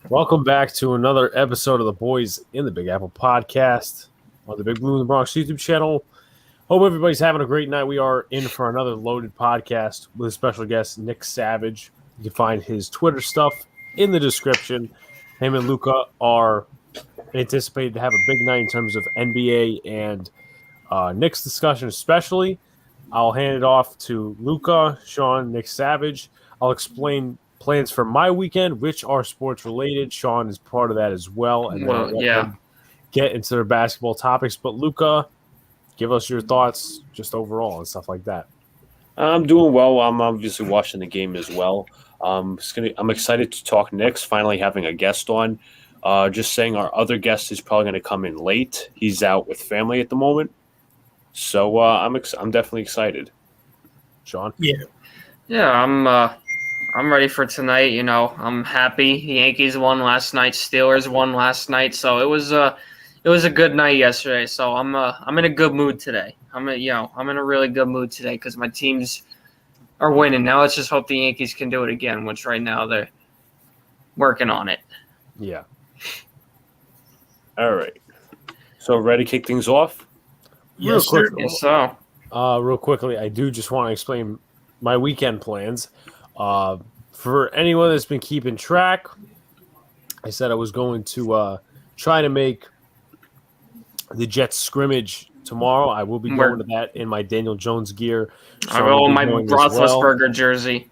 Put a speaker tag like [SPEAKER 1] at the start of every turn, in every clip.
[SPEAKER 1] Welcome back to another episode of the Boys in the Big Apple podcast on the Big Blue in the Bronx YouTube channel. Hope everybody's having a great night. We are in for another loaded podcast with a special guest, Nick Savage. You can find his Twitter stuff in the description. Him and Luca are anticipated to have a big night in terms of NBA and Knicks discussion especially. I'll hand it off to Luca, Sean, Nick Savage. I'll explain plans for my weekend, which are sports related. Sean is part of that as well. And then get into their basketball topics. But Luca, give us your thoughts just overall and stuff like that.
[SPEAKER 2] I'm doing well. I'm obviously watching the game as well. I'm excited to talk Knicks, finally having a guest on. Just saying our other guest is probably going to come in late. He's out with family at the moment. So I'm definitely excited. Sean?
[SPEAKER 3] Yeah, I'm ready for tonight. You know, I'm happy. The Yankees won last night. Steelers won last night. So it was a good night yesterday. So I'm in a good mood today. I'm in a really good mood today because my teams are winning. Now let's just hope the Yankees can do it again, which right now they're working on it.
[SPEAKER 1] Yeah.
[SPEAKER 2] All right. So ready to kick things off?
[SPEAKER 3] Real
[SPEAKER 1] quickly, I do just want to explain my weekend plans. For anyone that's been keeping track, I said I was going to try to make the Jets scrimmage tomorrow. I will be going to that in my Daniel Jones gear.
[SPEAKER 3] I will in my Roethlisberger jersey.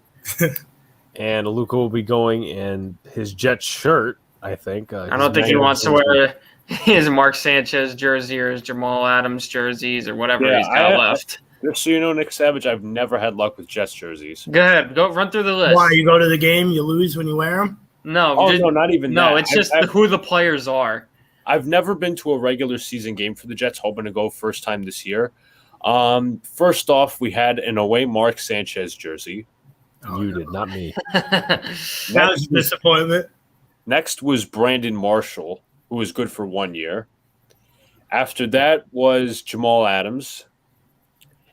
[SPEAKER 1] And Luca will be going in his Jets shirt, I think.
[SPEAKER 3] I don't think he wants to wear his Mark Sanchez jersey or his Jamal Adams jerseys or whatever he's got left.
[SPEAKER 2] Just so you know, Nick Savage, I've never had luck with Jets jerseys.
[SPEAKER 3] Go ahead. Go run through the list.
[SPEAKER 4] Why, you go to the game, you lose when you wear them?
[SPEAKER 3] No.
[SPEAKER 2] No, not even that.
[SPEAKER 3] No, it's just who the players are.
[SPEAKER 2] I've never been to a regular season game for the Jets, hoping to go first time this year. First off, we had an away Mark Sanchez jersey.
[SPEAKER 1] You did, not me.
[SPEAKER 4] That was a disappointment.
[SPEAKER 2] Next was Brandon Marshall, who was good for 1 year. After that was Jamal Adams.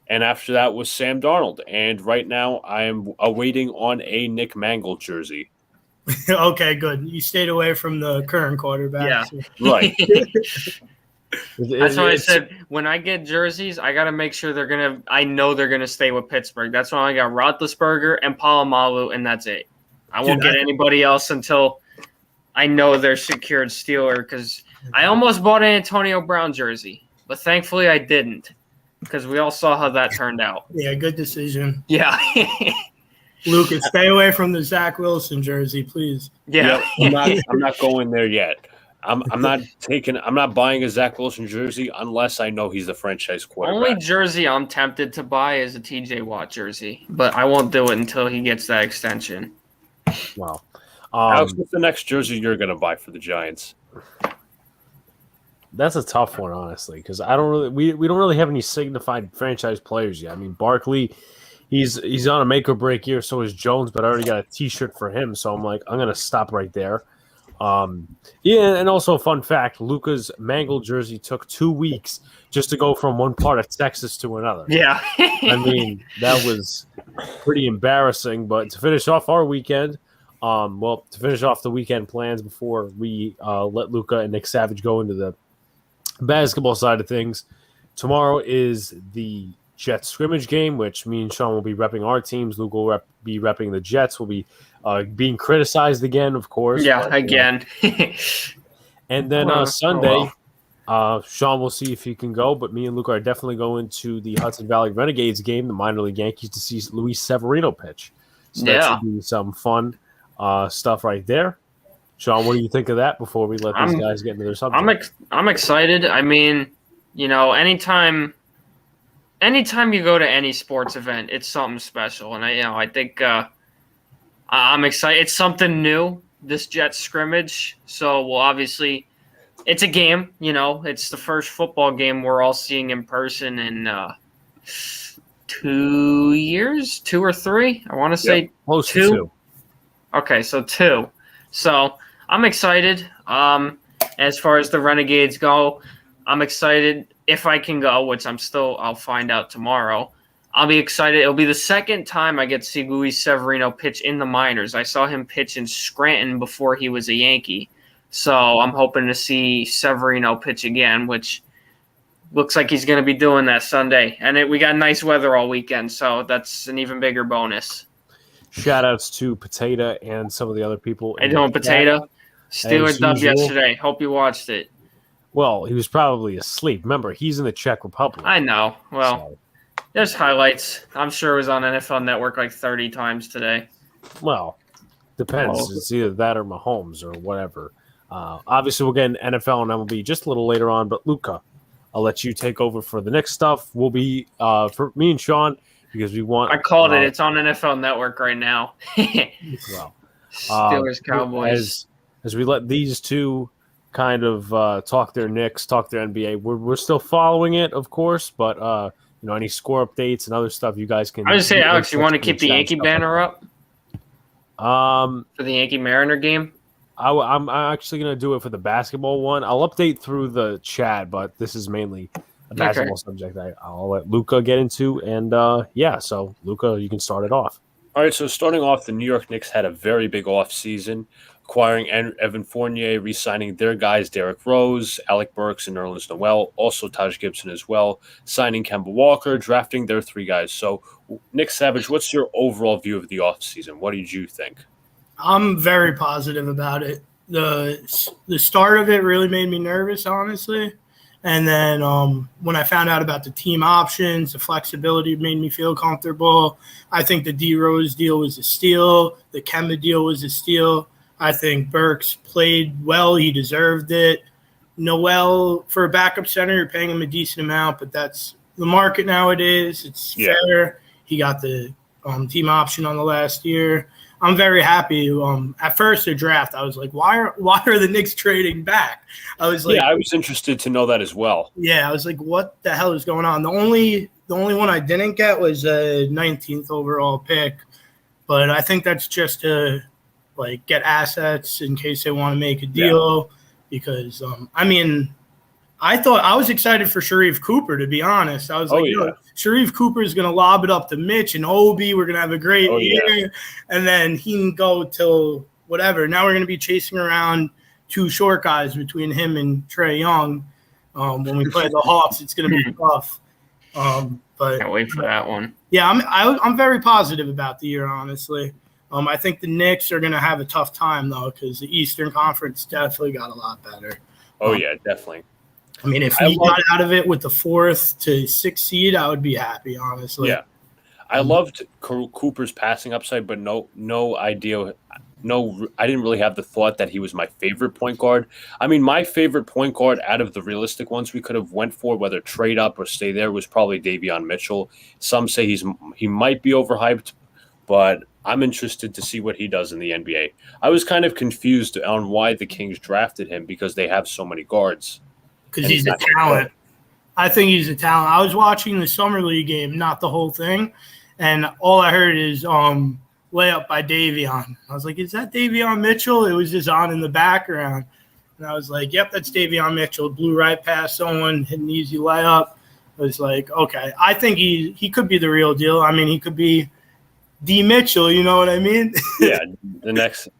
[SPEAKER 2] And after that was Sam Darnold. And right now I am awaiting on a Nick Mangold jersey.
[SPEAKER 4] Okay, good. You stayed away from the current quarterback.
[SPEAKER 3] Yeah.
[SPEAKER 2] Right.
[SPEAKER 3] That's why I said when I get jerseys, I got to make sure I know they're going to stay with Pittsburgh. That's why I got Roethlisberger and Palomalu, and that's it. I won't get anybody else until I know they're secured Steeler, because I almost bought an Antonio Brown jersey, but thankfully I didn't, because we all saw how that turned out.
[SPEAKER 4] Yeah, good decision.
[SPEAKER 3] Yeah.
[SPEAKER 4] Lucas, stay away from the Zach Wilson jersey, please.
[SPEAKER 3] Yeah.
[SPEAKER 2] I'm not going there yet. I'm not buying a Zach Wilson jersey unless I know he's the franchise quarterback.
[SPEAKER 3] Only jersey I'm tempted to buy is a TJ Watt jersey, but I won't do it until he gets that extension.
[SPEAKER 1] Wow.
[SPEAKER 2] Alex, what's the next jersey you're going to buy for the Giants?
[SPEAKER 1] That's a tough one, honestly, because we don't really have any signified franchise players yet. I mean, Barkley, he's on a make or break year, so is Jones, but I already got a T-shirt for him, so I'm like, I'm gonna stop right there. And also a fun fact: Luca's Mangold jersey took 2 weeks just to go from one part of Texas to another.
[SPEAKER 3] Yeah,
[SPEAKER 1] I mean that was pretty embarrassing. But to finish off our weekend. To finish off the weekend plans before we let Luca and Nick Savage go into the basketball side of things, tomorrow is the Jets scrimmage game, which me and Sean will be repping our teams. Luca will be repping the Jets. We'll be being criticized again, of course.
[SPEAKER 3] Yeah, again.
[SPEAKER 1] And then Sunday, Sean will see if he can go, but me and Luca are definitely going to the Hudson Valley Renegades game, the minor league Yankees, to see Luis Severino pitch. So that should be some fun stuff right there. Sean, what do you think of that before we let these guys get into their subject?
[SPEAKER 3] I'm excited. I mean, you know, anytime you go to any sports event, it's something special. And I think I'm excited. It's something new, this Jets scrimmage. So obviously it's a game, you know, it's the first football game we're all seeing in person in 2 years, 2 or 3. I want to say
[SPEAKER 1] close
[SPEAKER 3] 2.
[SPEAKER 1] to 2.
[SPEAKER 3] Okay, so 2. So I'm excited. As far as the Renegades go, I'm excited if I can go, which I'll find out tomorrow. I'll be excited. It'll be the second time I get to see Luis Severino pitch in the minors. I saw him pitch in Scranton before he was a Yankee. So I'm hoping to see Severino pitch again, which looks like he's going to be doing that Sunday. And we got nice weather all weekend, so that's an even bigger bonus.
[SPEAKER 1] Shout-outs to Potato and some of the other people.
[SPEAKER 3] How you doing, Potato? Steelers dub yesterday. Hope you watched it.
[SPEAKER 1] Well, he was probably asleep. Remember, he's in the Czech Republic.
[SPEAKER 3] I know. Well, there's highlights. I'm sure it was on NFL Network like 30 times today.
[SPEAKER 1] Well, depends. It's either that or Mahomes or whatever. Obviously, we'll get an NFL and MLB just a little later on. But, Luca, I'll let you take over for the next stuff. We'll be for me and Sean because we want –
[SPEAKER 3] I called it. It's on NFL Network right now.
[SPEAKER 1] Well,
[SPEAKER 3] Steelers, Cowboys.
[SPEAKER 1] As we let these two – kind of talk their Knicks, talk their NBA. We're still following it, of course, but any score updates and other stuff you guys can.
[SPEAKER 3] I was say, Alex, you want to keep the Yankee banner up? For the Yankee Mariner game.
[SPEAKER 1] I'm actually gonna do it for the basketball one. I'll update through the chat, but this is mainly a basketball subject I'll let Luca get into, and so Luca, you can start it off.
[SPEAKER 2] All right, so starting off, the New York Knicks had a very big offseason, acquiring Evan Fournier, re-signing their guys Derrick Rose, Alec Burks, and Nerlens Noel, also Taj Gibson as well, signing Kemba Walker, drafting their 3 guys. So, Nick Savage, what's your overall view of the offseason? What did you think?
[SPEAKER 4] I'm very positive about it. The start of it really made me nervous, honestly. And then when I found out about the team options, the flexibility made me feel comfortable. I think the D Rose deal was a steal. The Kemba deal was a steal. I think Burks played well. He deserved it. Noel, for a backup center, you're paying him a decent amount, but that's the market nowadays. It's fair. He got the team option on the last year. I'm very happy. At first, the draft, I was like, why are the Knicks trading back? I was like,
[SPEAKER 2] I was interested to know that as well.
[SPEAKER 4] Yeah, I was like, what the hell is going on? The only one I didn't get was a 19th overall pick, but I think that's just to get assets in case they want to make a deal. Because I thought I was excited for Sharif Cooper, to be honest. I was Sharif Cooper is going to lob it up to Mitch and Obi. We're going to have a great year. And then he can go till whatever. Now we're going to be chasing around 2 short guys between him and Trae Young. When we play the Hawks, it's going to be tough. But
[SPEAKER 3] can't wait for that one.
[SPEAKER 4] Yeah, I'm very positive about the year, honestly. I think the Knicks are going to have a tough time, though, because the Eastern Conference definitely got a lot better.
[SPEAKER 2] Oh, yeah, definily.
[SPEAKER 4] I mean, if we got out of it with the 4th to 6th seed, I would be happy, honestly.
[SPEAKER 2] Yeah. I loved Cooper's passing upside, but no idea. No, I didn't really have the thought that he was my favorite point guard. I mean, my favorite point guard out of the realistic ones we could have went for, whether trade up or stay there, was probably Davion Mitchell. Some say he might be overhyped, but I'm interested to see what he does in the NBA. I was kind of confused on why the Kings drafted him because they have so many guards.
[SPEAKER 4] Because he's a talent. I think he's a talent. I was watching the Summer League game, not the whole thing, and all I heard is layup by Davion. I was like, is that Davion Mitchell? It was just on in the background. And I was like, yep, that's Davion Mitchell. Blew right past someone, hit an easy layup. I was like, okay. I think he could be the real deal. I mean, he could be D. Mitchell, you know what I mean?
[SPEAKER 2] Yeah,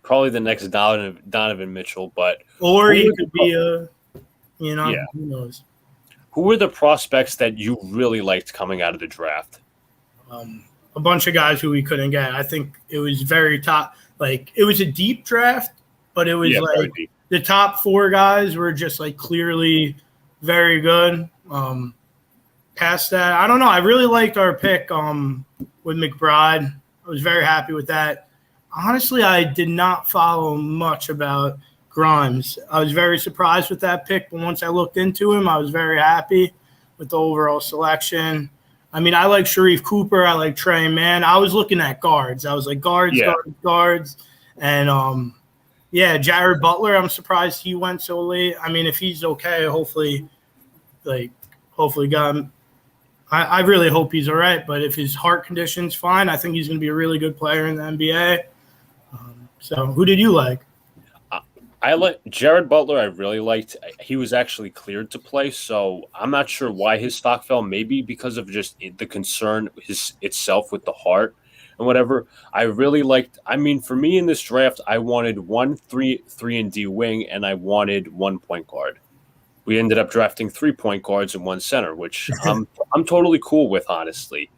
[SPEAKER 2] probably the next Donovan Mitchell, but
[SPEAKER 4] or he could be who knows?
[SPEAKER 2] Who were the prospects that you really liked coming out of the draft?
[SPEAKER 4] A bunch of guys who we couldn't get. I think it was very top. It was a deep draft, but it was the top 4 guys were just clearly very good. Past that, I don't know. I really liked our pick with McBride. I was very happy with that. Honestly, I did not follow much about Grimes. I was very surprised with that pick, but once I looked into him, I was very happy with the overall selection. I mean, I like Sharif Cooper. I like Trey Mann. I was looking at guards. I was like guards. And, Jared Butler, I'm surprised he went so late. I mean, if he's okay, hopefully got him. I really hope he's all right, but if his heart condition's fine, I think he's going to be a really good player in the NBA. So who did you like?
[SPEAKER 2] I like Jared Butler. I really liked. He was actually cleared to play, so I'm not sure why his stock fell. Maybe because of just the concern itself with the heart and whatever. I really liked. I mean, for me in this draft, I wanted 3 and D wing, and I wanted 1 point guard. We ended up drafting 3 point guards and 1 center, which I'm totally cool with, honestly.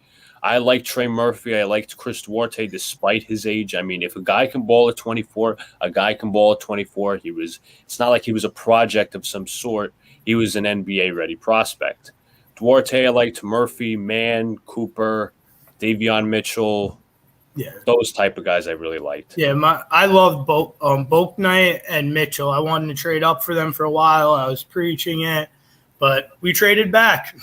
[SPEAKER 2] I like Trey Murphy. I liked Chris Duarte despite his age. I mean, if a guy can ball at 24, a guy can ball at 24. It's not like he was a project of some sort. He was an NBA-ready prospect. Duarte, I liked Murphy, Mann, Cooper, Davion Mitchell.
[SPEAKER 4] Yeah,
[SPEAKER 2] those type of guys I really liked.
[SPEAKER 4] Yeah, I loved Boak Knight and Mitchell. I wanted to trade up for them for a while. I was preaching it, but we traded back.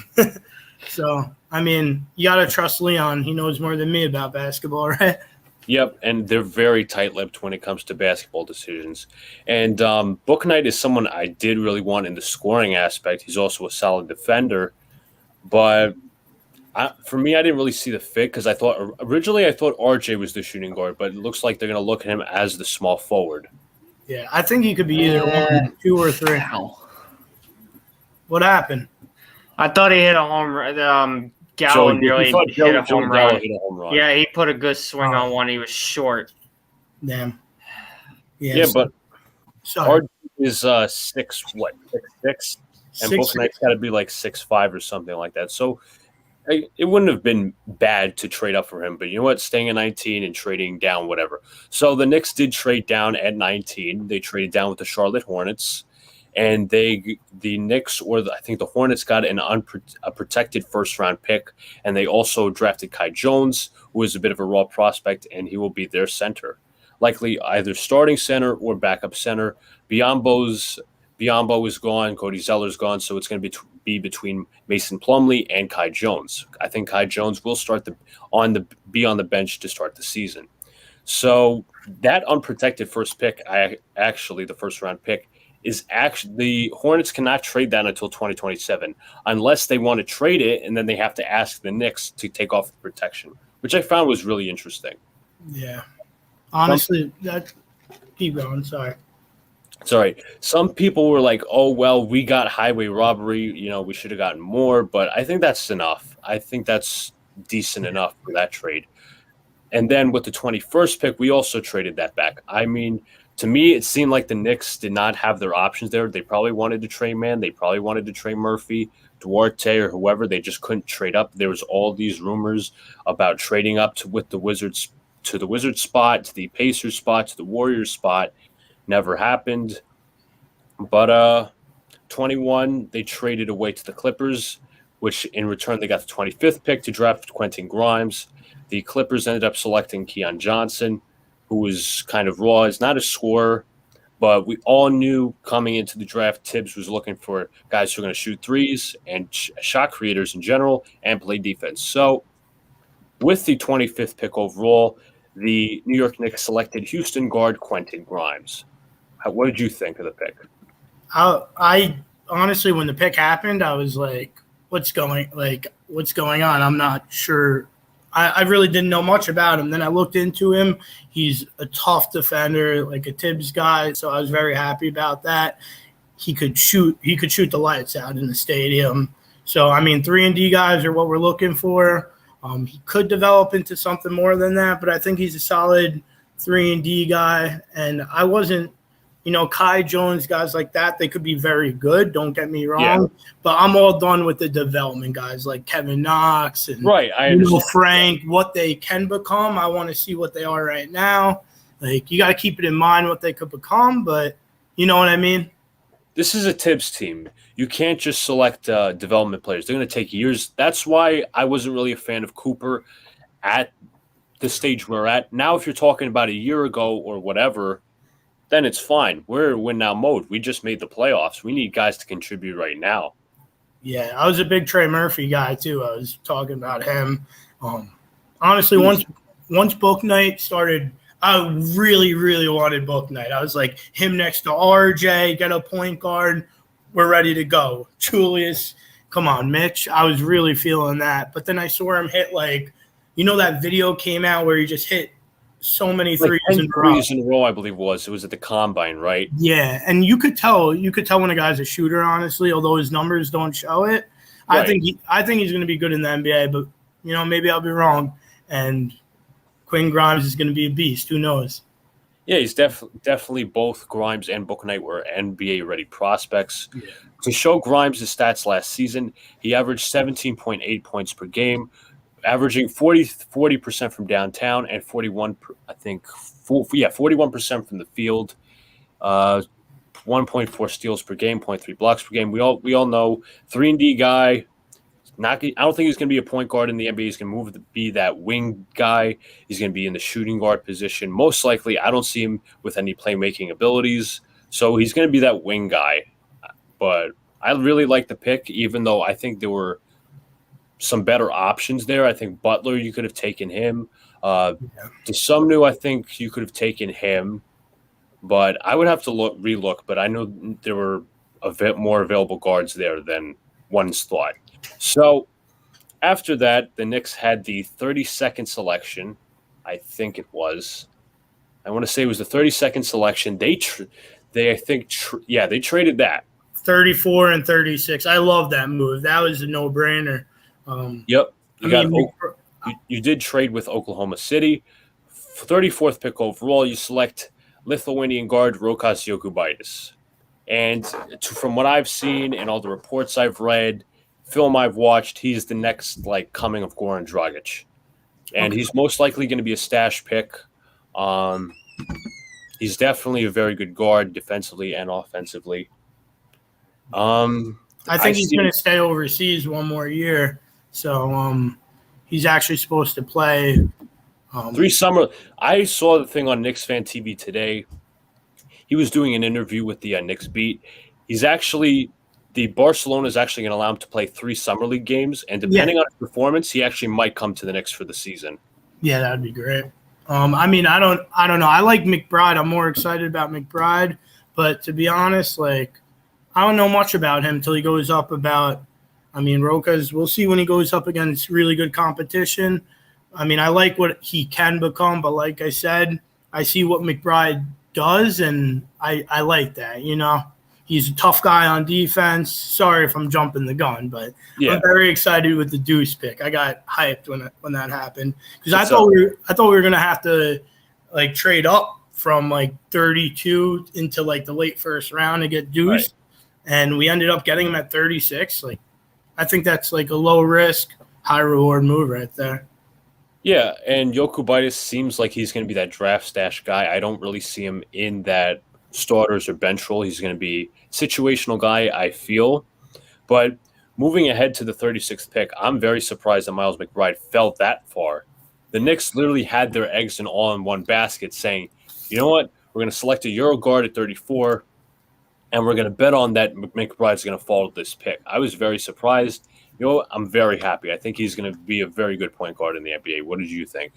[SPEAKER 4] So, I mean, you got to trust Leon. He knows more than me about basketball, right?
[SPEAKER 2] Yep, and they're very tight-lipped when it comes to basketball decisions. And Book Knight is someone I did really want in the scoring aspect. He's also a solid defender. But for me, I didn't really see the fit because originally I thought RJ was the shooting guard, but it looks like they're going to look at him as the small forward.
[SPEAKER 4] Yeah, I think he could be either 1, 2, or 3.
[SPEAKER 3] Ow.
[SPEAKER 4] What happened?
[SPEAKER 3] I thought he hit a home run. Gallen really hit a home run. Yeah, he put a good swing on one. He was short.
[SPEAKER 4] Damn.
[SPEAKER 2] Yeah, but
[SPEAKER 4] sorry.
[SPEAKER 2] RJ is 6'6", and Book Knight's got to be like 6'5" or something like that. So it wouldn't have been bad to trade up for him, but you know what? Staying at 19 and trading down, whatever. So the Knicks did trade down at 19. They traded down with the Charlotte Hornets, and the Knicks I think the Hornets got a protected first-round pick, and they also drafted Kai Jones, who is a bit of a raw prospect, and he will be their center, likely either starting center or backup center. Biombo is gone, Cody Zeller's gone, so it's going to be between Mason Plumlee and Kai Jones. I think Kai Jones will be on the bench to start the season. So that unprotected first pick, the first round pick, is actually the Hornets cannot trade that until 2027 unless they want to trade it, and then they have to ask the Knicks to take off the protection, which I found was really interesting.
[SPEAKER 4] Yeah, honestly, keep going. Sorry.
[SPEAKER 2] Some people were like, oh, well, we got highway robbery. We should have gotten more, but I think that's enough. I think that's decent enough for that trade. And then with the 21st pick, we also traded that back. I mean, to me, it seemed like the Knicks did not have their options there. They probably wanted to trade Mann. They probably wanted to trade Murphy, Duarte, or whoever. They just couldn't trade up. There was all these rumors about trading up with the Wizards to the Wizards spot, to the Pacers spot, to the Warriors spot. Never happened. But 21, they traded away to the Clippers, which in return they got the 25th pick to draft Quentin Grimes. The Clippers ended up selecting Keon Johnson, who was kind of raw. He's not a scorer, but we all knew coming into the draft, Tibbs was looking for guys who are going to shoot threes and shot creators in general and play defense. So with the 25th pick overall, the New York Knicks selected Houston guard Quentin Grimes. What did you think of the pick?
[SPEAKER 4] I honestly, when the pick happened, I was like, what's going on? I'm not sure. I really didn't know much about him. Then I looked into him. He's a tough defender, like a Tibbs guy. So I was very happy about that. He could shoot the lights out in the stadium. So, I mean, 3-and-D guys are what we're looking for. He could develop into something more than that, but I think he's a solid 3-and-D guy. And I wasn't, Kai Jones, guys like that, they could be very good. Don't get me wrong. Yeah. But I'm all done with the development guys like Kevin Knox and Frank, what they can become. I want to see what they are right now. Like, you got to keep it in mind what they could become, but you know what I mean?
[SPEAKER 2] This is a Tibbs team. You can't just select development players. They're going to take years. That's why I wasn't really a fan of Cooper at the stage we're at. Now, if you're talking about a year ago or whatever, then it's fine. We're in win-now mode. We just made the playoffs. We need guys to contribute right now.
[SPEAKER 4] Yeah, I was a big Trey Murphy guy, too. I was talking about him. Honestly, once Book Night started, I really, really wanted Book Night. I was like, him next to RJ, get a point guard. We're ready to go. Julius, come on, Mitch. I was really feeling that. But then I saw him hit, that video came out where he just hit so many
[SPEAKER 2] like
[SPEAKER 4] threes
[SPEAKER 2] 10
[SPEAKER 4] in a row.
[SPEAKER 2] threes in a row, I believe it was at the combine, right?
[SPEAKER 4] Yeah, and you could tell when a guy's a shooter, honestly, although his numbers don't show it.
[SPEAKER 2] Right.
[SPEAKER 4] I think he's going to be good in the NBA, but maybe I'll be wrong. And Quinn Grimes is going to be a beast. Who knows?
[SPEAKER 2] Yeah, he's definitely both Grimes and Bouknight were NBA-ready prospects. Yeah. To show Grimes' stats last season, he averaged 17.8 points per game, averaging 40% from downtown and 41% from the field. 1.4 steals per game, 0.3 blocks per game. We all know 3-and-D guy. I don't think he's going to be a point guard in the NBA. He's going to move to be that wing guy. He's going to be in the shooting guard position. Most likely, I don't see him with any playmaking abilities. So he's going to be that wing guy. But I really like the pick, even though I think there were some better options there. I think Butler, you could have taken him. DeSumnu, I think you could have taken him. But I would have to relook. But I know there were a bit more available guards there than one's thought. So after that, the Knicks had the 32nd selection. I think it was. I want to say it was the 32nd selection. They traded that.
[SPEAKER 4] 34 and 36. I love that move. That was a no-brainer.
[SPEAKER 2] Yep. You did trade with Oklahoma City. 34th pick overall, you select Lithuanian guard Rokas Jokubaitis. And from what I've seen and all the reports I've read, film I've watched, he's the next coming of Goran Dragic. And he's most likely going to be a stash pick. He's definitely a very good guard defensively and offensively.
[SPEAKER 4] I think he's going to stay overseas one more year. So he's actually supposed to play
[SPEAKER 2] 3 summer. I saw the thing on Knicks Fan TV today. He was doing an interview with the Knicks beat. The Barcelona is actually going to allow him to play 3 summer league games, and depending on his performance, he actually might come to the Knicks for the season.
[SPEAKER 4] Yeah, that would be great. I don't know. I like McBride. I'm more excited about McBride, but to be honest, I don't know much about him until he goes up Rokas, we'll see when he goes up against really good competition. I like what he can become, but like I said, I see what McBride does, and I like that, He's a tough guy on defense. Sorry if I'm jumping the gun, but I'm very excited with the Deuce pick. I got hyped when that happened because I thought we were gonna have to trade up from 32 into the late first round to get Deuce, right. And we ended up getting him at 36. I think that's a low risk, high reward move right there.
[SPEAKER 2] Yeah, and Jokubaitis seems like he's going to be that draft stash guy. I don't really see him in that starters or bench role. He's going to be situational guy, I feel. But moving ahead to the 36th pick, I'm very surprised that Miles McBride fell that far. The Knicks literally had their eggs all in one basket saying, you know what, we're going to select a Euro guard at 34, and we're going to bet on that McBride's going to fall to this pick. I was very surprised. I'm very happy. I think he's going to be a very good point guard in the NBA. What did you think?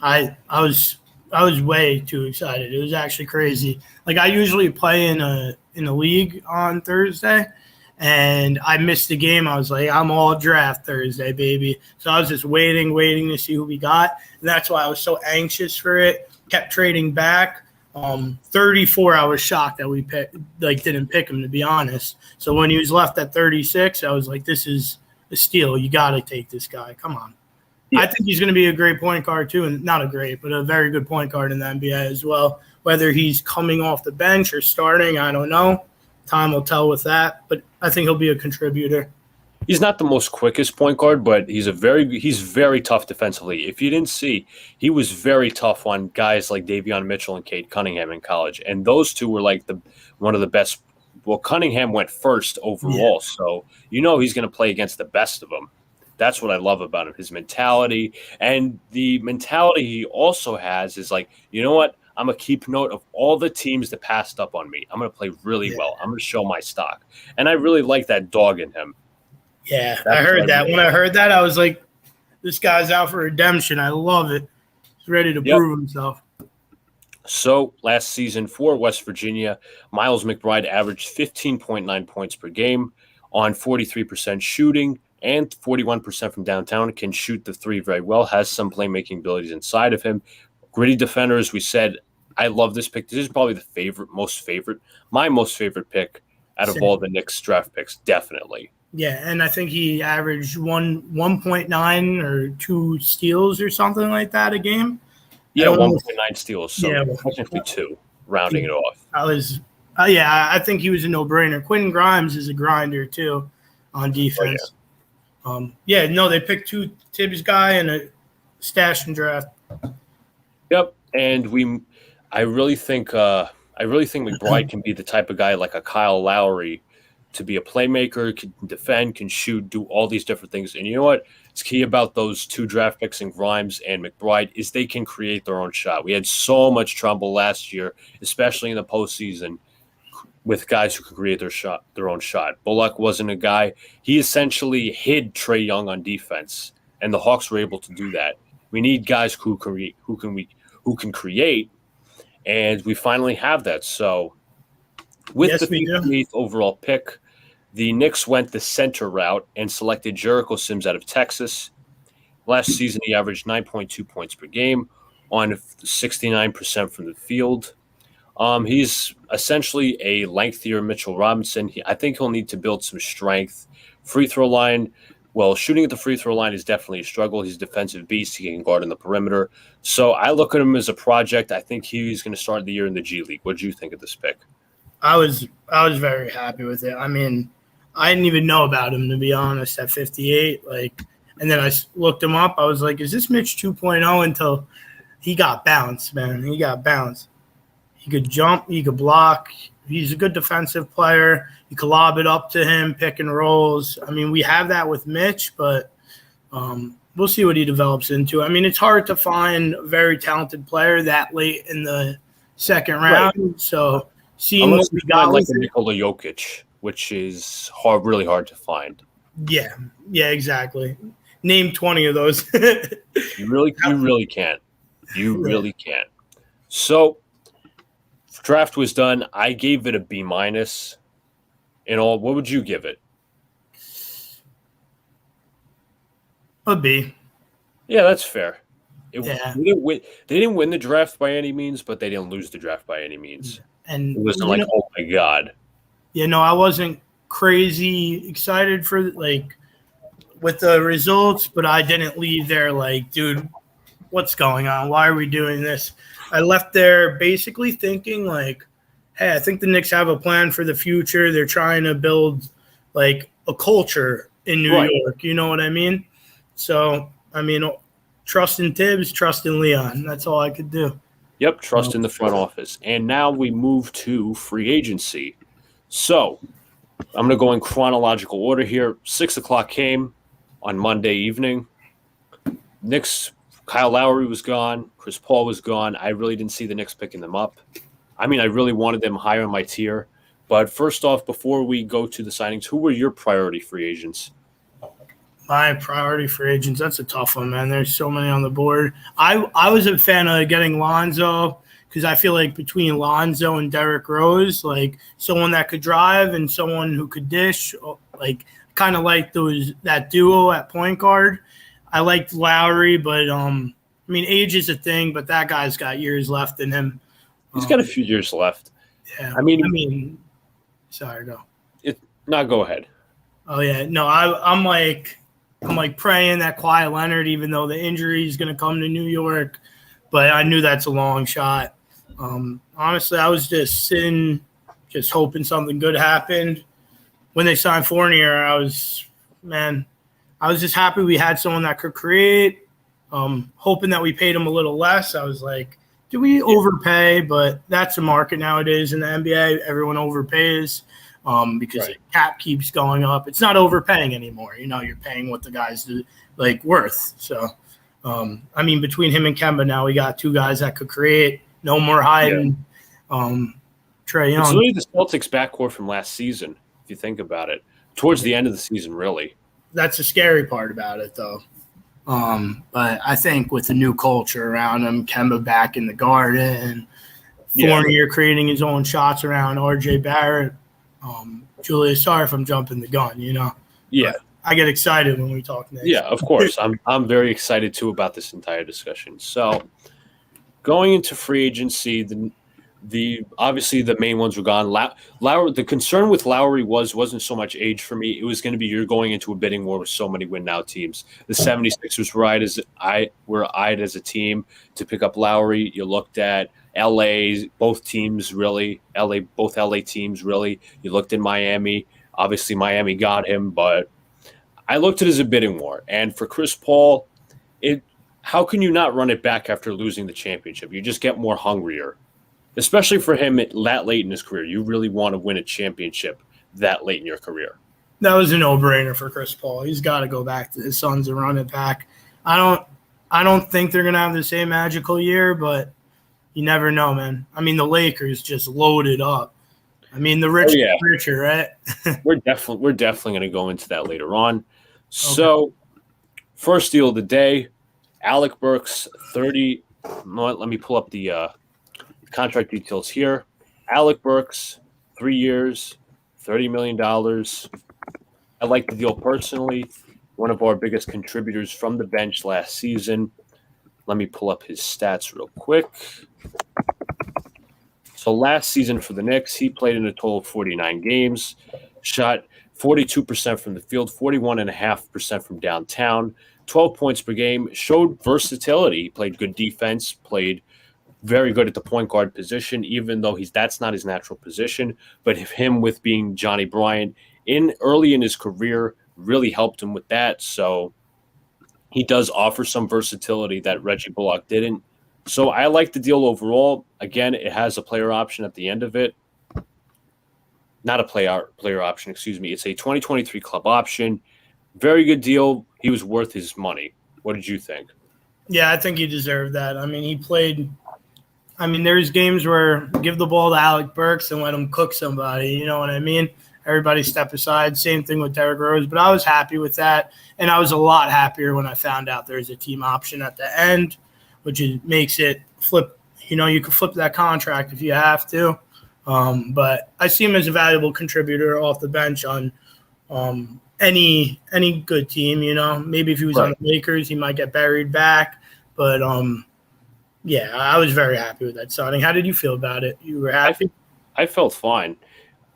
[SPEAKER 4] I was way too excited. It was actually crazy. I usually play in a league on Thursday, and I missed the game. I was I'm all draft Thursday, baby. So I was just waiting to see who we got, and that's why I was so anxious for it. Kept trading back. 34, I was shocked that we didn't pick him, to be honest. So when he was left at 36, I was this is a steal. You got to take this guy. Come on. Yeah. I think he's going to be a great point guard too, and not a great, but a very good point guard in the NBA as well. Whether he's coming off the bench or starting, I don't know. Time will tell with that, but I think he'll be a contributor.
[SPEAKER 2] He's not the most quickest point guard, but he's very tough defensively. If you didn't see, he was very tough on guys like Davion Mitchell and Cade Cunningham in college, and those two were one of the best. Well, Cunningham went first overall, so he's going to play against the best of them. That's what I love about him, his mentality. And the mentality he also has is you know what? I'm going to keep note of all the teams that passed up on me. I'm going to play really well. I'm going to show my stock. And I really like that dog in him.
[SPEAKER 4] Yeah, I heard that. When I heard that, I was this guy's out for redemption. I love it. He's ready to prove himself.
[SPEAKER 2] So last season for West Virginia, Miles McBride averaged 15.9 points per game on 43% shooting and 41% from downtown. Can shoot the three very well, has some playmaking abilities inside of him. Gritty defenders, we said, I love this pick. This is probably my most favorite pick out of all the Knicks draft picks, definitely.
[SPEAKER 4] Yeah, and I think he averaged 1.9 or 2 steals or something like that a game.
[SPEAKER 2] Yeah, 1.9 steals. So
[SPEAKER 4] yeah,
[SPEAKER 2] technically 2, rounding it off.
[SPEAKER 4] I think he was a no-brainer. Quentin Grimes is a grinder too on defense. Oh, yeah. They picked 2 Tibbs guy and a stash and draft.
[SPEAKER 2] Yep, and I really think McBride can be the type of guy like a Kyle Lowry to be a playmaker, can defend, can shoot, do all these different things. And you know what? It's key about those 2 draft picks in Grimes and McBride is they can create their own shot. We had so much trouble last year, especially in the postseason, with guys who could create their own shot. Bullock wasn't a guy. He essentially hid Trae Young on defense, and the Hawks were able to do that. We need guys who can create, and we finally have that. So with the 58th overall pick, the Knicks went the center route and selected Jericho Sims out of Texas. Last season, he averaged 9.2 points per game on 69% from the field. He's essentially a lengthier Mitchell Robinson. I think he'll need to build some strength. Free throw line, shooting at the free throw line is definitely a struggle. He's a defensive beast. He can guard in the perimeter. So I look at him as a project. I think he's going to start the year in the G League. What do you think of this pick?
[SPEAKER 4] I was very happy with it. I mean, I didn't even know about him, to be honest, at 58. And then I looked him up. I was like, is this Mitch 2.0? Until he got bounced, man. He got bounced. He could jump. He could block. He's a good defensive player. You could lob it up to him, pick and rolls. I mean, we have that with Mitch, but we'll see what he develops into. I mean, it's hard to find a very talented player that late in the second round. Right. So seeing what we got
[SPEAKER 2] like Nikola Jokic, which is really hard to find.
[SPEAKER 4] Yeah, exactly. Name 20 of those.
[SPEAKER 2] You really can't. You really can't. So draft was done. I gave it a B-. In all, what would you give it?
[SPEAKER 4] A B.
[SPEAKER 2] Yeah, that's fair. They didn't win the draft by any means, but they didn't lose the draft by any means.
[SPEAKER 4] And
[SPEAKER 2] it wasn't like, oh my God.
[SPEAKER 4] I wasn't crazy excited for with the results, but I didn't leave there like, dude, what's going on? Why are we doing this? I left there basically thinking like, hey, I think the Knicks have a plan for the future. They're trying to build a culture in New York. You know what I mean? So, I mean, trust in Tibbs, trust in Leon. That's all I could do.
[SPEAKER 2] Yep, trust in the front office. And now we move to free agency. So I'm going to go in chronological order here. 6 o'clock came on Monday evening. Knicks, Kyle Lowry was gone. Chris Paul was gone. I really didn't see the Knicks picking them up. I mean, I really wanted them higher in my tier. But first off, before we go to the signings, who were your priority free agents?
[SPEAKER 4] My priority free agents, that's a tough one, man. There's so many on the board. I was a fan of getting Lonzo because I feel like between Lonzo and Derrick Rose, someone that could drive and someone who could dish, kind of like that duo at point guard. I liked Lowry, but age is a thing, but that guy's got years left in him.
[SPEAKER 2] He's got a few years left.
[SPEAKER 4] Yeah. Sorry, go.
[SPEAKER 2] Go ahead.
[SPEAKER 4] Oh yeah, no, I'm praying that Kawhi Leonard, even though the injury is going to come to New York, but I knew that's a long shot. Honestly, I was just sitting, just hoping something good happened. When they signed Fournier, I was just happy we had someone that could create. Hoping that we paid him a little less. I was like, do we overpay? But that's the market nowadays in the NBA. Everyone overpays because the cap keeps going up. It's not overpaying anymore. You're paying what the guys worth. So, between him and Kemba now, we got 2 guys that could create. No more hiding. Trae Young.
[SPEAKER 2] It's really the Celtics backcourt from last season, if you think about it. Towards the end of the season, really.
[SPEAKER 4] That's the scary part about it, though. But I think with the new culture around him, Kemba back in the Garden, Fournier creating his own shots around RJ Barrett. Julius, sorry if I'm jumping the gun, Yeah. But I get excited when we talk next.
[SPEAKER 2] Yeah, of course. I'm very excited, too, about this entire discussion. So going into free agency, the obviously the main ones were gone. Lowry, the concern with Lowry wasn't so much age for me. It was going to be you're going into a bidding war with so many win now teams. The 76ers were eyed as a team to pick up Lowry. You looked at LA, both teams really. Both LA teams really. You looked at Miami. Obviously, Miami got him, but I looked at it as a bidding war. And for Chris Paul, how can you not run it back after losing the championship? You just get more hungrier. Especially for him that late in his career. You really want to win a championship that late in your career.
[SPEAKER 4] That was a no-brainer for Chris Paul. He's got to go back to his Suns and run it back. I don't think they're going to have the same magical year, but you never know, man. I mean, the Lakers just loaded up. I mean, the rich get richer, right?
[SPEAKER 2] We're definitely going to go into that later on. Okay. So, first deal of the day, Alec Burks, 30 – let me pull up the contract details here. Alec Burks, 3 years, $30 million. I like the deal personally. One of our biggest contributors from the bench last season. Let me pull up his stats real quick. So last season for the Knicks, he played in a total of 49 games, shot 42% from the field, 41.5% from downtown, 12 points per game, showed versatility. He played good defense, played very good at the point guard position, even though that's not his natural position. But him with being Johnny Bryant early in his career really helped him with that. So he does offer some versatility that Reggie Bullock didn't. So I like the deal overall. Again, it has a player option at the end of it. Not a player option, excuse me. It's a 2023 club option. Very good deal. He was worth his money. What did you think?
[SPEAKER 4] Yeah, I think he deserved that. I mean, he played – I mean, there's games where give the ball to Alec Burks and let him cook somebody. You know what I mean? Everybody step aside. Same thing with Derrick Rose. But I was happy with that, and I was a lot happier when I found out there's a team option at the end, which makes it flip. You know, you can flip that contract if you have to. But I see him as a valuable contributor off the bench on any good team. You know, maybe if he was on the Lakers, he might get buried back. But yeah, I was very happy with that signing. How did you feel about it? You were happy?
[SPEAKER 2] I felt fine.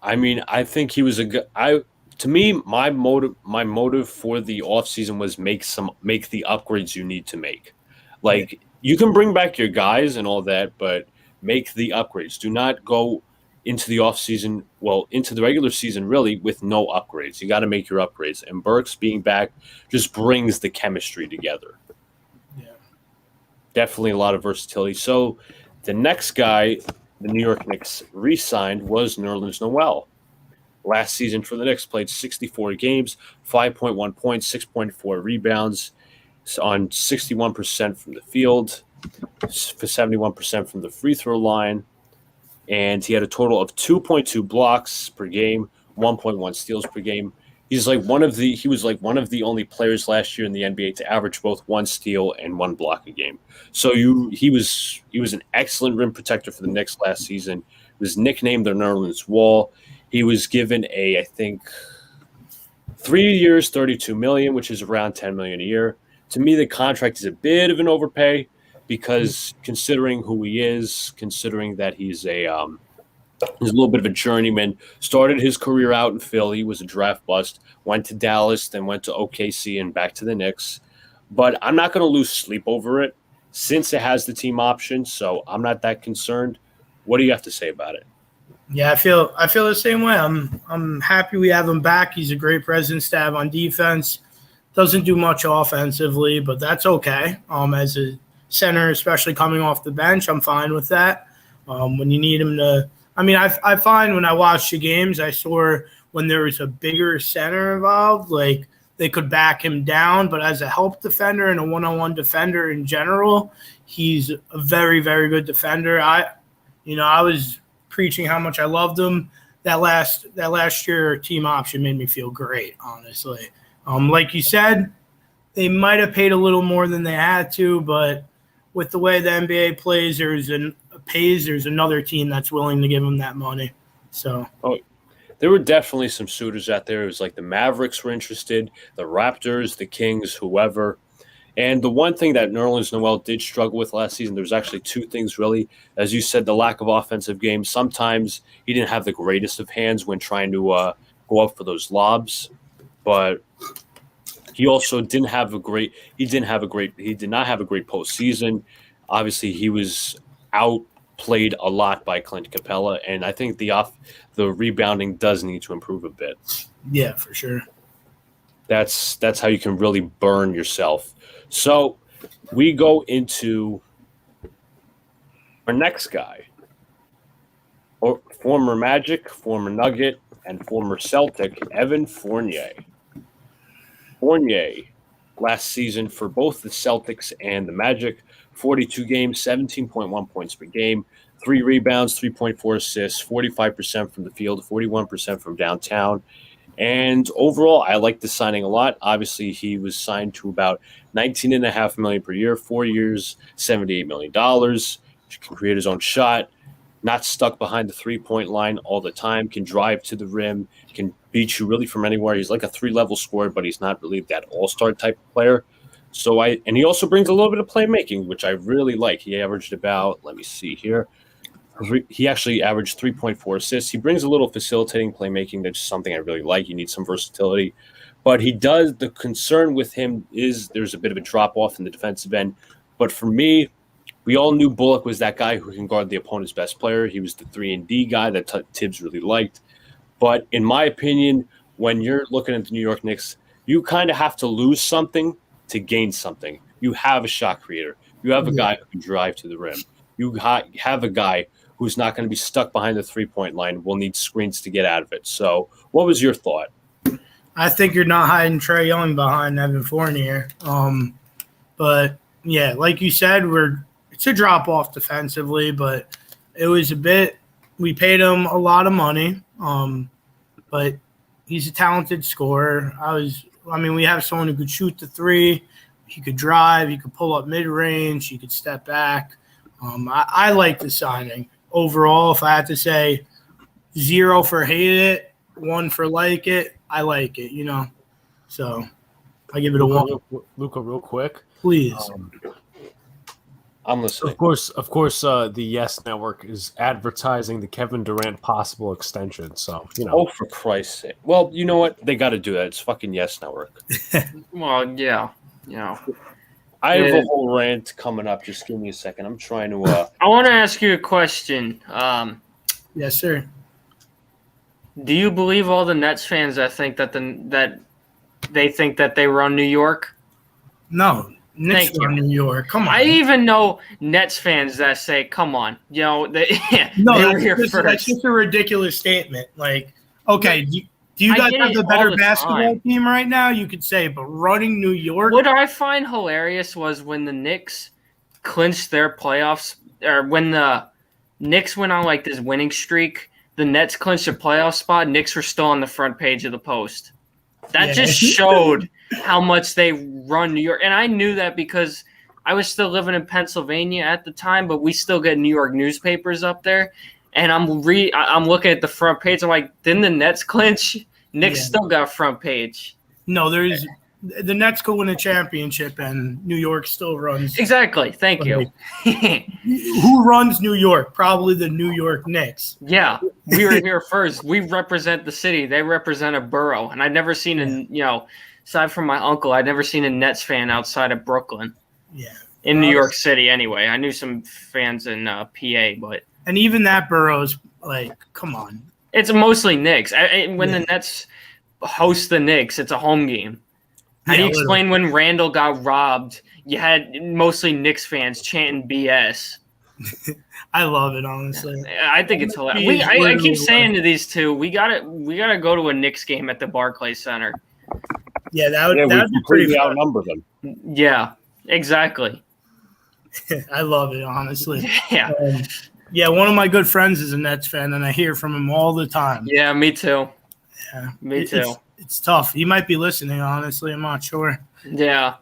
[SPEAKER 2] I mean, I think he was a good. To me, my motive for the offseason was make the upgrades you need to make. Like, you can bring back your guys and all that, but make the upgrades. Do not go into the offseason, into the regular season, really, with no upgrades. You got to make your upgrades. And Burks being back just brings the chemistry together. Definitely a lot of versatility. So the next guy the New York Knicks re-signed was Nerlens Noel. Last season for the Knicks, played 64 games, 5.1 points, 6.4 rebounds on 61% from the field, for 71% from the free throw line. And he had a total of 2.2 blocks per game, 1.1 steals per game. He was like one of the only players last year in the NBA to average both 1 steal and 1 block a game. So he was an excellent rim protector for the Knicks last season. He was nicknamed the Nerlens Wall. He was given I think 3 years, $32 million, which is around $10 million a year. To me, the contract is a bit of an overpay because considering who he is, considering that he's a little bit of a journeyman, started his career out in Philly, was a draft bust, went to Dallas, then went to OKC and back to the Knicks. But I'm not going to lose sleep over it since it has the team option, so I'm not that concerned. What do you have to say about it?
[SPEAKER 4] Yeah, I feel the same way. I'm happy we have him back. He's a great presence to have on defense. Doesn't do much offensively, but that's okay. As a center, especially coming off the bench, I'm fine with that. When you need him to – I mean, I find when I watch the games, I saw when there was a bigger center involved, like they could back him down. But as a help defender and a one-on-one defender in general, he's a very, very good defender. I was preaching how much I loved him. That last year team option made me feel great, honestly. Like you said, they might have paid a little more than they had to, but with the way the NBA plays, there's another team that's willing to give them that money. So,
[SPEAKER 2] there were definitely some suitors out there. It was like the Mavericks were interested, the Raptors, the Kings, whoever. And the one thing that Nerlens Noel did struggle with last season, there's actually two things really. As you said, the lack of offensive game. Sometimes he didn't have the greatest of hands when trying to go up for those lobs, but he also did not have a great postseason. Obviously, he was outplayed a lot by Clint Capella, and I think the rebounding does need to improve a bit.
[SPEAKER 4] Yeah, for sure.
[SPEAKER 2] That's how you can really burn yourself. So we go into our next guy, or former Magic, former Nugget, and former Celtic, Evan Fournier. Fournier, last season for both the Celtics and the Magic, 42 games, 17.1 points per game, 3 rebounds, 3.4 assists, 45% from the field, 41% from downtown. And overall, I like the signing a lot. Obviously, he was signed to about $19.5 million per year, 4 years, $78 million. He can create his own shot, not stuck behind the three-point line all the time, can drive to the rim, can beat you really from anywhere. He's like a 3-level scorer, but he's not really that all-star type of player. And he also brings a little bit of playmaking, which I really like. He averaged about, let me see here. He actually averaged 3.4 assists. He brings a little facilitating playmaking. That's something I really like. You need some versatility. But the concern with him is there's a bit of a drop-off in the defensive end. But for me, we all knew Bullock was that guy who can guard the opponent's best player. He was the 3-and-D guy that Tibbs really liked. But in my opinion, when you're looking at the New York Knicks, you kind of have to lose something to gain something. You have a shot creator. You have a guy who can drive to the rim. You have a guy who's not going to be stuck behind the three-point line, will need screens to get out of it. So what was your thought?
[SPEAKER 4] I think you're not hiding Trae Young behind Evan Fournier. But, yeah, like you said, it's a drop-off defensively, but it was we paid him a lot of money, but he's a talented scorer. We have someone who could shoot the three. He could drive. He could pull up mid-range. He could step back. I like the signing. Overall, if I had to say 0 for hate it, 1 for like it, I like it, So I give it a 1.
[SPEAKER 1] Luca, real quick.
[SPEAKER 4] Please.
[SPEAKER 2] I'm listening.
[SPEAKER 1] Of course, the Yes Network is advertising the Kevin Durant possible extension. So,
[SPEAKER 2] Oh, for Christ's sake. Well, you know what? They got to do that. It's fucking Yes Network.
[SPEAKER 3] Well, yeah.
[SPEAKER 2] I have a whole rant coming up. Just give me a second. I'm trying to.
[SPEAKER 3] I want to ask you a question.
[SPEAKER 4] Yes, sir.
[SPEAKER 3] Do you believe all the Nets fans that think that they think that they run New York?
[SPEAKER 4] No, Knicks run New York. Come on.
[SPEAKER 3] I even know Nets fans that say, "Come on," they were here first.
[SPEAKER 4] That's just a ridiculous statement. Like, okay. Do you guys have the better basketball team right now? You could say, but running New York.
[SPEAKER 3] What I find hilarious was when the Knicks clinched their playoffs, or when the Knicks went on like this winning streak, the Nets clinched a playoff spot. Knicks were still on the front page of the Post. That just showed how much they run New York. And I knew that because I was still living in Pennsylvania at the time, but we still get New York newspapers up there. And I'm looking at the front page. I'm like, didn't the Nets clinch? Knicks still got front page.
[SPEAKER 4] No, the Nets could win a championship, and New York still runs.
[SPEAKER 3] Exactly. Thank you.
[SPEAKER 4] Who runs New York? Probably the New York Knicks.
[SPEAKER 3] Yeah, we were here first. We represent the city. They represent a borough, and I'd never seen aside from my uncle, I'd never seen a Nets fan outside of Brooklyn.
[SPEAKER 4] Yeah.
[SPEAKER 3] In New York City, anyway. I knew some fans in PA, but
[SPEAKER 4] and even that borough's like, come on.
[SPEAKER 3] It's mostly Knicks. When the Nets host the Knicks, it's a home game. How do you explain when Randall got robbed? You had mostly Knicks fans chanting BS.
[SPEAKER 4] I love it, honestly.
[SPEAKER 3] I think it's hilarious. I keep saying to these two, we gotta go to a Knicks game at the Barclays Center.
[SPEAKER 4] Yeah, that would be pretty fun.
[SPEAKER 2] Outnumber them.
[SPEAKER 3] Yeah, exactly.
[SPEAKER 4] I love it, honestly.
[SPEAKER 3] Yeah.
[SPEAKER 4] Yeah, one of my good friends is a Nets fan, and I hear from him all the time.
[SPEAKER 3] Yeah, me too.
[SPEAKER 4] Yeah,
[SPEAKER 3] me too.
[SPEAKER 4] It's tough. He might be listening, honestly. I'm not sure.
[SPEAKER 3] Yeah.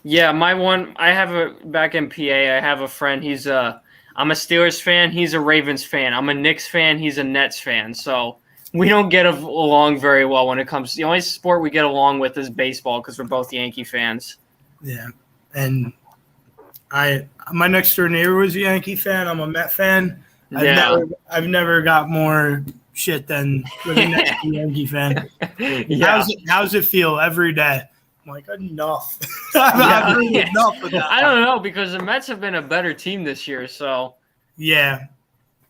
[SPEAKER 3] Yeah, back in PA, I have a friend. I'm a Steelers fan. He's a Ravens fan. I'm a Knicks fan. He's a Nets fan. So we don't get along very well when it comes to the only sport we get along with is baseball because we're both Yankee fans.
[SPEAKER 4] Yeah, and my next door neighbor was a Yankee fan. I'm a Met fan. I've never got more shit than living next to a Yankee fan.
[SPEAKER 3] Yeah.
[SPEAKER 4] How's it feel every day? I'm like, enough. Enough of that.
[SPEAKER 3] I don't know, because the Mets have been a better team this year, so
[SPEAKER 4] yeah.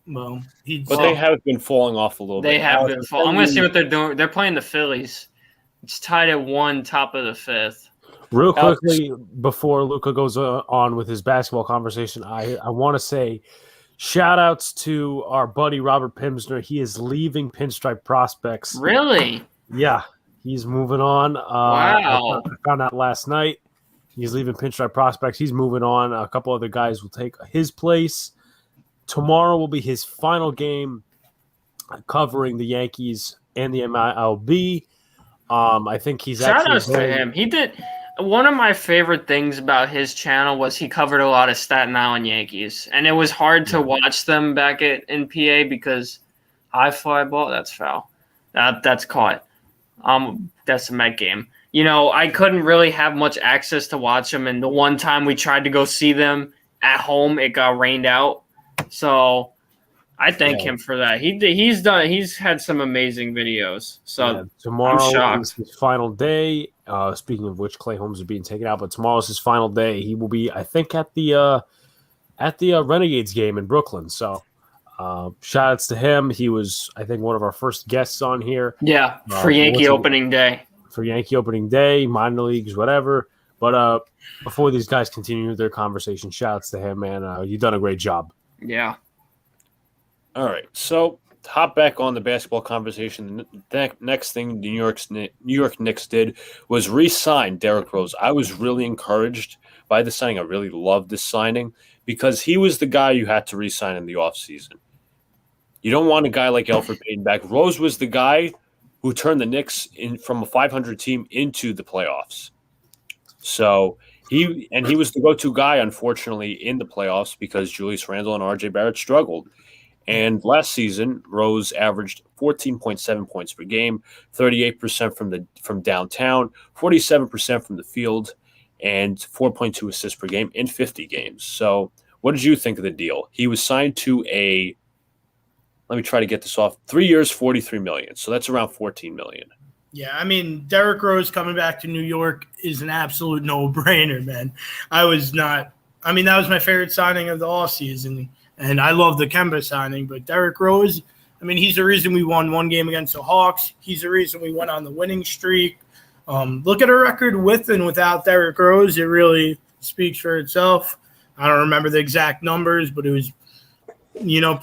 [SPEAKER 4] Well,
[SPEAKER 2] they have been falling off a little bit.
[SPEAKER 3] They have been falling. I'm going to see what they're doing. They're playing the Phillies. It's tied at 1, top of the 5th.
[SPEAKER 1] Real quickly, before Luca goes on with his basketball conversation, I want to say shout outs to our buddy Robert Pimsner. He is leaving Pinstripe Prospects.
[SPEAKER 3] Really?
[SPEAKER 1] Yeah, he's moving on.
[SPEAKER 3] Wow.
[SPEAKER 1] I found out last night he's leaving Pinstripe Prospects. He's moving on. A couple other guys will take his place. Tomorrow will be his final game covering the Yankees and the MLB. I think he's
[SPEAKER 3] shout outs to him. He did. One of my favorite things about his channel was he covered a lot of Staten Island Yankees, and it was hard to watch them back in PA because high fly ball, that's foul. That's caught. That's a Met game. You know, I couldn't really have much access to watch them, and the one time we tried to go see them at home, it got rained out. So I thank him for that. He's had some amazing videos. So
[SPEAKER 1] tomorrow is his final day. Speaking of which, Clay Holmes is being taken out, but tomorrow's his final day. He will be, I think, at the Renegades game in Brooklyn. So shout outs to him. He was, I think, one of our first guests on here.
[SPEAKER 3] Yeah, for Yankee opening day. For
[SPEAKER 1] Yankee opening day, minor leagues, whatever. But before these guys continue their conversation, shout outs to him, man. You've done a great job.
[SPEAKER 3] Yeah.
[SPEAKER 2] All right, so hop back on the basketball conversation. The next thing New York Knicks did was re-sign Derrick Rose. I was really encouraged by the signing. I really loved this signing because he was the guy you had to re-sign in the offseason. You don't want a guy like Elfrid Payton back. Rose was the guy who turned the Knicks from a 500 team into the playoffs. So he was the go-to guy, unfortunately, in the playoffs because Julius Randle and RJ Barrett struggled. And last season, Rose averaged 14.7 points per game, 38% from downtown, 47% from the field, and 4.2 assists per game in 50 games. So what did you think of the deal? He was signed to let me try to get this off, 3 years, $43 million. So that's around $14 million.
[SPEAKER 4] Yeah, I mean, Derrick Rose coming back to New York is an absolute no-brainer, man. That was my favorite signing of the offseason. And I love the Kemba signing, but Derrick Rose, I mean, he's the reason we won one game against the Hawks. He's the reason we went on the winning streak. Look at our record with and without Derrick Rose. It really speaks for itself. I don't remember the exact numbers, but it was,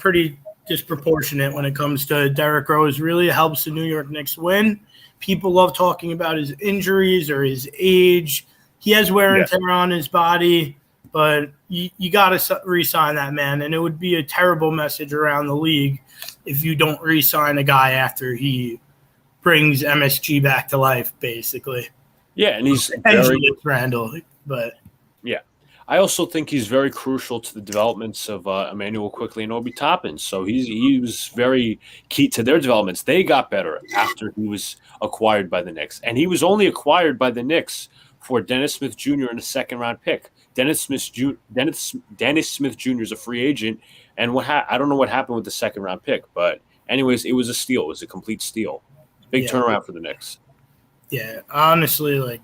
[SPEAKER 4] pretty disproportionate when it comes to Derrick Rose. Really helps the New York Knicks win. People love talking about his injuries or his age. He has wear and tear on his body. But you got to re-sign that man, and it would be a terrible message around the league if you don't re-sign a guy after he brings MSG back to life, basically.
[SPEAKER 2] Yeah, and he's
[SPEAKER 4] Randall, but
[SPEAKER 2] yeah, I also think he's very crucial to the developments of Emmanuel Quickley and Obi Toppin. So he was very key to their developments. They got better after he was acquired by the Knicks, and he was only acquired by the Knicks for Dennis Smith Jr. in a second-round pick. Dennis Smith Jr. is a free agent, and I don't know what happened with the second-round pick, but anyways, it was a steal. It was a complete steal. Big turnaround for the Knicks.
[SPEAKER 4] Yeah, honestly, like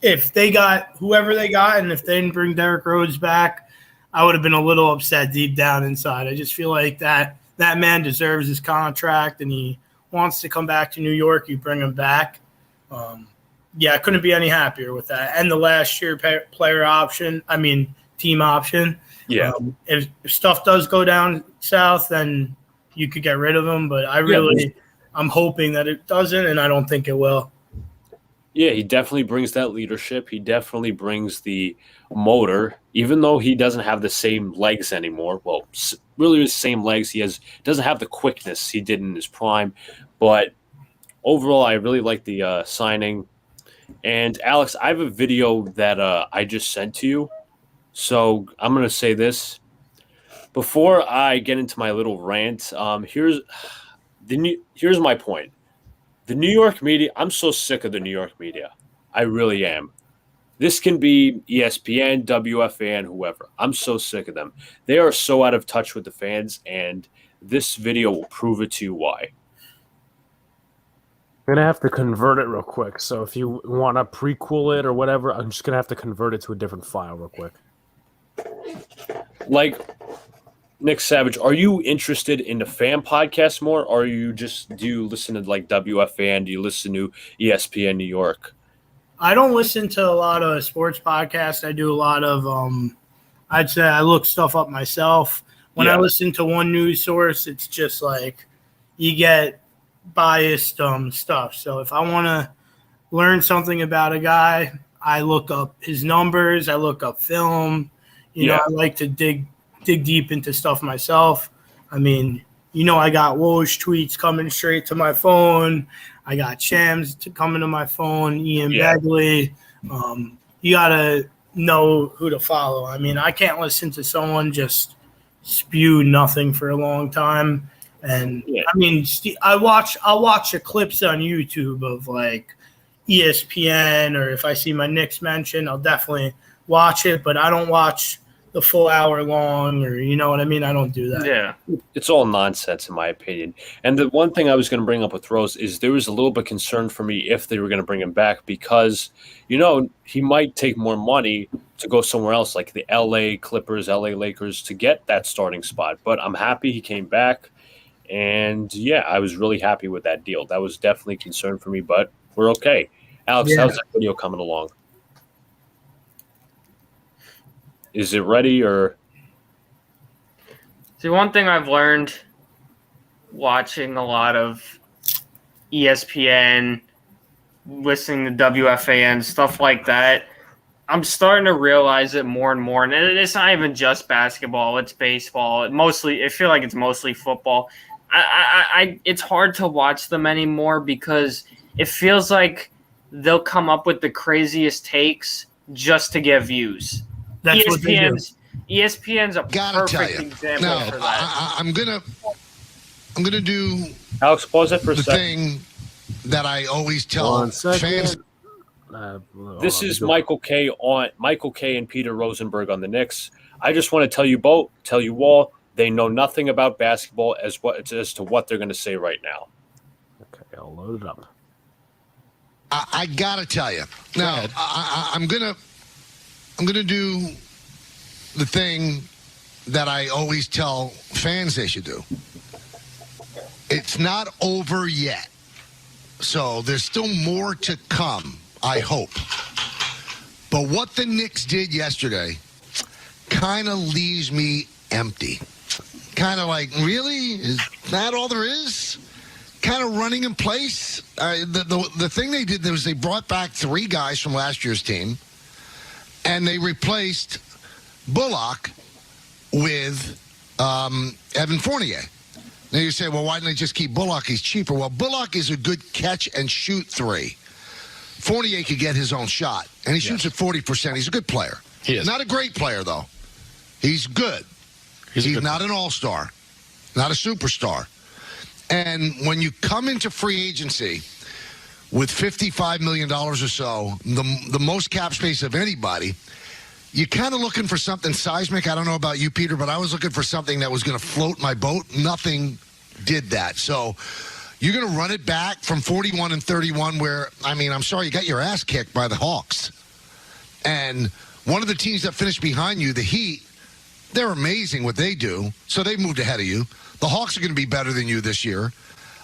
[SPEAKER 4] if they got whoever they got, and if they didn't bring Derrick Rose back, I would have been a little upset deep down inside. I just feel like that man deserves his contract, and he wants to come back to New York. You bring him back. I couldn't be any happier with that. And the last year team option.
[SPEAKER 2] Yeah.
[SPEAKER 4] If stuff does go down south, then you could get rid of him. But I'm hoping that it doesn't, and I don't think it will.
[SPEAKER 2] Yeah, he definitely brings that leadership. He definitely brings the motor, even though he doesn't have the same legs anymore. Well, really the same legs. He doesn't have the quickness he did in his prime. But overall, I really like the signing. And, Alex, I have a video that I just sent to you. So I'm going to say this. Before I get into my little rant, here's my point. The New York media, I'm so sick of the New York media. I really am. This can be ESPN, WFAN, whoever. I'm so sick of them. They are so out of touch with the fans, and this video will prove it to you why.
[SPEAKER 1] I'm going to have to convert it real quick. So if you want to prequel it or whatever, I'm just going to have to convert it to a different file real quick.
[SPEAKER 2] Like, Nick Savage, are you interested in the fan podcast more, or do you listen to like WFAN? Do you listen to ESPN New York?
[SPEAKER 4] I don't listen to a lot of sports podcasts. I do a lot of, I'd say I look stuff up myself. When I listen to one news source, it's just like you get biased stuff. So if I want to learn something about a guy, I look up his numbers. I look up film. You know, I like to dig deep into stuff myself. I mean, I got Woj tweets coming straight to my phone. I got Shams coming to my phone, Ian Begley. You got to know who to follow. I mean, I can't listen to someone just spew nothing for a long time. And I mean, I'll watch the clips on YouTube of like ESPN, or if I see my Knicks mentioned, I'll definitely watch it, but I don't watch the full hour long, or you know what I mean? I don't do that.
[SPEAKER 2] Yeah. It's all nonsense in my opinion. And the one thing I was going to bring up with Rose is there was a little bit concerned for me if they were going to bring him back because, he might take more money to go somewhere else like the LA Clippers, LA Lakers to get that starting spot. But I'm happy he came back. And I was really happy with that deal. That was definitely a concern for me, but we're okay. Alex, how's that video coming along? Is it ready or?
[SPEAKER 3] See, one thing I've learned watching a lot of ESPN, listening to WFAN, stuff like that, I'm starting to realize it more and more. And it's not even just basketball; it's baseball. I feel like it's mostly football. It's hard to watch them anymore because it feels like they'll come up with the craziest takes just to get views.
[SPEAKER 4] That's what they do.
[SPEAKER 3] ESPN's a perfect example for that.
[SPEAKER 5] I'm gonna do
[SPEAKER 2] Alex, pause it for a
[SPEAKER 5] the
[SPEAKER 2] second.
[SPEAKER 5] thing that I always tell fans.
[SPEAKER 2] This is Michael K. and Peter Rosenberg on the Knicks. I just want to tell you all, they know nothing about basketball as to what they're going to say right now.
[SPEAKER 1] Okay, I'll load it up.
[SPEAKER 5] I gotta tell you now. I'm gonna do the thing that I always tell fans they should do. It's not over yet, so there's still more to come, I hope. But what the Knicks did yesterday kind of leaves me empty. Kind of like, really? Is that all there is? Kind of running in place. The thing they did was they brought back 3 guys from last year's team, and they replaced Bullock with Evan Fournier. Now you say, well, why didn't they just keep Bullock? He's cheaper. Well, Bullock is a good catch-and-shoot 3. Fournier could get his own shot, and he shoots at 40%. He's a good player.
[SPEAKER 6] He is.
[SPEAKER 5] Not a great player, though. He's good. He's not an all-star, not a superstar. And when you come into free agency with $55 million or so, the most cap space of anybody, you're kind of looking for something seismic. I don't know about you, Peter, but I was looking for something that was going to float my boat. Nothing did that. So you're going to run it back from 41 and 31 where, I'm sorry, you got your ass kicked by the Hawks. And one of the teams that finished behind you, the Heat, they're amazing what they do. So they've moved ahead of you. The Hawks are going to be better than you this year.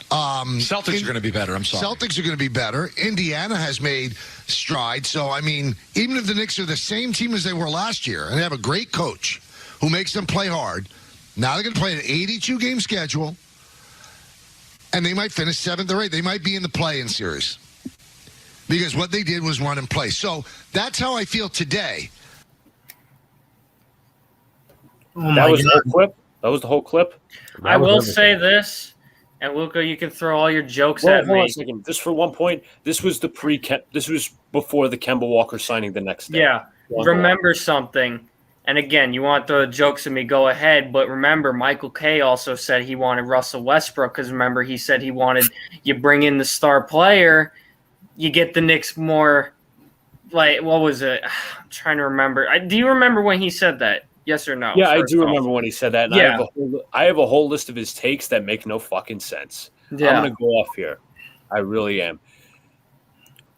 [SPEAKER 6] Celtics are going to be better. I'm sorry.
[SPEAKER 5] Celtics are going to be better. Indiana has made strides. So, even if the Knicks are the same team as they were last year, and they have a great coach who makes them play hard, now they're going to play an 82-game schedule, and they might finish 7th or 8th. They might be in the play-in series because what they did was run and play. So that's how I feel today.
[SPEAKER 2] That was the whole clip? That was the whole clip?
[SPEAKER 3] I will say this, and Luca, you can throw all your jokes at me.
[SPEAKER 2] Hold on a second. Just for one point, this was this was before the Kemba Walker signing the next day.
[SPEAKER 3] Yeah. Remember something. And again, you want the jokes at me, go ahead. But remember, Michael K. also said he wanted Russell Westbrook because remember, he said he wanted you bring in the star player, you get the Knicks more like, what was it? I'm trying to remember. Do you remember when he said that? Yes or no?
[SPEAKER 2] Yeah, I do remember when he said that. And
[SPEAKER 3] Yeah.
[SPEAKER 2] I have a whole list of his takes that make no fucking sense.
[SPEAKER 3] Yeah.
[SPEAKER 2] I'm going to go off here. I really am.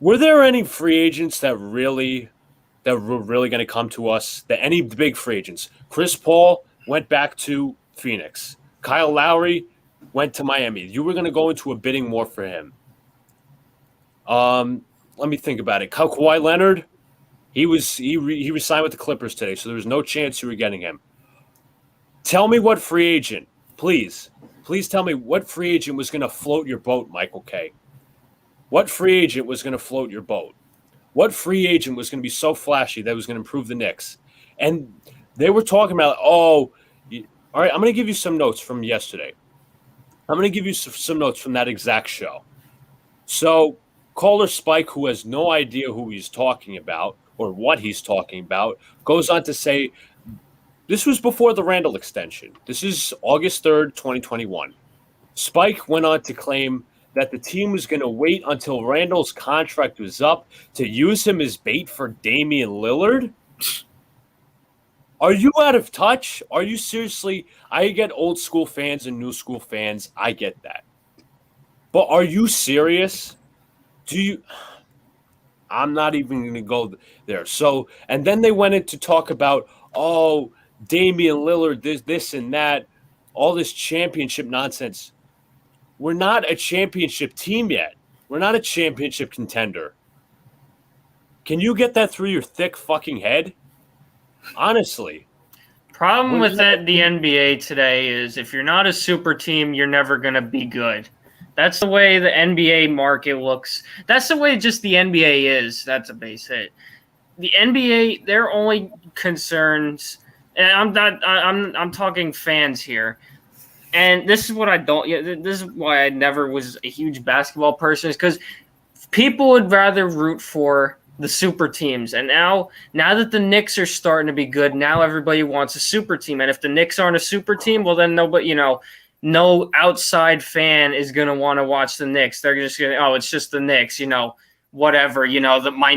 [SPEAKER 2] Were there any free agents that were really going to come to us? Any big free agents? Chris Paul went back to Phoenix. Kyle Lowry went to Miami. You were going to go into a bidding war for him. Let me think about it. Kawhi Leonard, he signed with the Clippers today, so there was no chance you were getting him. Tell me what free agent, please tell me what free agent was going to float your boat, Michael K. What free agent was going to float your boat? What free agent was going to be so flashy that was going to improve the Knicks? And they were talking about, all right, I'm going to give you some notes from yesterday. I'm going to give you some notes from that exact show. So caller Spike, who has no idea who he's talking about or what he's talking about, goes on to say, this was before the Randall extension. This is August 3rd, 2021. Spike went on to claim that the team was going to wait until Randall's contract was up to use him as bait for Damian Lillard. Are you out of touch? Are you seriously? I get old school fans and new school fans. I get that. But are you serious? I'm not even going to go there. So, and then they went in to talk about, Damian Lillard, this and that, all this championship nonsense. We're not a championship team yet. We're not a championship contender. Can you get that through your thick fucking head? Honestly.
[SPEAKER 3] Problem with the NBA today is if you're not a super team, you're never going to be good. That's the way the NBA market looks. That's the way just the NBA is. That's a base hit. The NBA, their only concerns, and I'm talking fans here. And this is what I don't. This is why I never was a huge basketball person, is because people would rather root for the super teams. And now that the Knicks are starting to be good, now everybody wants a super team. And if the Knicks aren't a super team, well then nobody, no outside fan is gonna want to watch the Knicks. They're just gonna, it's just the Knicks, whatever. My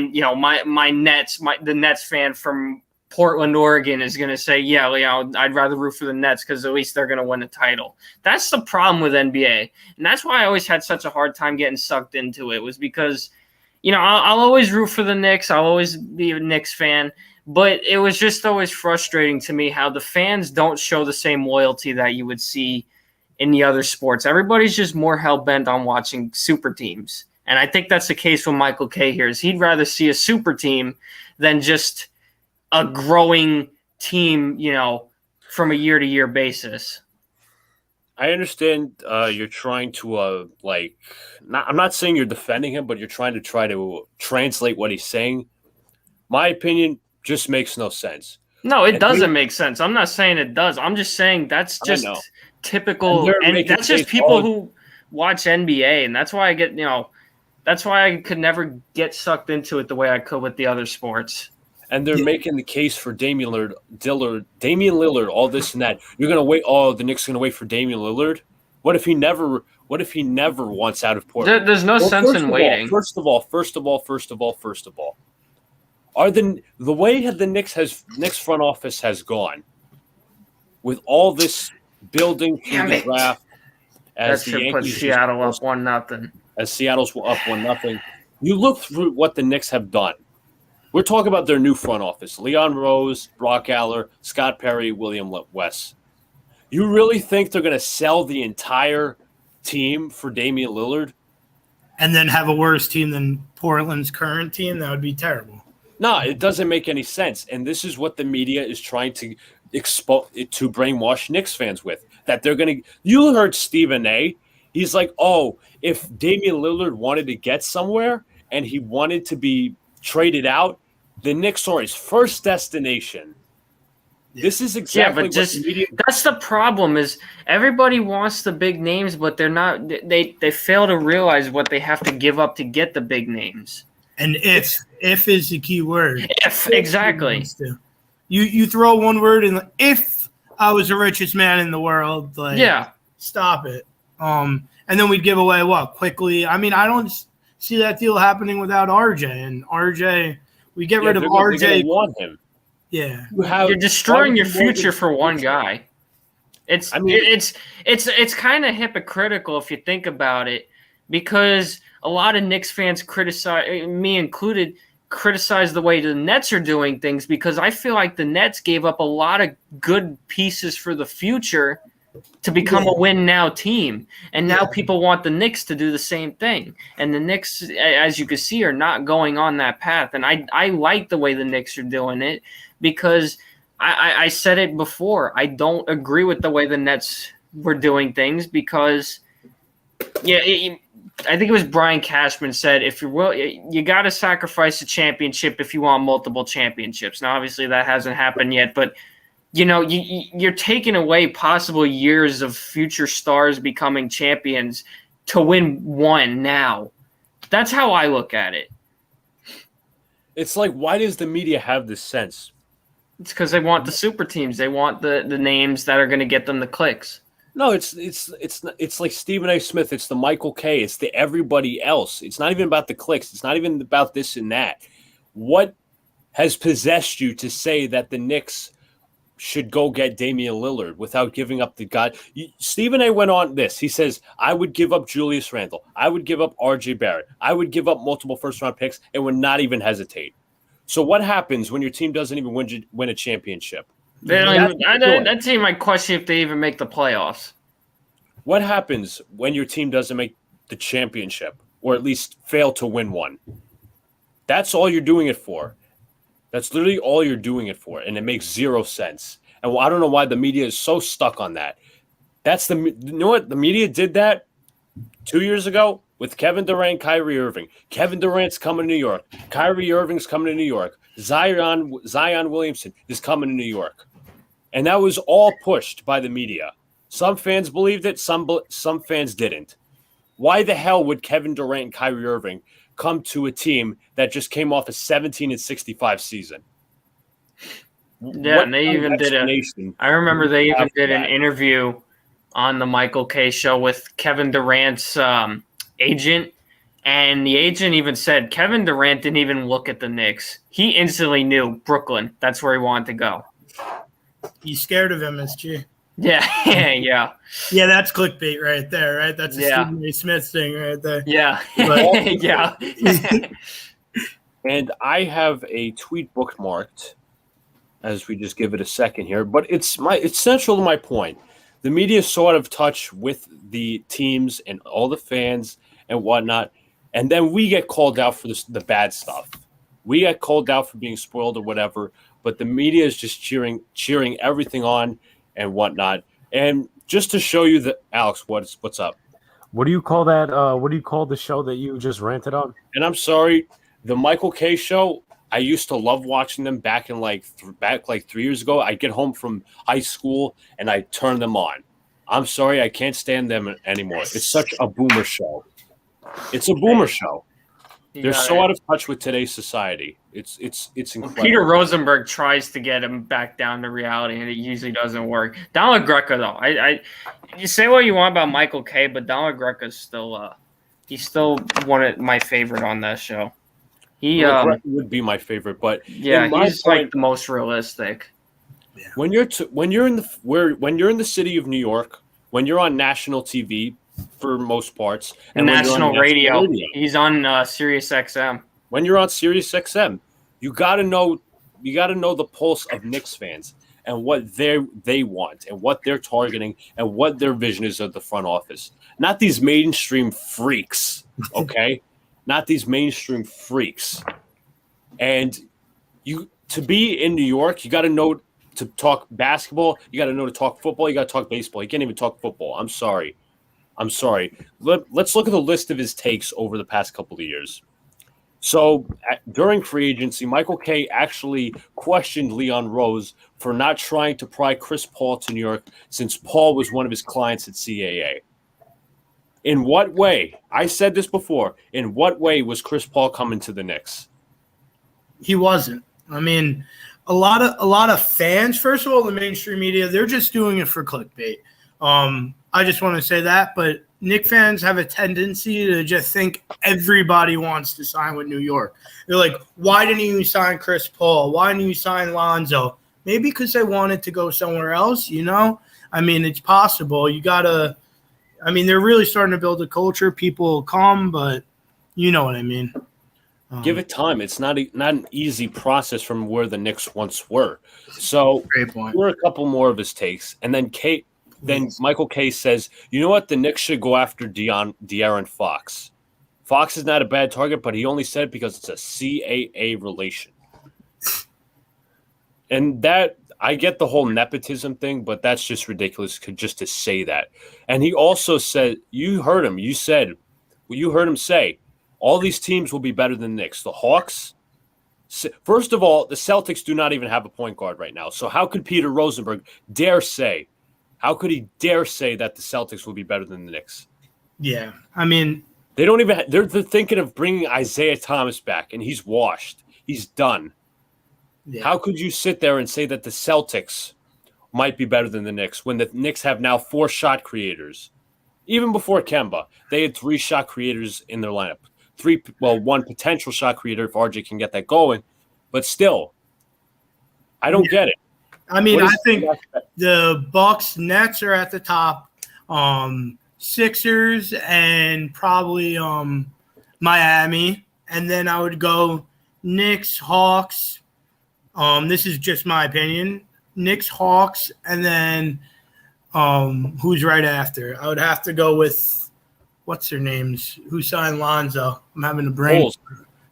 [SPEAKER 3] Nets, the Nets fan from Portland, Oregon is gonna say, I'd rather root for the Nets because at least they're gonna win a title. That's the problem with NBA, and that's why I always had such a hard time getting sucked into it. Was because, I'll always root for the Knicks. I'll always be a Knicks fan. But it was just always frustrating to me how the fans don't show the same loyalty that you would see in the other sports. Everybody's just more hell-bent on watching super teams. And I think that's the case with Michael K here, is he'd rather see a super team than just a growing team, from a year-to-year basis.
[SPEAKER 2] I understand you're trying to, I'm not saying you're defending him, but you're trying to translate what he's saying. My opinion just makes no sense.
[SPEAKER 3] No, it doesn't make sense. I'm not saying it does. I'm just saying that's just typical. And that's just people who watch NBA. And that's why I get, that's why I could never get sucked into it the way I could with the other sports.
[SPEAKER 2] And they're making the case for Damian Lillard, all this and that. You're going to wait. Oh, the Knicks are going to wait for Damian Lillard. What if he never wants out of Portland?
[SPEAKER 3] There's no sense in waiting.
[SPEAKER 2] First of all, are the way the Knicks front office has gone with all this building through the draft, as the Yankees
[SPEAKER 3] put Seattle up 1-0.
[SPEAKER 2] As Seattle's up 1-0, you look through what the Knicks have done. We're talking about their new front office: Leon Rose, Brock Aller, Scott Perry, William West. You really think they're going to sell the entire team for Damian Lillard?
[SPEAKER 4] And then have a worse team than Portland's current team? That would be terrible.
[SPEAKER 2] No, it doesn't make any sense. And this is what the media is trying to to brainwash Knicks fans with. That they're going to – you heard Stephen A. He's like, if Damian Lillard wanted to get somewhere and he wanted to be traded out, the Knicks are his first destination. This is exactly what the media –
[SPEAKER 3] that's the problem, is everybody wants the big names, but they're not – they fail to realize what they have to give up to get the big names.
[SPEAKER 4] And if is the key word.
[SPEAKER 3] If, exactly.
[SPEAKER 4] You throw one word in, if I was the richest man in the world, stop it. And then we'd give away what? Quickly. I mean, I don't see that deal happening without RJ. And RJ We get rid of RJ.
[SPEAKER 2] They want him.
[SPEAKER 4] Yeah,
[SPEAKER 3] you're destroying your future for one guy. It's kind of hypocritical if you think about it, because a lot of Knicks fans criticize, me included, criticize the way the Nets are doing things, because I feel like the Nets gave up a lot of good pieces for the future to become a win now team. And now people want the Knicks to do the same thing. And the Knicks, as you can see, are not going on that path. And I like the way the Knicks are doing it, because I said it before. I don't agree with the way the Nets were doing things, because I think it was Brian Cashman said, if you got to sacrifice a championship if you want multiple championships. Now, obviously that hasn't happened yet, but you're taking away possible years of future stars becoming champions to win one now. That's how I look at it.
[SPEAKER 2] It's like, why does the media have this sense?
[SPEAKER 3] It's because they want the super teams. They want the names that are going to get them the clicks.
[SPEAKER 2] No, it's like Stephen A. Smith. It's the Michael K. It's the everybody else. It's not even about the clicks. It's not even about this and that. What has possessed you to say that the Knicks should go get Damian Lillard without giving up the guy? Stephen A. went on this. He says, I would give up Julius Randle. I would give up RJ Barrett. I would give up multiple first-round picks and would not even hesitate. So what happens when your team doesn't even win a championship?
[SPEAKER 3] That team might question if they even make the playoffs.
[SPEAKER 2] What happens when your team doesn't make the championship, or at least fail to win one? That's all you're doing it for. That's literally all you're doing it for, and it makes zero sense. And I don't know why the media is so stuck on that. You know what? The media did that 2 years ago with Kevin Durant, Kyrie Irving. Kevin Durant's coming to New York. Kyrie Irving's coming to New York. Zion Williamson is coming to New York. And that was all pushed by the media. Some fans believed it, some fans didn't. Why the hell would Kevin Durant and Kyrie Irving come to a team that just came off a 17-65 season?
[SPEAKER 3] Yeah, and they even did I remember they even did an interview on the Michael K. show with Kevin Durant's agent, and the agent even said Kevin Durant didn't even look at the Knicks. He instantly knew Brooklyn. That's where he wanted to go.
[SPEAKER 4] He's scared of MSG.
[SPEAKER 3] Yeah, yeah.
[SPEAKER 4] Yeah, that's clickbait right there, right? That's a Stephen A. Smith thing right there.
[SPEAKER 3] Yeah, yeah.
[SPEAKER 2] And I have a tweet bookmarked as we just give it a second here, but it's central to my point. The media is so out of touch with the teams and all the fans and whatnot, and then we get called out for the bad stuff. We get called out for being spoiled or whatever, but the media is just cheering everything on and whatnot. And just to show you that, Alex, what's up?
[SPEAKER 1] What do you call that? What do you call the show that you just ranted on?
[SPEAKER 2] And I'm sorry, the Michael K. show, I used to love watching them back 3 years ago. I get home from high school and I turn them on. I'm sorry, I can't stand them anymore. It's such a boomer show. It's a boomer show. They're so out of touch with today's society. It's incredible.
[SPEAKER 3] Peter Rosenberg tries to get him back down to reality, and it usually doesn't work. Donald Greco, though, you say what you want about Michael K., but Donald Greco's still he's still one of my favorite on that show. He
[SPEAKER 2] would be my favorite, but
[SPEAKER 3] yeah, he's like the most realistic.
[SPEAKER 2] Yeah. When you're in the city of New York, when you're on national TV for most parts,
[SPEAKER 3] and national radio, he's on Sirius XM.
[SPEAKER 2] When you're on Sirius XM, you gotta know the pulse of Knicks fans and what they want and what they're targeting and what their vision is of the front office. Not these mainstream freaks, okay? Not these mainstream freaks. And to be in New York, you got to know to talk basketball. You got to know to talk football. You got to talk baseball. You can't even talk football. I'm sorry. Let's look at the list of his takes over the past couple of years. So during free agency, Michael K. actually questioned Leon Rose for not trying to pry Chris Paul to New York since Paul was one of his clients at CAA. In what way? I said this before. In what way was Chris Paul coming to the Knicks?
[SPEAKER 4] He wasn't. I mean, a lot of fans, first of all, the mainstream media, they're just doing it for clickbait. I just want to say that. But Knicks fans have a tendency to just think everybody wants to sign with New York. They're like, why didn't you sign Chris Paul? Why didn't you sign Lonzo? Maybe because they wanted to go somewhere else, you know? I mean, it's possible. You got to – I mean, they're really starting to build a culture. People will come, but you know what I mean.
[SPEAKER 2] Give it time. It's not an easy process from where the Knicks once were. So
[SPEAKER 4] Great point.
[SPEAKER 2] We're a couple more of his takes. And then Michael K says, you know what? The Knicks should go after De'Aaron Fox. Fox is not a bad target, but he only said it because it's a CAA relation. And that I get the whole nepotism thing, but that's just ridiculous just to say that. And he also said, you heard him. You heard him say, all these teams will be better than the Knicks. The Hawks, first of all, the Celtics do not even have a point guard right now. So how could Peter Rosenberg dare say that the Celtics will be better than the Knicks?
[SPEAKER 4] Yeah, I mean,
[SPEAKER 2] they don't even. They're thinking of bringing Isaiah Thomas back, and he's washed. He's done. Yeah. How could you sit there and say that the Celtics might be better than the Knicks when the Knicks have now 4 shot creators? Even before Kemba, they had 3 shot creators in their lineup. 1 potential shot creator if RJ can get that going, but still, I don't get it.
[SPEAKER 4] I mean, I think the Bucks, Nets are at the top, Sixers, and probably Miami, and then I would go Knicks, Hawks. This is just my opinion. Knicks, Hawks, and then who's right after? I would have to go with. What's their names? Who signed Lonzo? I'm having a brain.
[SPEAKER 2] Bulls.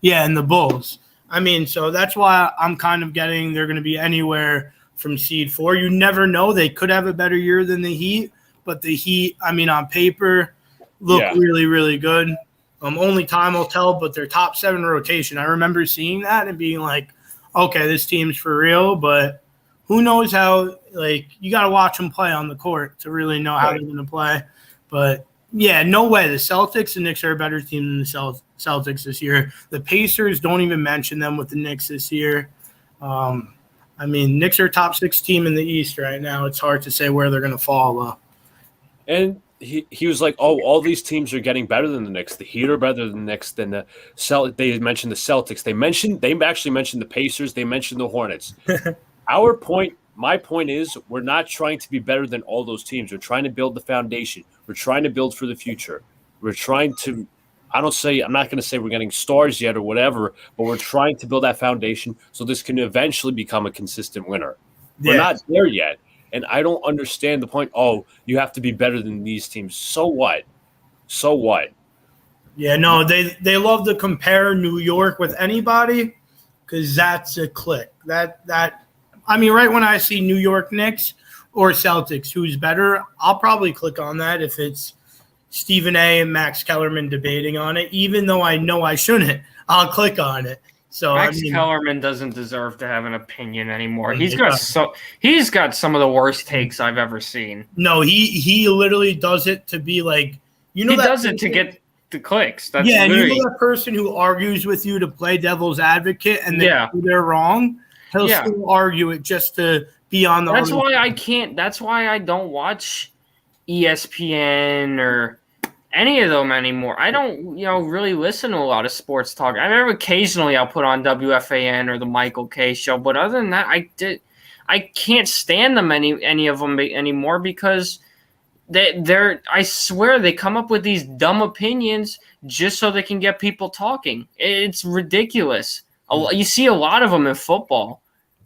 [SPEAKER 4] Yeah, and the Bulls. I mean, so that's why I'm kind of getting they're going to be anywhere from seed 4. You never know. They could have a better year than the Heat, but the Heat, I mean, on paper, look really, really good. Only time will tell, but their top 7 rotation. I remember seeing that and being like, okay, this team's for real, but who knows how, like, you got to watch them play on the court to really know how they're going to play. But yeah, no way. The Celtics and Knicks are a better team than the Celtics this year. The Pacers, don't even mention them with the Knicks this year. I mean, Knicks are a top 6 team in the East right now. It's hard to say where they're going to fall, though.
[SPEAKER 2] And he was like, oh, all these teams are getting better than the Knicks. The Heat are better than the Knicks. Than the They mentioned the Celtics. They actually mentioned the Pacers. They mentioned the Hornets. My point is, we're not trying to be better than all those teams. We're trying to build the foundation. We're trying to build for the future. We're trying to I'm not going to say we're getting stars yet or whatever, but we're trying to build that foundation so this can eventually become a consistent winner. We're not there yet. And I don't understand the point. Oh, you have to be better than these teams. So what?
[SPEAKER 4] Yeah, no, they love to compare New York with anybody because that's a click. I mean, right when I see New York Knicks or Celtics, who's better, I'll probably click on that if it's Stephen A. and Max Kellerman debating on it, even though I know I shouldn't. I'll click on it. So
[SPEAKER 3] Max Kellerman doesn't deserve to have an opinion anymore. He's got some of the worst takes I've ever seen.
[SPEAKER 4] No, he literally does it to be like, you know,
[SPEAKER 3] he does it to get the clicks. That's
[SPEAKER 4] and you know that person who argues with you to play devil's advocate and they're wrong. He'll still argue it just to be on the.
[SPEAKER 3] That's why I can't. That's why I don't watch ESPN or any of them anymore. I don't, really listen to a lot of sports talk. I remember occasionally I'll put on WFAN or the Michael K show, but other than that, I can't stand them any of them anymore because they're. I swear they come up with these dumb opinions just so they can get people talking. It's ridiculous. You see a lot of them in football,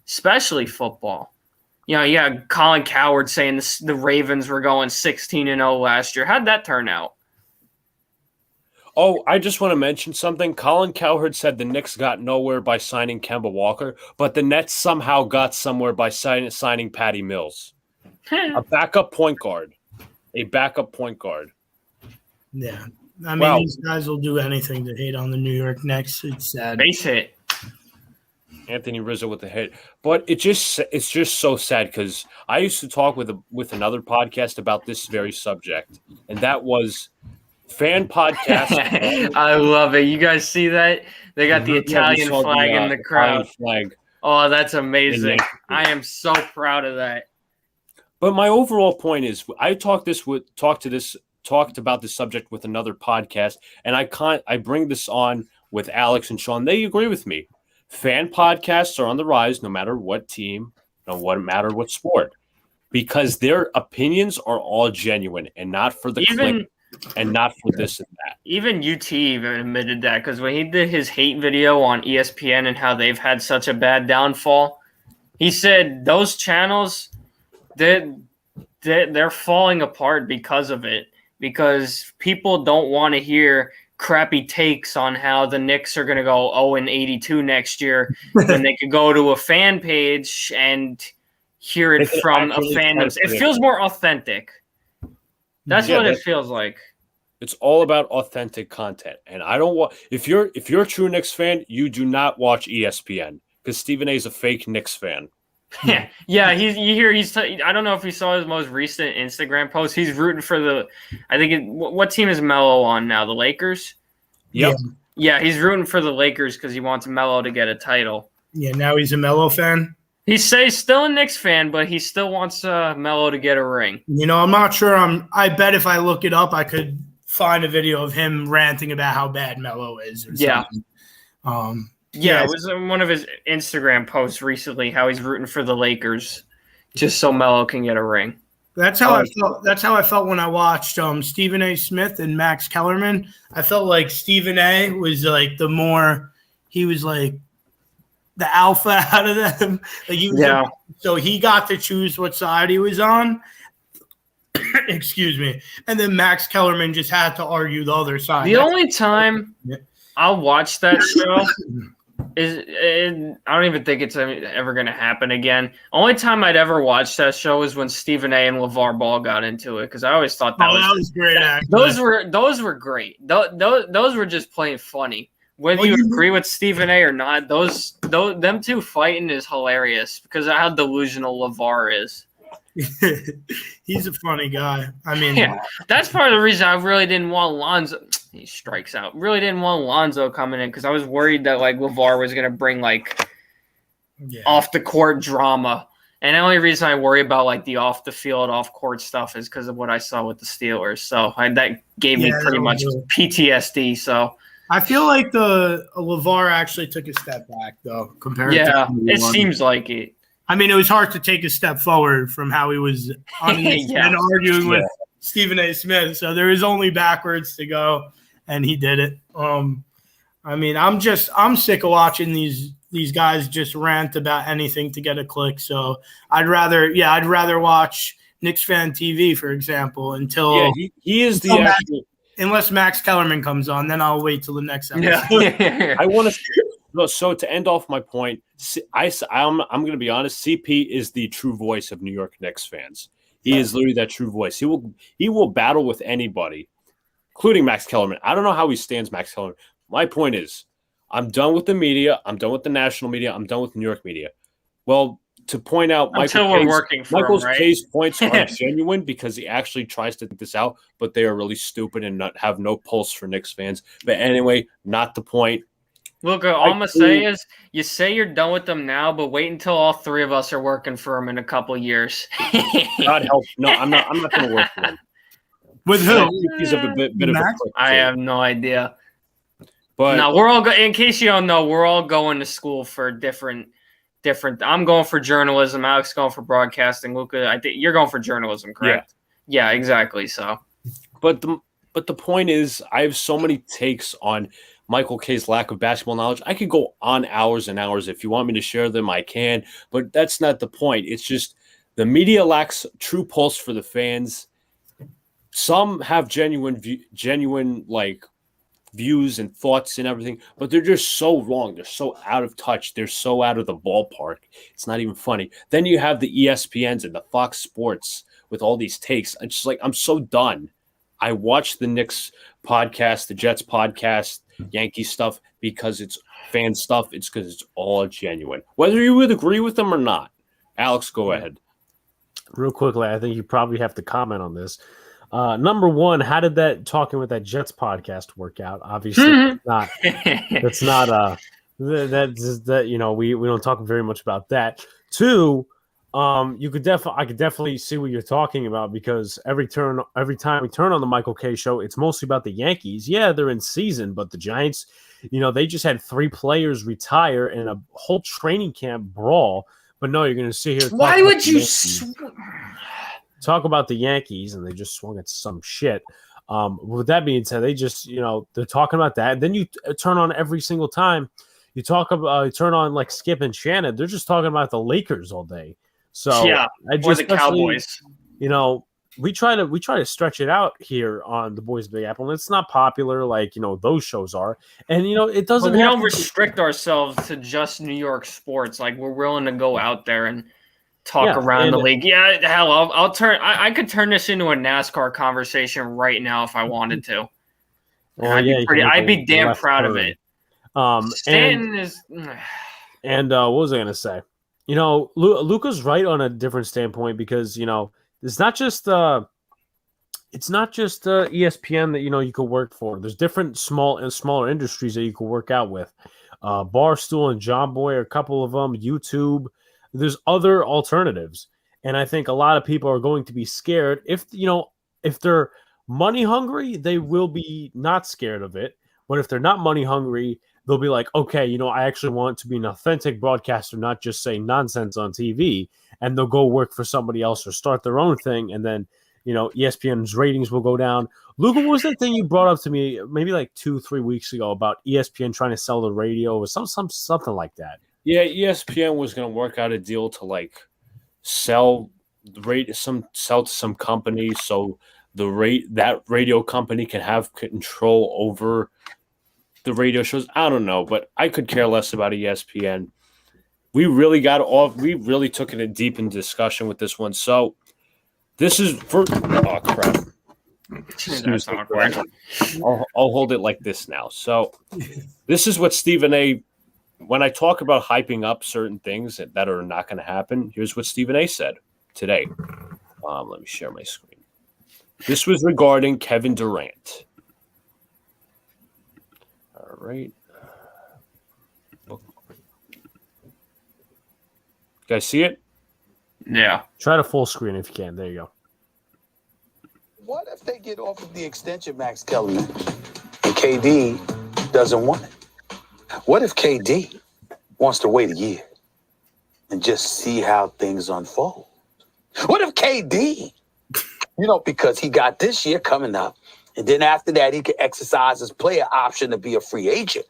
[SPEAKER 3] especially football. Colin Cowherd saying the Ravens were going 16-0 last year. How'd that turn out?
[SPEAKER 2] Oh, I just want to mention something. Colin Cowherd said the Knicks got nowhere by signing Kemba Walker, but the Nets somehow got somewhere by signing Patty Mills. A backup point guard.
[SPEAKER 4] Yeah. I mean, these guys will do anything to hate on the New York Knicks. It's sad.
[SPEAKER 3] Base hit.
[SPEAKER 2] Anthony Rizzo with the hit. But it's just so sad because I used to talk with another podcast about this very subject, and that was fan podcast.
[SPEAKER 3] I love it. You guys see that? They got the Italian flag in the crowd.
[SPEAKER 2] Flag.
[SPEAKER 3] Oh, that's amazing. I am so proud of that.
[SPEAKER 2] But my overall point is, I talked about this subject with another podcast, and I bring this on with Alex and Sean. They agree with me. Fan podcasts are on the rise, no matter what team, no matter what sport, because their opinions are all genuine and not for the click and not for this and that.
[SPEAKER 3] Even UT even admitted that, because when he did his hate video on ESPN and how they've had such a bad downfall, he said those channels, they're falling apart because of it, because people don't want to hear crappy takes on how the Knicks are going to go 0-82 next year when they could go to a fan page and hear it from a fan. It feels more authentic. That's what it feels like.
[SPEAKER 2] It's all about authentic content, and I don't want. If you're a true Knicks fan, you do not watch ESPN, because Stephen A is a fake Knicks fan.
[SPEAKER 3] Yeah. I don't know if you saw his most recent Instagram post. He's rooting for what team is Melo on now? The Lakers?
[SPEAKER 2] Yep.
[SPEAKER 3] Yeah, he's rooting for the Lakers because he wants Melo to get a title.
[SPEAKER 4] Yeah, now he's a Melo fan.
[SPEAKER 3] He says still a Knicks fan, but he still wants Melo to get a ring.
[SPEAKER 4] I'm not sure. I bet if I look it up, I could find a video of him ranting about how bad Melo is. Or something.
[SPEAKER 3] Yeah, it was one of his Instagram posts recently how he's rooting for the Lakers just so Melo can get a ring.
[SPEAKER 4] That's how I felt. That's how I felt when I watched Stephen A. Smith and Max Kellerman. I felt like Stephen A. was like he was like the alpha out of them. So he got to choose what side he was on. Excuse me. And then Max Kellerman just had to argue the other side.
[SPEAKER 3] The only time I'll watch that show I don't even think it's ever going to happen again. Only time I'd ever watch that show is when Stephen A. and LeVar Ball got into it, because I always thought that was
[SPEAKER 4] great.
[SPEAKER 3] Those were great. Those were just plain funny. Whether you agree with Stephen A. or not, them two fighting is hilarious because of how delusional LeVar is.
[SPEAKER 4] He's a funny guy. I mean,
[SPEAKER 3] that's part of the reason I really didn't want Lonzo. He strikes out. Really didn't want Lonzo coming in because I was worried that LeVar was going to bring off the court drama. And the only reason I worry about the off the field, off court stuff is because of what I saw with the Steelers. So that gave me pretty much PTSD. So
[SPEAKER 4] I feel like the LeVar actually took a step back though compared to
[SPEAKER 3] it seems like it.
[SPEAKER 4] I mean, it was hard to take a step forward from how he was on and arguing with Stephen A. Smith. So there is only backwards to go, and he did it. I mean, I'm sick of watching these guys just rant about anything to get a click. So I'd rather watch Knicks Fan TV, for example, until
[SPEAKER 2] he is
[SPEAKER 4] unless Max Kellerman comes on, then I'll wait till the next episode.
[SPEAKER 2] Yeah. I want to. So to end off my point, I'm going to be honest. CP is the true voice of New York Knicks fans. He is literally that true voice. He will battle with anybody, including Max Kellerman. I don't know how he stands Max Kellerman. My point is, I'm done with the media. I'm done with the national media. I'm done with New York media. Well, to point out, Michael K's points are genuine because he actually tries to think this out, but they are really stupid and have no pulse for Knicks fans. But anyway, not the point.
[SPEAKER 3] Luca, all I'm going to say is you say you're done with them now, but wait until all three of us are working for them in a couple years.
[SPEAKER 2] God help. No, I'm not going to work for them.
[SPEAKER 4] With who?
[SPEAKER 2] He's a bit of a
[SPEAKER 3] I have no idea.
[SPEAKER 2] But
[SPEAKER 3] no, we're all in case you don't know, we're all going to school for different. I'm going for journalism. Alex going for broadcasting. Luca, I think you're going for journalism, correct? Yeah, exactly. So,
[SPEAKER 2] but the point is, I have so many takes on Michael K's lack of basketball knowledge. I could go on hours and hours. If you want me to share them, I can. But that's not the point. It's just the media lacks true pulse for the fans. Some have genuine views and thoughts and everything, but they're just so wrong. They're so out of touch. They're so out of the ballpark. It's not even funny. Then you have the ESPNs and the Fox Sports with all these takes. I'm just I'm so done. I watch the Knicks podcast, the Jets podcast, Yankee stuff because it's fan stuff. It's because it's all genuine. Whether you would agree with them or not. Alex, go ahead.
[SPEAKER 1] Real quickly, I think you probably have to comment on this. Number one, how did that talking with that Jets podcast work out? Obviously, it's not we don't talk very much about that. Two, I could definitely see what you're talking about because every time we turn on the Michael K show, it's mostly about the Yankees. Yeah, they're in season, but the Giants, they just had 3 players retire in a whole training camp brawl. But no, you're going to sit here.
[SPEAKER 3] Why would you
[SPEAKER 1] talk about the Yankees and they just swung at some shit? With that being said, they just, they're talking about that. And then you turn on every single time you turn on like Skip and Shannon. They're just talking about the Lakers all day. So
[SPEAKER 3] yeah, or the Cowboys.
[SPEAKER 1] We try to stretch it out here on the Boys Big Apple, and it's not popular like those shows are. And it doesn't.
[SPEAKER 3] But we don't restrict ourselves to just New York sports. Like we're willing to go out there and talk around the league. Yeah, hell, I'll turn. I could turn this into a NASCAR conversation right now if I wanted to. Well, I'd be damn proud of it. Stanton is.
[SPEAKER 1] And what was I going to say? Luca's right on a different standpoint because it's not just ESPN that you could work for. There's different smaller industries that you could work out with. Barstool and John Boy are a couple of them. YouTube. There's other alternatives, and I think a lot of people are going to be scared if they're money hungry, they will be not scared of it. But if they're not money hungry, they'll be like, okay, I actually want to be an authentic broadcaster, not just say nonsense on TV. And they'll go work for somebody else or start their own thing. And then, ESPN's ratings will go down. Luca, what was that thing you brought up to me maybe like 2-3 weeks ago about ESPN trying to sell the radio or something like that?
[SPEAKER 2] Yeah, ESPN was going to work out a deal to sell to some company so that radio company can have control over the radio shows. I don't know, but I could care less about ESPN. We really took it deep in discussion with this one. So this is for crap.
[SPEAKER 3] That's awkward.
[SPEAKER 2] I'll hold it like this now. So this is what Stephen A. When I talk about hyping up certain things that are not going to happen, here's what Stephen A. said today. Let me share my screen. This was regarding Kevin Durant. All right. You guys see it?
[SPEAKER 3] Yeah.
[SPEAKER 1] Try to full screen if you can. There you go.
[SPEAKER 7] What if they get off of the extension, Max Kellerman, and KD doesn't want it? What if KD wants to wait a year and just see how things unfold? What if KD, because he got this year coming up, and then after that, he can exercise his player option to be a free agent?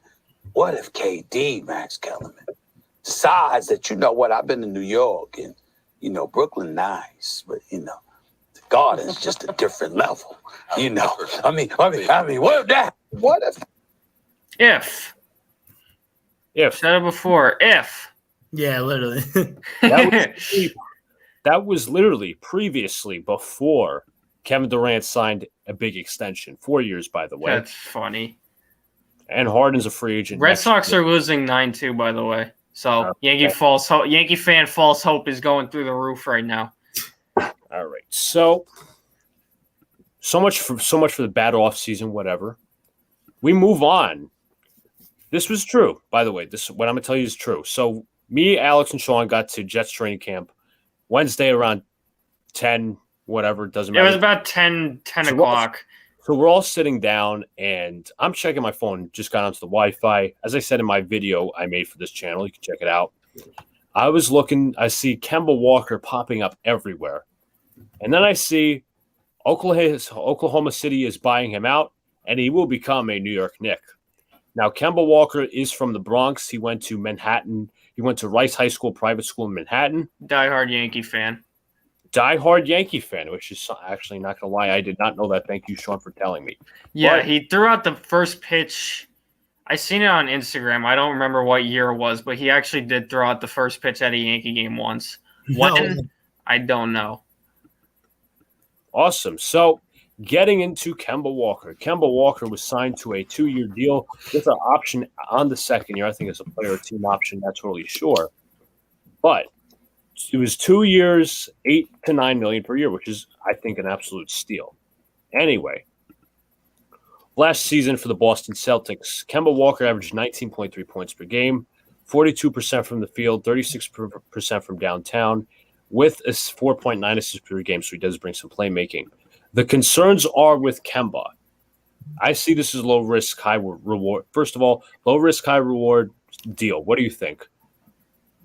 [SPEAKER 7] What if KD, Max Kellerman, decides that, I've been to New York and, Brooklyn nice, but, the Garden's just a different level, I mean, what if that? What if?
[SPEAKER 3] If. Said it before. If.
[SPEAKER 4] Yeah, literally.
[SPEAKER 2] That was literally previously before Kevin Durant signed a big extension. 4 years, by the way.
[SPEAKER 3] That's funny.
[SPEAKER 2] And Harden's a free agent.
[SPEAKER 3] Red Sox are losing 9-2, by the way. So Yankee fan false hope is going through the roof right now.
[SPEAKER 2] All right. So much for the bad offseason, whatever. We move on. This was true, by the way. What I'm going to tell you is true. So me, Alex, and Sean got to Jets training camp Wednesday around 10, whatever. Doesn't matter.
[SPEAKER 3] It was about 10 o'clock.
[SPEAKER 2] So we're all sitting down, and I'm checking my phone. Just got onto the Wi-Fi. As I said in my video I made for this channel, you can check it out. I was looking. I see Kemba Walker popping up everywhere. And then I see Oklahoma City is buying him out, and he will become a New York Knick. Now, Kemba Walker is from the Bronx. He went to Manhattan. He went to Rice High School, private school in Manhattan.
[SPEAKER 3] Diehard Yankee fan. Which is actually not going to lie. I did not know that. Thank you, Sean, for telling me. Yeah, he threw out the first pitch. I seen it on Instagram. I don't remember what year it was, but he actually did throw out the first pitch at a Yankee game once. When? I don't know.
[SPEAKER 2] Awesome. So getting into Kemba Walker. Kemba Walker was signed to a 2-year deal with an option on the second year. I think it's a player team option. Not totally sure. But it was 2 years, $8 to $9 million per year, which is, I think, an absolute steal. Anyway, last season for the Boston Celtics, Kemba Walker averaged 19.3 points per game, 42% from the field, 36% from downtown, with a 4.9 assists per game, so he does bring some playmaking. The concerns are with Kemba. I see this as low risk, high reward. First of all, low risk, high reward deal. What do you think?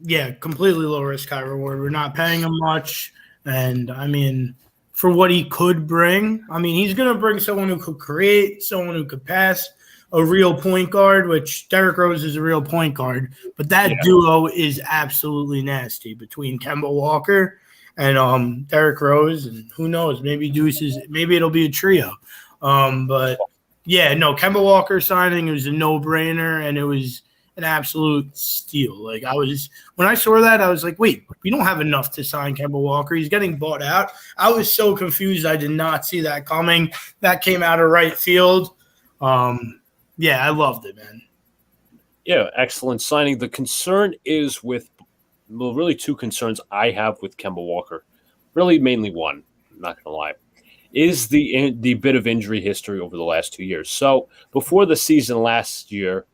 [SPEAKER 4] Yeah, completely low risk, high reward. We're not paying him much. And I mean, for what he could bring, I mean, he's going to bring someone who could create, someone who could pass, a real point guard, which Derrick Rose is a real point guard. But that duo is absolutely nasty between Kemba Walker and Derrick Rose. And who knows, maybe it'll be a trio. But yeah, no, Kemba Walker signing, it was a no-brainer, and it was an absolute steal. Like, when I saw that, I was like, wait, we don't have enough to sign Kemba Walker. He's getting bought out. I was so confused. I did not see that coming. That came out of right field. Yeah, I loved it, man.
[SPEAKER 2] Yeah, excellent signing. The concern is really two concerns I have with Kemba Walker. Really, mainly one, I'm not going to lie, is the bit of injury history over the last 2 years. So before the season last year,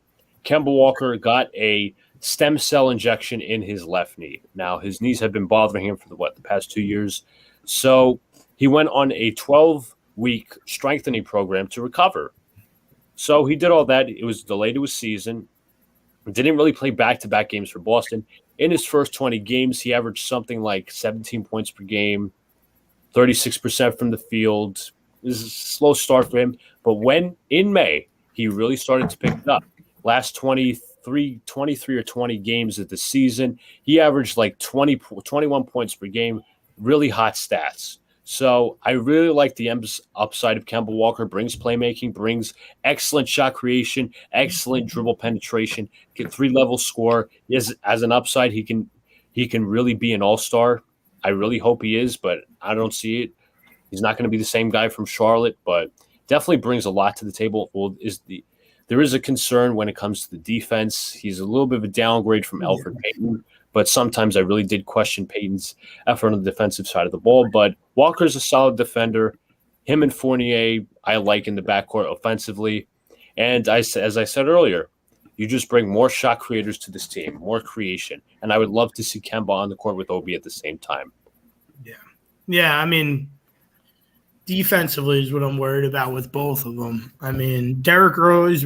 [SPEAKER 2] Kemba Walker got a stem cell injection in his left knee. Now, his knees have been bothering him for the past 2 years. So he went on a 12-week strengthening program to recover. So he did all that. It was delayed to a season. Didn't really play back-to-back games for Boston. In his first 20 games, he averaged something like 17 points per game, 36% from the field. This is a slow start for him. But when, in May, he really started to pick it up. Last 23 or 20 games of the season, he averaged like 21 points per game, really hot stats. So I really like the upside of Kemba Walker. Brings playmaking, brings excellent shot creation, excellent dribble penetration, get 3-level score. As an upside, he can really be an all-star. I really hope he is, but I don't see it. He's not going to be the same guy from Charlotte, but definitely brings a lot to the table. There is a concern when it comes to the defense. He's a little bit of a downgrade from Elfrid Payton, but sometimes I really did question Payton's effort on the defensive side of the ball. But Walker's a solid defender. Him and Fournier, I like in the backcourt offensively. And as I said earlier, you just bring more shot creators to this team, more creation. And I would love to see Kemba on the court with Obi at the same time.
[SPEAKER 4] Yeah, I mean, defensively is what I'm worried about with both of them. I mean, Derrick Rose,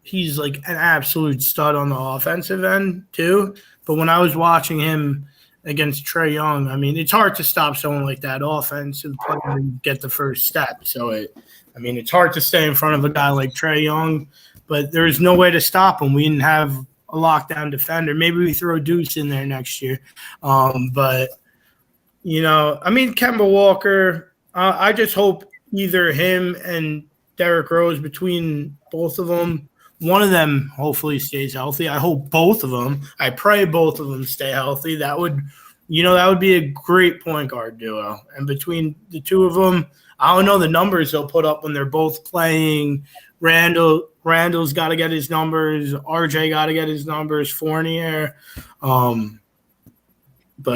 [SPEAKER 4] he's like an absolute stud on the offensive end too. But when I was watching him against Trae Young, I mean, it's hard to stop someone like that offensive player and get the first step. So it's hard to stay in front of a guy like Trae Young, but there's no way to stop him. We didn't have a lockdown defender. Maybe we throw Deuce in there next year. But Kemba Walker, I just hope either him and Derrick Rose, between both of them, one of them hopefully stays healthy. I hope both of them. I pray both of them stay healthy. That would be a great point guard duo. And between the two of them, I don't know the numbers they'll put up when they're both playing. Randall's got to get his numbers. RJ got to get his numbers. Fournier. But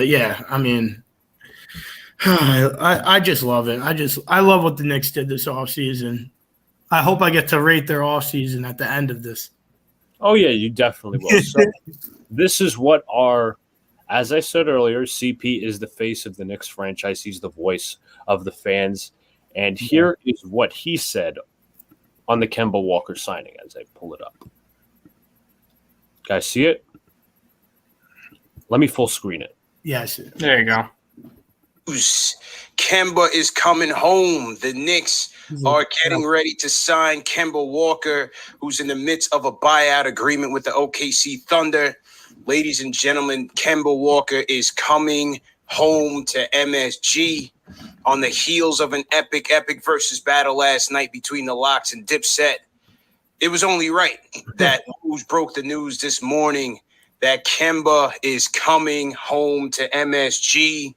[SPEAKER 4] yeah, I mean, I just love it. I love what the Knicks did this offseason. I hope I get to rate their offseason at the end of this.
[SPEAKER 2] Oh, yeah, you definitely will. So this is what as I said earlier, CP is the face of the Knicks franchise. He's the voice of the fans. And here is what he said on the Kemba Walker signing as I pull it up. Guys, see it? Let me full screen it.
[SPEAKER 4] Yes.
[SPEAKER 3] There you go.
[SPEAKER 8] Kemba is coming home. The Knicks are getting ready to sign Kemba Walker, who's in the midst of a buyout agreement with the OKC Thunder. Ladies and gentlemen, Kemba Walker is coming home to MSG on the heels of an epic versus battle last night between the Locks and Dipset. It was only right that news broke the news this morning that Kemba is coming home to MSG.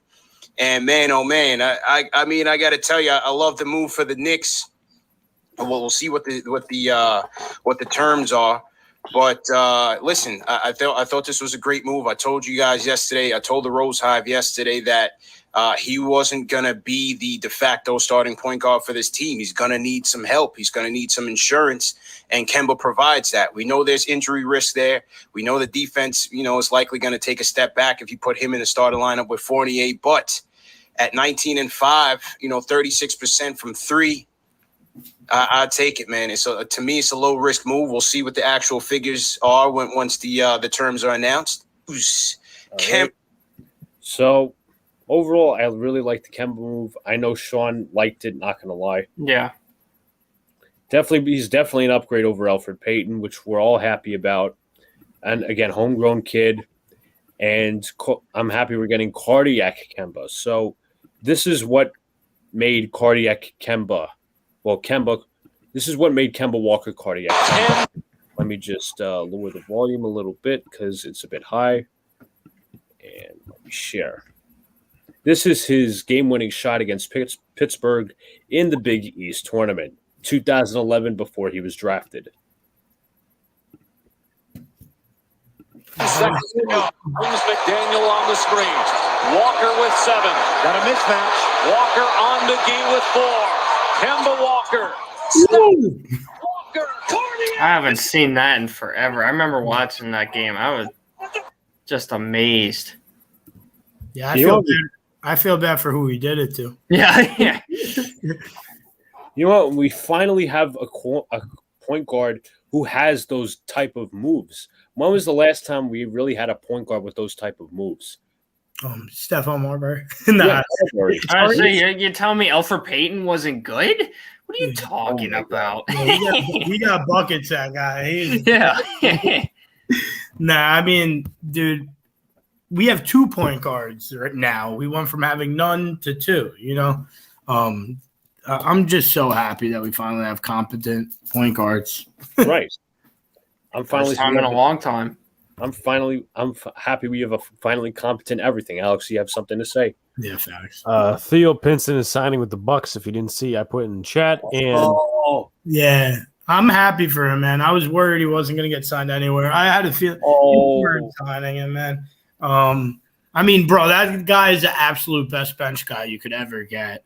[SPEAKER 8] And man, oh man, I mean, I got to tell you, I love the move for the Knicks. We'll see what the terms are. But listen, I thought this was a great move. I told you guys yesterday. I told the Rose Hive yesterday that he wasn't going to be the de facto starting point guard for this team. He's going to need some help. He's going to need some insurance, and Kemba provides that. We know there's injury risk there. We know the defense, is likely going to take a step back if you put him in the starting lineup with Fournier. But at 19 and 5, 36% from three, I'd take it, man. To me, it's a low risk move. We'll see what the actual figures are once the terms are announced.
[SPEAKER 2] Right. So overall, I really like the Kemba move. I know Sean liked it. Not gonna lie.
[SPEAKER 3] Yeah,
[SPEAKER 2] he's definitely an upgrade over Elfrid Payton, which we're all happy about. And again, homegrown kid, and I'm happy we're getting cardiac Kemba. So this is what made cardiac Kemba. Well, this is what made Kemba Walker cardiac. Let me just lower the volume a little bit because it's a bit high. And let me share. This is his game-winning shot against Pittsburgh in the Big East tournament, 2011, before he was drafted.
[SPEAKER 9] Seconds to go. Brings McDaniel on the screen. Walker with 7. Got a mismatch. Walker on McGee with 4. Kemba Walker. Walker.
[SPEAKER 3] I haven't seen that in forever. I remember watching that game. I was just amazed.
[SPEAKER 4] Yeah, I feel bad for who he did it to.
[SPEAKER 3] Yeah.
[SPEAKER 2] You know what? We finally have a point guard who has those type of moves. When was the last time we really had a point guard with those type of moves?
[SPEAKER 4] Stephon Marbury.
[SPEAKER 3] Nah. Honestly, you telling me Elfrid Payton wasn't good? What are you talking about?
[SPEAKER 4] He got buckets, that guy.
[SPEAKER 3] Yeah.
[SPEAKER 4] Nah, I mean, dude, we have 2 point guards right now. We went from having none to 2, I'm just so happy that we finally have competent point guards.
[SPEAKER 2] Right. I'm finally
[SPEAKER 3] First time in a long time.
[SPEAKER 2] I'm happy we have a finally competent everything. Alex, you have something to say?
[SPEAKER 4] Yeah, facts.
[SPEAKER 1] Theo Pinson is signing with the Bucks. If you didn't see, I put in chat. And
[SPEAKER 4] yeah, I'm happy for him, man. I was worried he wasn't going to get signed anywhere. I had a feeling signing him, man. I mean, bro, that guy is the absolute best bench guy you could ever get.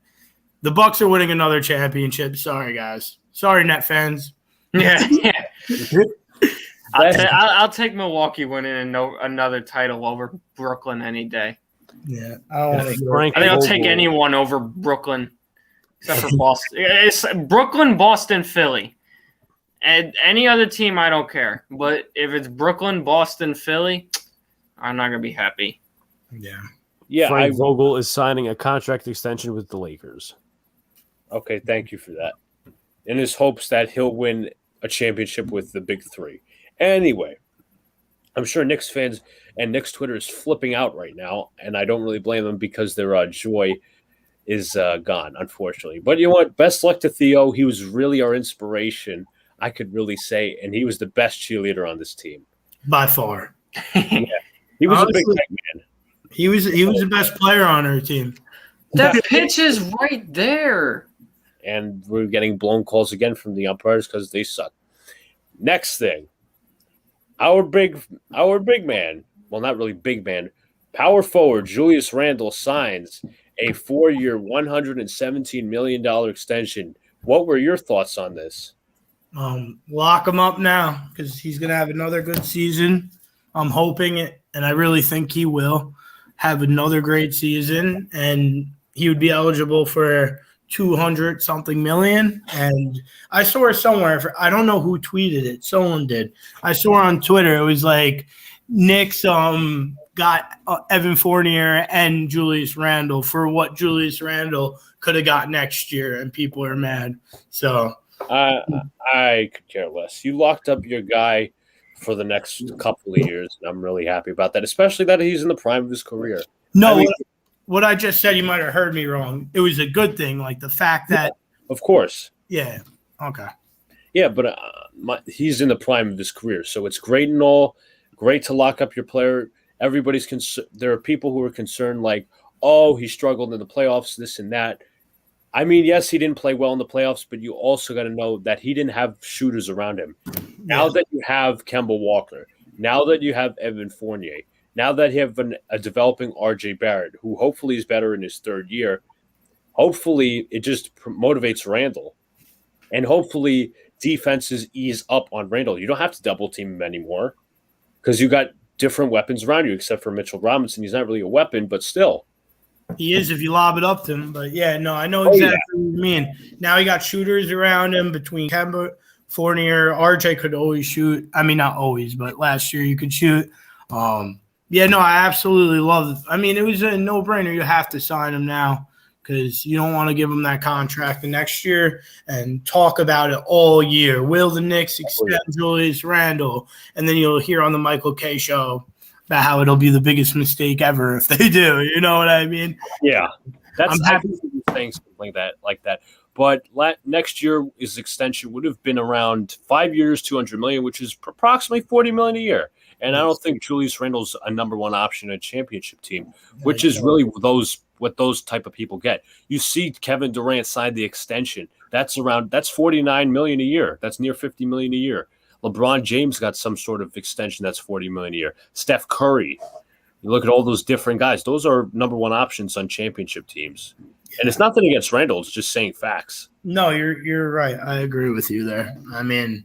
[SPEAKER 4] The Bucks are winning another championship. Sorry, guys. Sorry, Net fans.
[SPEAKER 3] Yeah. I'll take Milwaukee winning another title over Brooklyn any day.
[SPEAKER 4] Yeah, I think
[SPEAKER 3] I'll take anyone over Brooklyn, except for Boston. It's Brooklyn, Boston, Philly, and any other team. I don't care. But if it's Brooklyn, Boston, Philly, I'm not gonna be happy.
[SPEAKER 4] Yeah.
[SPEAKER 1] Frank Vogel is signing a contract extension with the Lakers.
[SPEAKER 2] Okay, thank you for that. In his hopes that he'll win a championship with the Big Three. Anyway, I'm sure Knicks fans and Knicks Twitter is flipping out right now, and I don't really blame them because their joy is gone, unfortunately. But you know what? Best luck to Theo. He was really our inspiration, I could really say, and he was the best cheerleader on this team.
[SPEAKER 4] By far.
[SPEAKER 2] Yeah. He was honestly, a big man.
[SPEAKER 4] He was the best player on our team.
[SPEAKER 3] That pitch is right there.
[SPEAKER 2] And we're getting blown calls again from the umpires because they suck. Next thing. Our big man, well, not really big man, power forward Julius Randle signs a 4-year, $117 million extension. What were your thoughts on this?
[SPEAKER 4] Lock him up now because he's going to have another good season. I'm hoping it, and I really think he will have another great season, and he would be eligible for 200-something million. And I saw it somewhere. I don't know who tweeted it. Someone did. I saw on Twitter. It was like Knicks got Evan Fournier and Julius Randle for what Julius Randle could have got next year, and people are mad. So
[SPEAKER 2] I could care less. You locked up your guy for the next couple of years, and I'm really happy about that, especially that he's in the prime of his career.
[SPEAKER 4] No, I mean, what I just said, you might have heard me wrong. It was a good thing, like the fact that
[SPEAKER 2] – Of course.
[SPEAKER 4] Yeah, okay.
[SPEAKER 2] Yeah, but he's in the prime of his career, so it's great and all, great to lock up your player. Everybody's there are people who are concerned like, oh, he struggled in the playoffs, this and that. I mean, yes, he didn't play well in the playoffs, but you also got to know that he didn't have shooters around him. Now that you have Kemba Walker, now that you have Evan Fournier, now that you have a developing RJ Barrett, who hopefully is better in his third year, hopefully it just motivates Randall. And hopefully defenses ease up on Randall. You don't have to double team him anymore because you got different weapons around you, except for Mitchell Robinson. He's not really a weapon, but still.
[SPEAKER 4] He is if you lob it up to him. But, yeah, no, I know exactly what you mean. Now he got shooters around him between Kemba, Fournier. RJ could always shoot. I mean, not always, but last year you could shoot. Yeah, no, I absolutely love it. I mean, it was a no-brainer. You have to sign him now because you don't want to give him that contract the next year and talk about it all year. Will the Knicks extend Julius Randle? And then you'll hear on the Michael K. show about how it'll be the biggest mistake ever if they do. You know what I mean?
[SPEAKER 2] Yeah.
[SPEAKER 4] I'm happy
[SPEAKER 2] to be saying something like that. But next year, his extension would have been around 5 years, $200 million, which is approximately $40 million a year. And I don't think Julius Randle's a number one option in a championship team, which is really what those type of people get. You see Kevin Durant sign the extension. That's $49 million a year. That's near $50 million a year. LeBron James got some sort of extension that's $40 million a year. Steph Curry. You look at all those different guys. Those are number one options on championship teams. And it's nothing against Randle. It's just saying facts.
[SPEAKER 4] No, you're right. I agree with you there. I mean,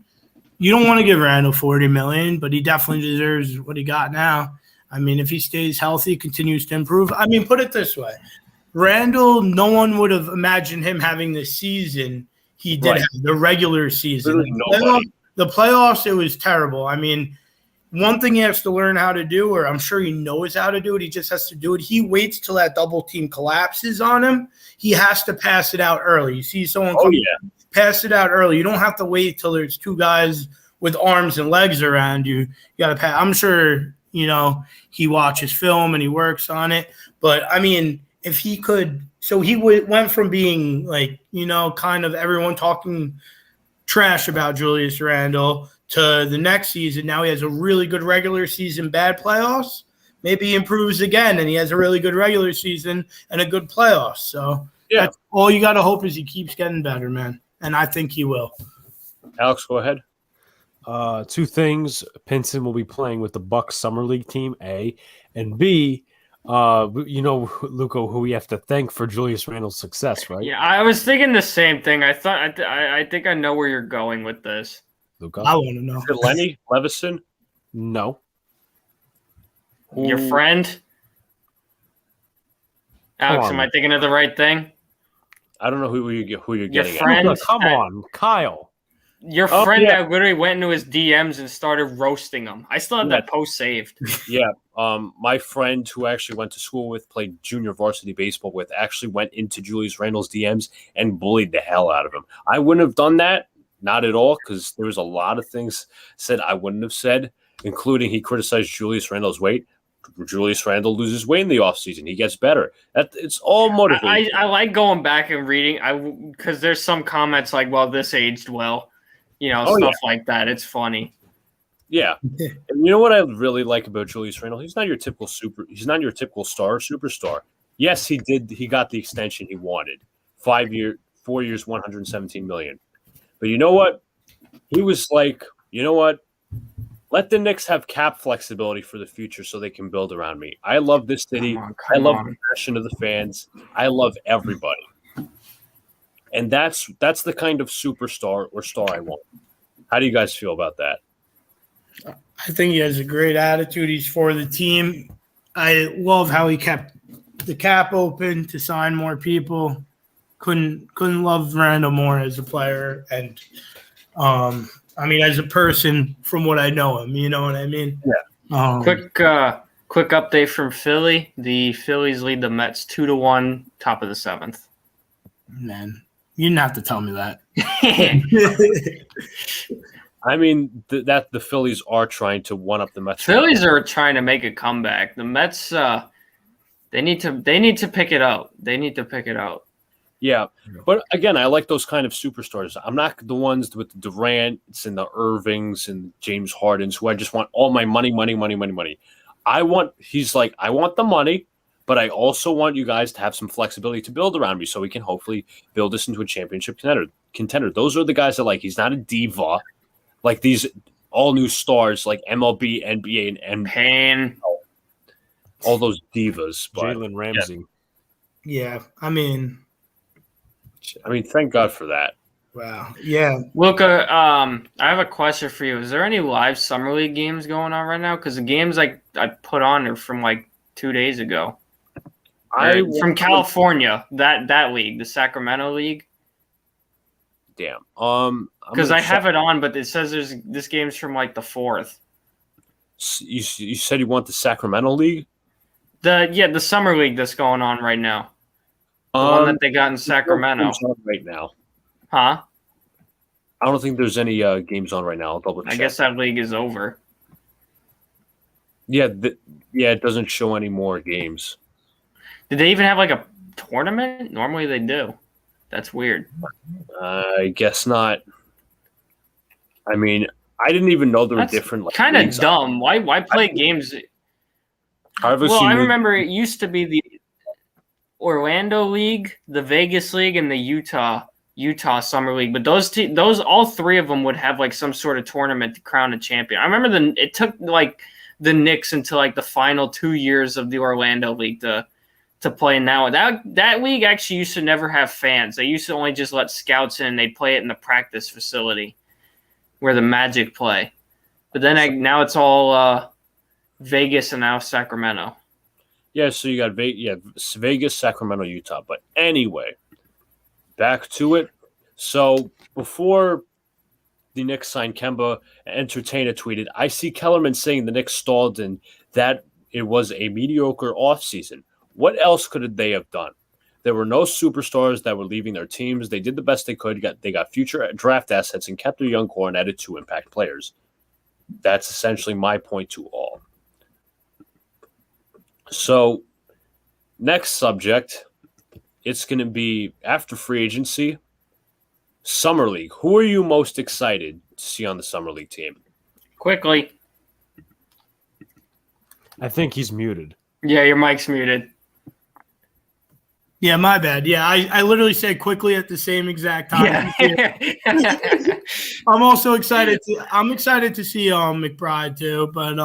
[SPEAKER 4] you don't want to give Randle $40 million, but he definitely deserves what he got now. I mean, if he stays healthy, continues to improve. I mean, put it this way. Randle, no one would have imagined him having the season he did have, the regular season. The playoffs, it was terrible. I mean, one thing he has to learn how to do, or I'm sure he knows how to do it, he just has to do it. He waits till that double team collapses on him. He has to pass it out early. You see someone pass it out early. You don't have to wait till there's two guys with arms and legs around you. You got to pass. I'm sure, he watches film and he works on it. But, I mean, if he could – so he went from being kind of everyone talking trash about Julius Randle to the next season. Now he has a really good regular season, bad playoffs. Maybe he improves again and he has a really good regular season and a good playoffs. So that's all you got to hope is he keeps getting better, man. And I think he will.
[SPEAKER 2] Alex, go ahead.
[SPEAKER 1] Two things. Pinson will be playing with the Bucks Summer League team, A. And B, Luca, who we have to thank for Julius Randle's success, right?
[SPEAKER 3] Yeah, I was thinking the same thing. I think I know where you're going with this.
[SPEAKER 1] Luca?
[SPEAKER 4] I want to know.
[SPEAKER 2] Is it Lenny Levison?
[SPEAKER 1] No.
[SPEAKER 3] Your friend? Alex, am I thinking of the right thing?
[SPEAKER 2] I don't know who you're getting
[SPEAKER 3] your friend,
[SPEAKER 2] at.
[SPEAKER 1] Come on, Kyle.
[SPEAKER 3] Your friend that literally went into his DMs and started roasting him. I still have that post saved.
[SPEAKER 2] Yeah. My friend who actually went to school with, played junior varsity baseball with, actually went into Julius Randle's DMs and bullied the hell out of him. I wouldn't have done that. Not at all, because there was a lot of things said I wouldn't have said, including he criticized Julius Randle's weight. Julius Randle loses weight in the offseason. He gets better. It's all motivating.
[SPEAKER 3] I like going back and reading because there's some comments like, well, this aged well. Stuff like that. It's funny.
[SPEAKER 2] Yeah. And you know what I really like about Julius Randle? He's not your typical superstar. Yes, he got the extension he wanted. 4 years, $117 million. But you know what? He was like, you know what? Let the Knicks have cap flexibility for the future so they can build around me. I love this city. I love the passion of the fans. I love everybody. And that's the kind of superstar or star I want. How do you guys feel about that?
[SPEAKER 4] I think he has a great attitude. He's for the team. I love how he kept the cap open to sign more people. Couldn't love Randle more as a player and as a person from what I know him. You know what I mean?
[SPEAKER 2] Yeah.
[SPEAKER 3] Quick update from Philly. The Phillies lead the Mets 2-1, top of the 7th.
[SPEAKER 4] Man, you didn't have to tell me that.
[SPEAKER 2] I mean, that the Phillies are trying to one up the Mets.
[SPEAKER 3] Phillies are trying to make a comeback. The Mets, they need to pick it out. They need to pick it out.
[SPEAKER 2] Yeah, but again, I like those kind of superstars. I'm not the ones with the Durants and the Irvings and James Hardens who I just want all my money. He's like, I want the money, but I also want you guys to have some flexibility to build around me so we can hopefully build this into a championship contender. Those are the guys that he's not a diva. Like these all new stars like MLB, NBA, and
[SPEAKER 3] Pain.
[SPEAKER 2] all those divas. But
[SPEAKER 1] Jalen Ramsey.
[SPEAKER 4] Yeah, I mean,
[SPEAKER 2] thank God for that.
[SPEAKER 4] wow. Yeah.
[SPEAKER 3] Luca, I have a question for you. Is there any live summer league games going on right now? Because the games I put on are from like 2 days ago. From California, that league, the Sacramento League.
[SPEAKER 2] Damn.
[SPEAKER 3] Because I have it on, but it says this game's from like the 4th.
[SPEAKER 2] You said you want the Sacramento League?
[SPEAKER 3] The summer league that's going on right now. The one that they got in Sacramento.
[SPEAKER 2] Right now.
[SPEAKER 3] Huh?
[SPEAKER 2] I don't think there's any games on right now. I'll double check.
[SPEAKER 3] I guess that league is over.
[SPEAKER 2] Yeah, it doesn't show any more games.
[SPEAKER 3] Did they even have like a tournament? Normally they do. That's weird.
[SPEAKER 2] I guess not. I mean, I didn't even know there were different. Like,
[SPEAKER 3] kind of dumb. Why play games? I remember it used to be the Orlando League, the Vegas League, and the Utah Summer League. But those all three of them would have like some sort of tournament to crown a champion. I remember it took like the Knicks until like the final 2 years of the Orlando League to play now. That league actually used to never have fans. They used to only just let scouts in and they'd play it in the practice facility where the Magic play. But then now it's all Vegas and now Sacramento.
[SPEAKER 2] Yeah, so you got Vegas, Sacramento, Utah. But anyway, back to it. So before the Knicks signed Kemba, Entertainer tweeted, "I see Kellerman saying the Knicks stalled and that it was a mediocre offseason. What else could they have done? There were no superstars that were leaving their teams. They did the best they could. They got future draft assets and kept their young core and added 2 impact players." That's essentially my point to all. So, next subject, it's going to be after free agency, Summer League. Who are you most excited to see on the Summer League team?
[SPEAKER 3] Quickly.
[SPEAKER 1] I think he's muted.
[SPEAKER 3] Yeah, your mic's muted.
[SPEAKER 4] Yeah, my bad. Yeah, I literally said quickly at the same exact time.
[SPEAKER 3] Yeah.
[SPEAKER 4] I'm also excited. I'm excited to see McBride too, but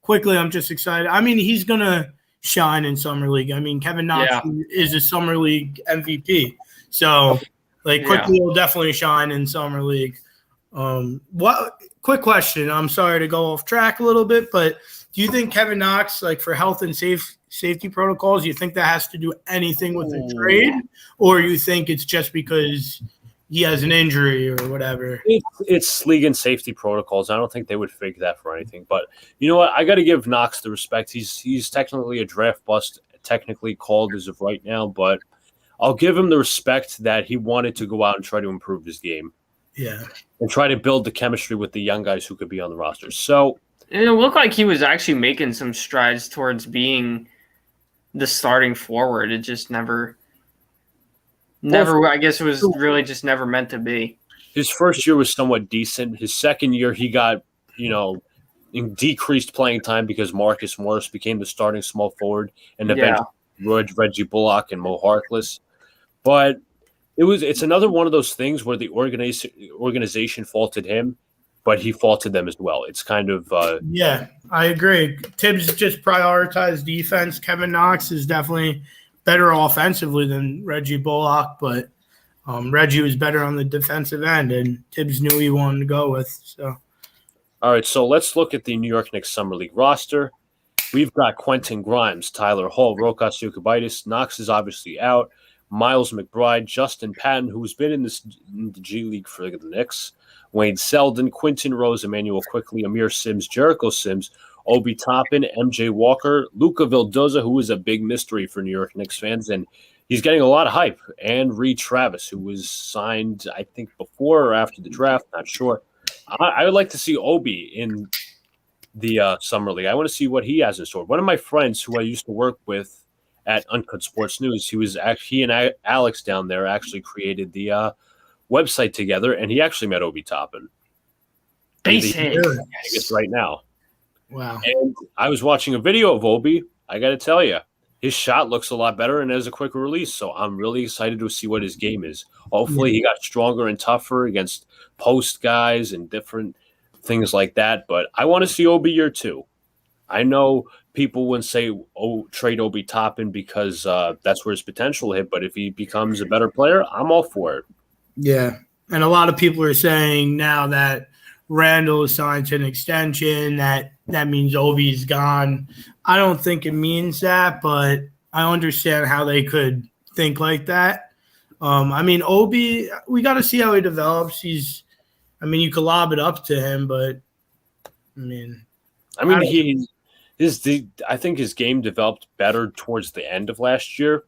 [SPEAKER 4] quickly I'm just excited. I mean, he's gonna shine in Summer League. I mean, Kevin Knox is a Summer League MVP, so quickly he'll definitely shine in Summer League. Quick question. I'm sorry to go off track a little bit, but do you think Kevin Knox, like for health and safety protocols, you think that has to do anything with the trade, or you think it's just because he has an injury or whatever?
[SPEAKER 2] It's league and safety protocols. I don't think they would fake that for anything. But you know what? I got to give Knox the respect. He's technically a draft bust, technically called as of right now, but I'll give him the respect that he wanted to go out and try to improve his game.
[SPEAKER 4] Yeah.
[SPEAKER 2] And try to build the chemistry with the young guys who could be on the roster. So
[SPEAKER 3] it looked like he was actually making some strides towards being the starting forward. It just never, I guess it was really just never meant to be.
[SPEAKER 2] His first year was somewhat decent. His second year, he got, in decreased playing time because Marcus Morris became the starting small forward and eventually Reggie Bullock and Mo Harkless. But it's another one of those things where the organization faulted him, but he faulted them as well. It's kind of
[SPEAKER 4] yeah, I agree. Tibbs just prioritized defense. Kevin Knox is definitely better offensively than Reggie Bullock, but Reggie was better on the defensive end, and Tibbs knew he wanted to go with. So,
[SPEAKER 2] all right, so let's look at the New York Knicks Summer League roster. We've got Quentin Grimes, Tyler Hall, Rokas Jokubaitis. Knox is obviously out. Miles McBride, Justin Patton, who's been in the G League for the Knicks, Wayne Selden, Quinton Rose, Emmanuel Quickley, Amir Sims, Jericho Sims, Obi Toppin, MJ Walker, Luca Vildoza, who is a big mystery for New York Knicks fans, and he's getting a lot of hype, and Reed Travis, who was signed, I think, before or after the draft, not sure. I would like to see Obi in the Summer League. I want to see what he has in store. One of my friends who I used to work with at Uncut Sports News, he and Alex down there actually created the website together, and he actually met Obi Toppin.
[SPEAKER 3] He's
[SPEAKER 2] right now.
[SPEAKER 4] Wow.
[SPEAKER 2] And I was watching a video of Obi. I got to tell you, his shot looks a lot better and has a quicker release, so I'm really excited to see what his game is. Hopefully he got stronger and tougher against post guys and different things like that. But I want to see Obi year 2. I know people wouldn't say trade Obi Toppin because that's where his potential hit. But if he becomes a better player, I'm all for it.
[SPEAKER 4] Yeah, and a lot of people are saying now that Randall is signed to an extension, that means Obi's gone. I don't think it means that, but I understand how they could think like that. I mean, Obi, we got to see how he develops. You could lob it up to him, but
[SPEAKER 2] I think his game developed better towards the end of last year.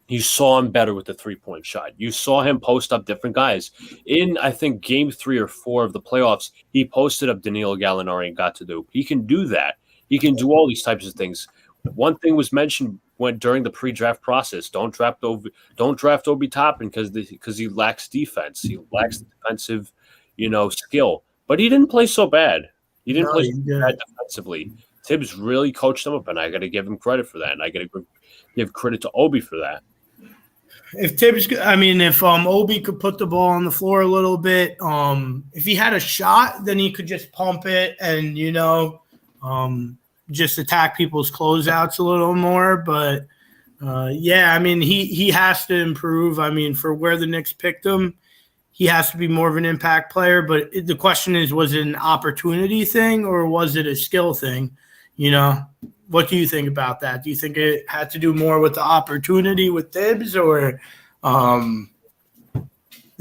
[SPEAKER 2] You saw him better with the 3-point shot. You saw him post up different guys. In, I think, game 3 or 4 of the playoffs, he posted up Danilo Gallinari and got to do. He can do that. He can do all these types of things. One thing was mentioned during the pre-draft process: don't draft Obi Toppin because he lacks defense. He lacks defensive, skill. But he didn't play so bad. He didn't play so bad defensively. Tibbs really coached him up, and I got to give him credit for that. And I got to give credit to Obi for that.
[SPEAKER 4] If Obi could put the ball on the floor a little bit, if he had a shot, then he could just pump it and just attack people's closeouts a little more. But he has to improve. For where the Knicks picked him, he has to be more of an impact player. But the question is, was it an opportunity thing or was it a skill thing? What do you think about that? Do you think it had to do more with the opportunity with Tibbs or the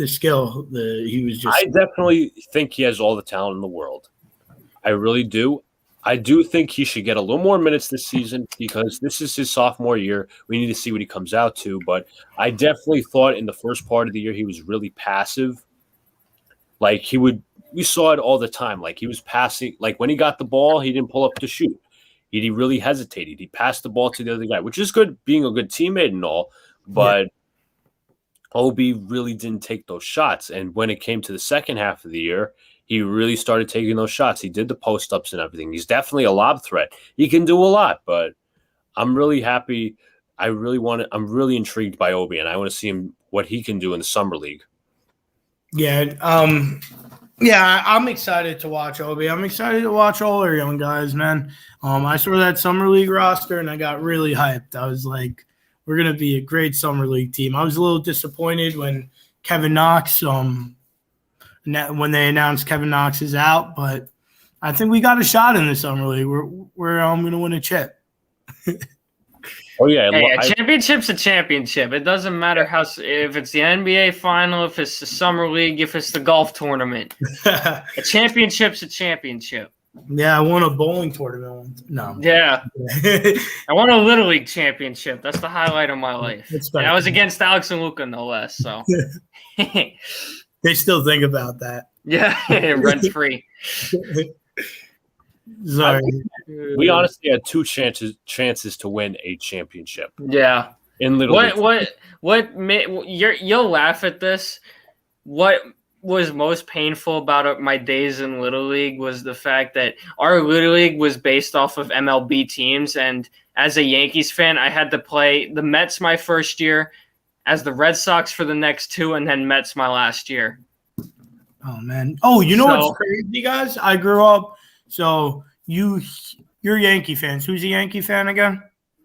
[SPEAKER 4] skill?
[SPEAKER 2] I definitely think he has all the talent in the world. I really do. I do think he should get a little more minutes this season because this is his sophomore year. We need to see what he comes out to. But I definitely thought in the first part of the year he was really passive. We saw it all the time. He was passing. When he got the ball, he didn't pull up to shoot. He really hesitated. He passed the ball to the other guy, which is good, being a good teammate and all. But Obi really didn't take those shots. And when it came to the second half of the year, he really started taking those shots. He did the post-ups and everything. He's definitely a lob threat. He can do a lot, but I'm really happy. I'm really intrigued by Obi, and I want to see what he can do in the summer league.
[SPEAKER 4] Yeah, I'm excited to watch Obi. I'm excited to watch all our young guys, man. I saw that summer league roster, and I got really hyped. I was like, we're going to be a great summer league team. I was a little disappointed when Kevin Knox, when they announced Kevin Knox is out, but I think we got a shot in the summer league. We're going to win a chip.
[SPEAKER 2] Oh yeah,
[SPEAKER 3] a championship's a championship. It doesn't matter if it's the NBA final, if it's the summer league, if it's the golf tournament. A championship's a championship.
[SPEAKER 4] Yeah, I won a bowling tournament. No.
[SPEAKER 3] Yeah. I won a Little League championship. That's the highlight of my life. And I was against Alex and Luca, no less. So
[SPEAKER 4] they still think about that.
[SPEAKER 3] Yeah, rent free.
[SPEAKER 4] Sorry.
[SPEAKER 2] We honestly had 2 chances to win a championship.
[SPEAKER 3] Yeah.
[SPEAKER 2] In Little League.
[SPEAKER 3] You'll laugh at this. What was most painful about my days in Little League was the fact that our Little League was based off of MLB teams, and as a Yankees fan, I had to play the Mets my first year, as the Red Sox for the next 2, and then Mets my last year.
[SPEAKER 4] Oh man! Oh, what's crazy, guys? I grew up. So you're Yankee fans. Who's a Yankee fan again?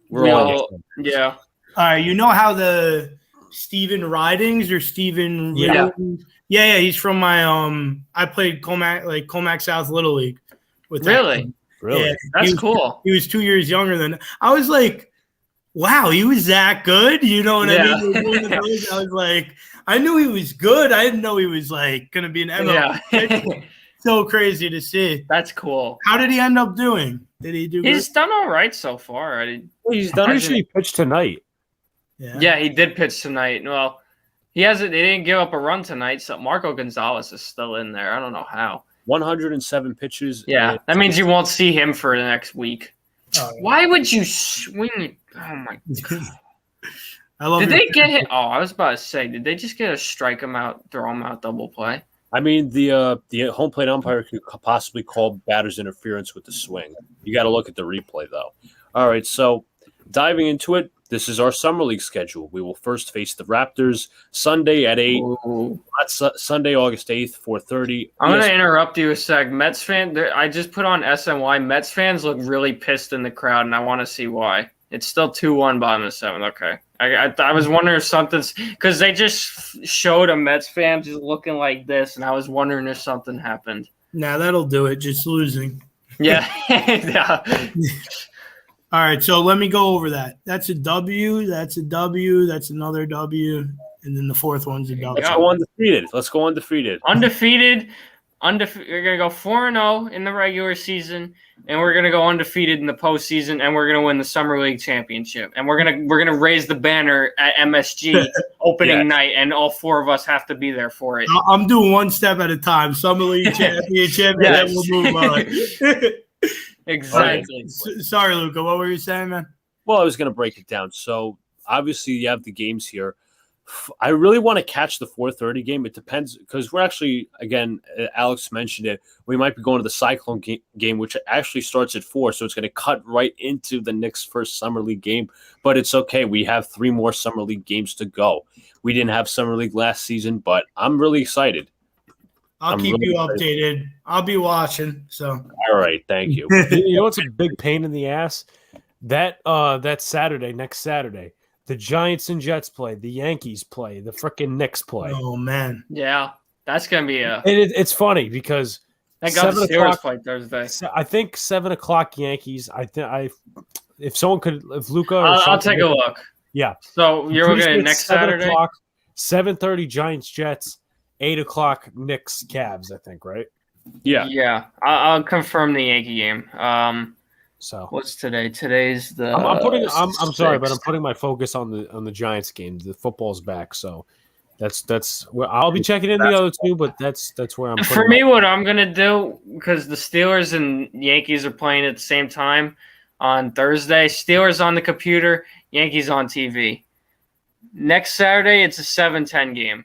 [SPEAKER 2] We're all
[SPEAKER 3] yeah.
[SPEAKER 4] All right. You know how the Steven Ridings or Steven?
[SPEAKER 3] Yeah.
[SPEAKER 4] Yeah. He's from my I played Comac South Little League with
[SPEAKER 3] Really?
[SPEAKER 4] Yeah,
[SPEAKER 3] that's cool.
[SPEAKER 4] He was 2 years younger than I was. Like, wow, he was that good. You know what I mean? I was like, I knew he was good. I didn't know he was like going to be an MLB. Yeah. So crazy to see.
[SPEAKER 3] That's cool.
[SPEAKER 4] How did he end up doing? Did he do?
[SPEAKER 3] He's done all right so far.
[SPEAKER 1] He's done. He pitched tonight.
[SPEAKER 3] Yeah, he did pitch tonight. Well, he hasn't. They didn't give up a run tonight. So Marco Gonzalez is still in there. I don't know how.
[SPEAKER 2] 107 pitches.
[SPEAKER 3] Yeah, that means you won't see him for the next week. Oh, yeah. Why would you swing it? Oh my god!
[SPEAKER 4] I love.
[SPEAKER 3] Did they get hit? Oh, I was about to say, did they just get a strike him out, throw him out, double play?
[SPEAKER 2] I mean, the home plate umpire could possibly call batter's interference with the swing. You got to look at the replay, though. All right, so diving into it, This is our summer league schedule. We will first face the Raptors Sunday at 8. That's Sunday, August 8th, 4:30.
[SPEAKER 3] I'm going to interrupt you a sec. Mets fan, I just put on SNY. Mets fans look really pissed in the crowd, and I want to see why. It's still 2-1 bottom of 7th. Okay. I was wondering if something's – because they just showed a Mets fan just looking like this, and I was wondering if something happened.
[SPEAKER 4] Nah, that'll do it. Just losing.
[SPEAKER 3] Yeah. Yeah.
[SPEAKER 4] All right, so let me go over that. That's a W. That's a W. That's another W. And then the fourth one's a W.
[SPEAKER 2] Let's go undefeated.
[SPEAKER 3] Undefeated. We're going to go 4-0 in the regular season, and we're going to go undefeated in the postseason, and we're going to win the Summer League championship. And we're gonna raise the banner at MSG opening night, and all 4 of us have to be there for it.
[SPEAKER 4] I'm doing one step at a time. Summer League championship, and then we'll move on.
[SPEAKER 3] Exactly.
[SPEAKER 4] Right. Sorry, Luca. What were you saying, man?
[SPEAKER 2] Well, I was going to break it down. So, obviously, you have the games here. I really want to catch the 4:30 game. It depends because we're actually, again, Alex mentioned it. We might be going to the Cyclone game, which actually starts at 4. So, it's going to cut right into the Knicks' first Summer League game. But it's okay. We have 3 more Summer League games to go. We didn't have Summer League last season, but I'm really excited.
[SPEAKER 4] I'll keep you updated. I'll be watching. So
[SPEAKER 2] all right, thank you.
[SPEAKER 1] You know what's a big pain in the ass? That Saturday, next Saturday, the Giants and Jets play, the Yankees play, the freaking Knicks play.
[SPEAKER 4] Oh man,
[SPEAKER 3] yeah, that's gonna be
[SPEAKER 1] it's funny because
[SPEAKER 3] thank God the Steelers play Thursday.
[SPEAKER 1] I think 7:00 Yankees. If someone could, if Luca,
[SPEAKER 3] I'll take a look.
[SPEAKER 1] Yeah.
[SPEAKER 3] So you're looking at next Saturday,
[SPEAKER 1] 7:30 Giants Jets. 8:00 Knicks Cavs, I think, right?
[SPEAKER 3] Yeah. I'll confirm the Yankee game.
[SPEAKER 1] So
[SPEAKER 3] what's today? Today's the.
[SPEAKER 1] I'm sorry, but I'm putting my focus on the Giants game. The football's back, so that's where I'll be checking in the other 2, but that's where I'm.
[SPEAKER 3] For me, what I'm gonna do because the Steelers and Yankees are playing at the same time on Thursday. Steelers on the computer, Yankees on TV. Next Saturday, it's a 7:10 game.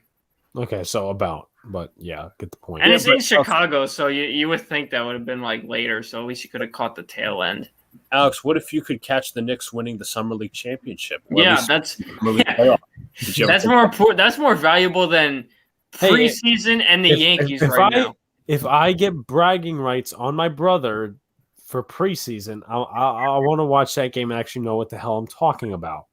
[SPEAKER 1] Okay, so but yeah, get the point.
[SPEAKER 3] And it's in Chicago, so you would think that would have been like later, so at least you could have caught the tail end.
[SPEAKER 2] Alex, what if you could catch the Knicks winning the Summer League championship?
[SPEAKER 3] That's more important. That's more valuable than preseason and the Yankees now.
[SPEAKER 1] If I get bragging rights on my brother for preseason, I want to watch that game and actually know what the hell I'm talking about.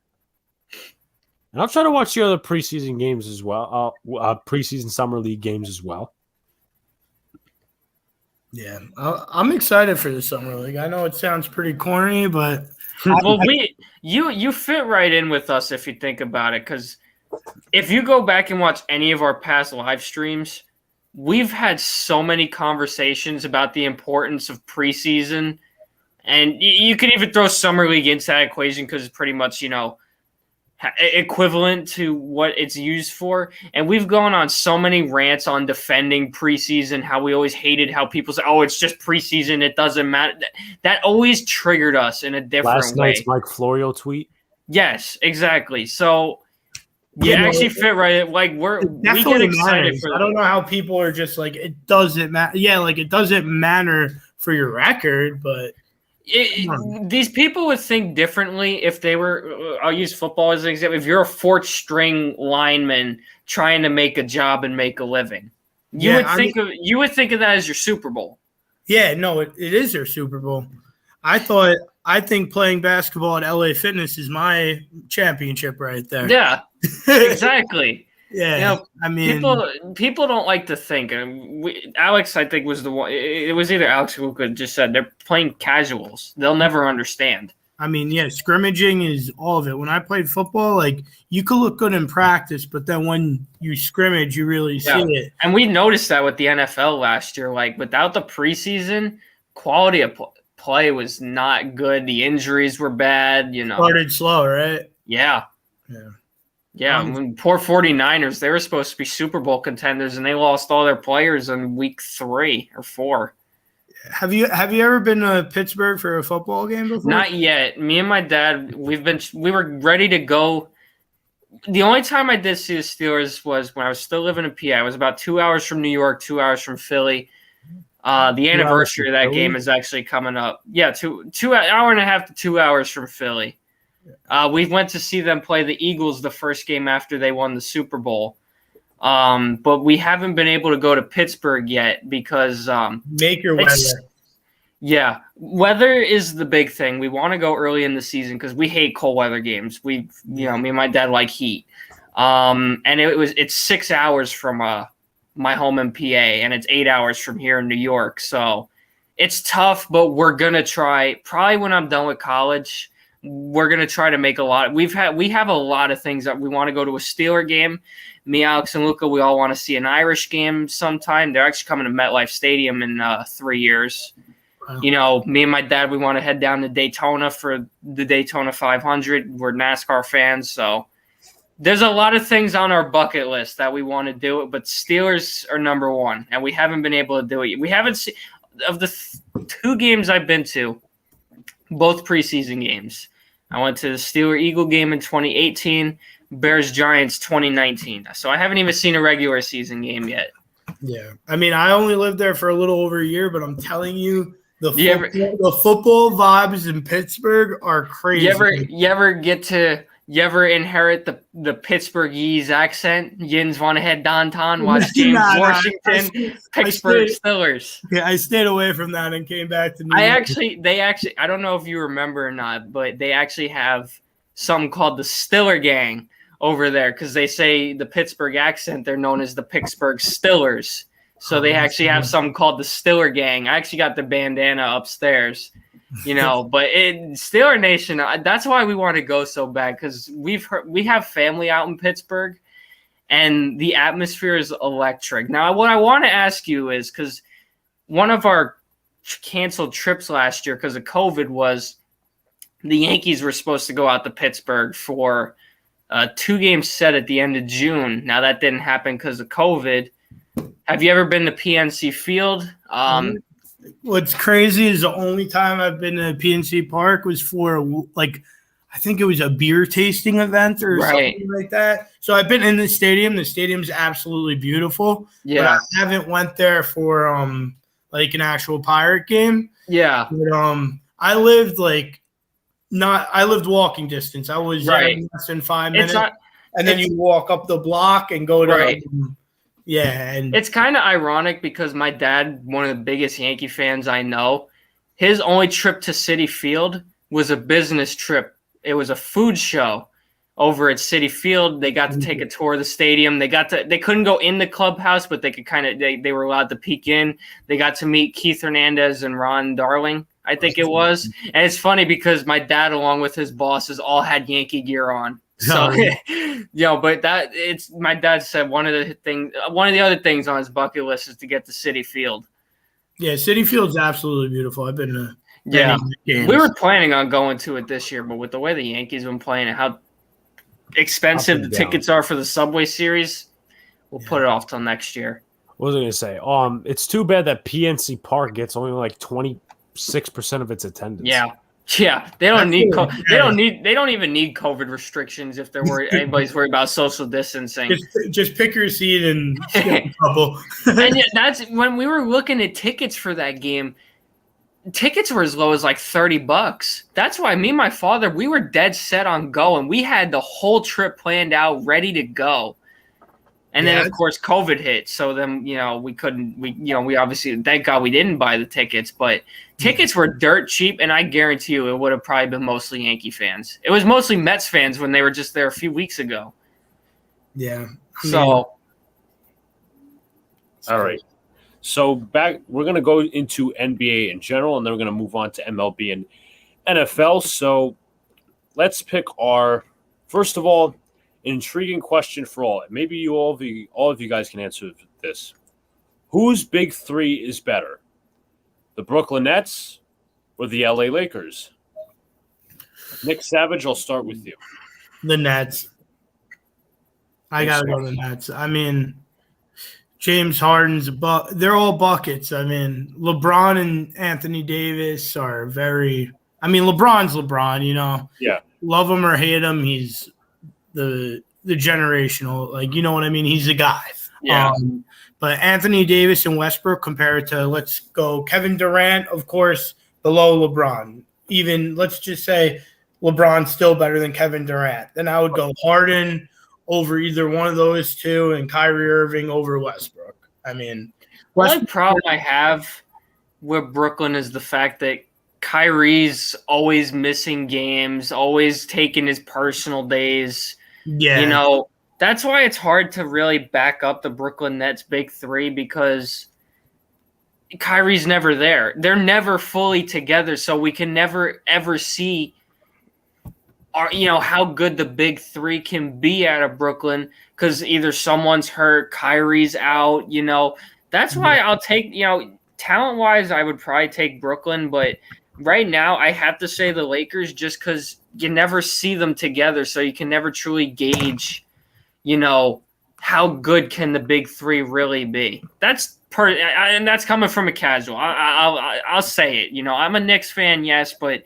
[SPEAKER 1] And I'll try to watch the other preseason games as well, preseason Summer League games as well.
[SPEAKER 4] Yeah, I'm excited for the Summer League. I know it sounds pretty corny, but
[SPEAKER 3] you fit right in with us if you think about it. Because if you go back and watch any of our past live streams, we've had so many conversations about the importance of preseason, and you could even throw Summer League into that equation because it's pretty much equivalent to what it's used for. And we've gone on so many rants on defending preseason, how we always hated how people say, oh, it's just preseason, it doesn't matter. That always triggered us in a different way.
[SPEAKER 1] Last night's Mike Florio tweet.
[SPEAKER 3] Yes, exactly. So you actually fit right. Like we get excited for that.
[SPEAKER 4] I don't know how people are just like, it doesn't matter. Yeah, like it doesn't matter for your record, but
[SPEAKER 3] these people would think differently if they were. I'll use football as an example. If you're a 4th string lineman trying to make a job and make a living, you would think of that as your Super Bowl.
[SPEAKER 4] Yeah, no, it is your Super Bowl. I think playing basketball at LA Fitness is my championship right there.
[SPEAKER 3] Yeah, exactly.
[SPEAKER 4] Yeah, I mean,
[SPEAKER 3] people don't like to think. Alex, I think, was the one. It was either Alex or Luca just said they're playing casuals. They'll never understand.
[SPEAKER 4] I mean, yeah, scrimmaging is all of it. When I played football, like you could look good in practice, but then when you scrimmage, you really see it.
[SPEAKER 3] And we noticed that with the NFL last year. Like without the preseason, quality of play was not good. The injuries were bad.
[SPEAKER 4] Started slow, right?
[SPEAKER 3] Yeah. When poor 49ers, they were supposed to be Super Bowl contenders, and they lost all their players in week 3 or 4.
[SPEAKER 4] Have you ever been to Pittsburgh for a football game before?
[SPEAKER 3] Not yet. Me and my dad, we were ready to go. The only time I did see the Steelers was when I was still living in PA. I was about 2 hours from New York, 2 hours from Philly. The anniversary of that game is actually coming up. Yeah, 2 hour and a half to 2 hours from Philly. We went to see them play the Eagles the first game after they won the Super Bowl. But we haven't been able to go to Pittsburgh yet because
[SPEAKER 4] make your weather.
[SPEAKER 3] Yeah, weather is the big thing. We want to go early in the season because we hate cold weather games. Me and my dad like heat. And it's 6 hours from my home in PA, and it's 8 hours from here in New York. So it's tough, but we're gonna try. Probably when I'm done with college, we're gonna try to make a lot. We have a lot of things that we want to go to a Steeler game. Me, Alex, and Luca, we all want to see an Irish game sometime. They're actually coming to MetLife Stadium in 3 years. Wow. Me and my dad, we want to head down to Daytona for the Daytona 500. We're NASCAR fans, so there's a lot of things on our bucket list that we want to do, but Steelers are number one, and we haven't been able to do it. We haven't seen of the 2 games I've been to, both preseason games. I went to the Steeler-Eagle game in 2018, Bears-Giants 2019. So I haven't even seen a regular season game yet.
[SPEAKER 4] Yeah. I mean, I only lived there for a little over a year, but I'm telling you, the football vibes in Pittsburgh are crazy.
[SPEAKER 3] You ever inherit the Pittsburgh Yees accent? Yins want to head downtown, watch James Washington, Pittsburgh Steelers.
[SPEAKER 4] Yeah, I stayed away from that and came back to New York.
[SPEAKER 3] I don't know if you remember or not, but they actually have something called the Stiller Gang over there because they say the Pittsburgh accent, they're known as the Pittsburgh Stillers. So they actually have something called the Stiller Gang. I actually got the bandana upstairs. But Steeler Nation, that's why we want to go so bad because we have family out in Pittsburgh, and the atmosphere is electric. Now, what I want to ask you is because one of our canceled trips last year because of COVID was the Yankees were supposed to go out to Pittsburgh for a 2-game set at the end of June. Now, that didn't happen because of COVID. Have you ever been to PNC Field?
[SPEAKER 4] What's crazy is the only time I've been to PNC Park was for I think it was a beer tasting event or something like that. So I've been in the stadium. The stadium's absolutely beautiful. Yeah. But I haven't went there for an actual Pirate game.
[SPEAKER 3] Yeah.
[SPEAKER 4] But I lived walking distance. I was in less than 5 minutes. And then you walk up the block and go to yeah, and
[SPEAKER 3] it's kind of ironic because my dad, one of the biggest Yankee fans I know, his only trip to Citi Field was a business trip. It was a food show over at Citi Field. They got to take a tour of the stadium. They couldn't go in the clubhouse, but they could they were allowed to peek in. They got to meet Keith Hernandez and Ron Darling, I think it was. And it's funny because my dad, along with his bosses, all had Yankee gear on. So, but my dad said one of the other things on his bucket list is to get to Citi Field.
[SPEAKER 4] Yeah, Citi Field's absolutely beautiful. I've been to games.
[SPEAKER 3] We were planning on going to it this year, but with the way the Yankees have been playing and how expensive the tickets are for the Subway Series, we'll put it off till next year.
[SPEAKER 1] What was I going to say? It's too bad that PNC Park gets only 26% of its attendance.
[SPEAKER 3] Yeah, they don't even need COVID restrictions if anybody's worried about social distancing.
[SPEAKER 4] Just pick your seat and skip a couple.
[SPEAKER 3] And that's when we were looking at tickets for that game. Tickets were as low as $30. That's why me and my father, we were dead set on going. We had the whole trip planned out, ready to go. And then, of course, COVID hit. So then, we couldn't. We obviously, thank God, we didn't buy the tickets. But tickets were dirt cheap, and I guarantee you, it would have probably been mostly Yankee fans. It was mostly Mets fans when they were just there a few weeks ago.
[SPEAKER 4] Yeah.
[SPEAKER 3] So.
[SPEAKER 2] All right. So we're going to go into NBA in general, and then we're going to move on to MLB and NFL. So let's pick first of all, an intriguing question for all. Maybe all of you guys can answer this. Whose big three is better? The Brooklyn Nets or the LA Lakers? Nick Savage, I'll start with you.
[SPEAKER 4] The Nets. I got to go to the Nets. I mean, James Harden's they're all buckets. I mean, LeBron and Anthony Davis are LeBron's LeBron,
[SPEAKER 2] Yeah.
[SPEAKER 4] Love him or hate him, he's the generational, you know what I mean? He's a guy.
[SPEAKER 3] Yeah.
[SPEAKER 4] But Anthony Davis and Westbrook compared to, let's go, Kevin Durant, of course, below LeBron. Even, let's just say, LeBron's still better than Kevin Durant, then I would go Harden over either one of those two and Kyrie Irving over Westbrook. I mean,
[SPEAKER 3] the only problem I have with Brooklyn is the fact that Kyrie's always missing games, always taking his personal days.
[SPEAKER 4] Yeah.
[SPEAKER 3] That's why it's hard to really back up the Brooklyn Nets big three because Kyrie's never there. They're never fully together, so we can never ever see how good the big three can be out of Brooklyn because either someone's hurt, Kyrie's out, That's why I'll take, talent-wise, I would probably take Brooklyn, but right now I have to say the Lakers just because you never see them together, so you can never truly gauge, how good can the big three really be. And that's coming from a casual. I'll say it. I'm a Knicks fan, yes, but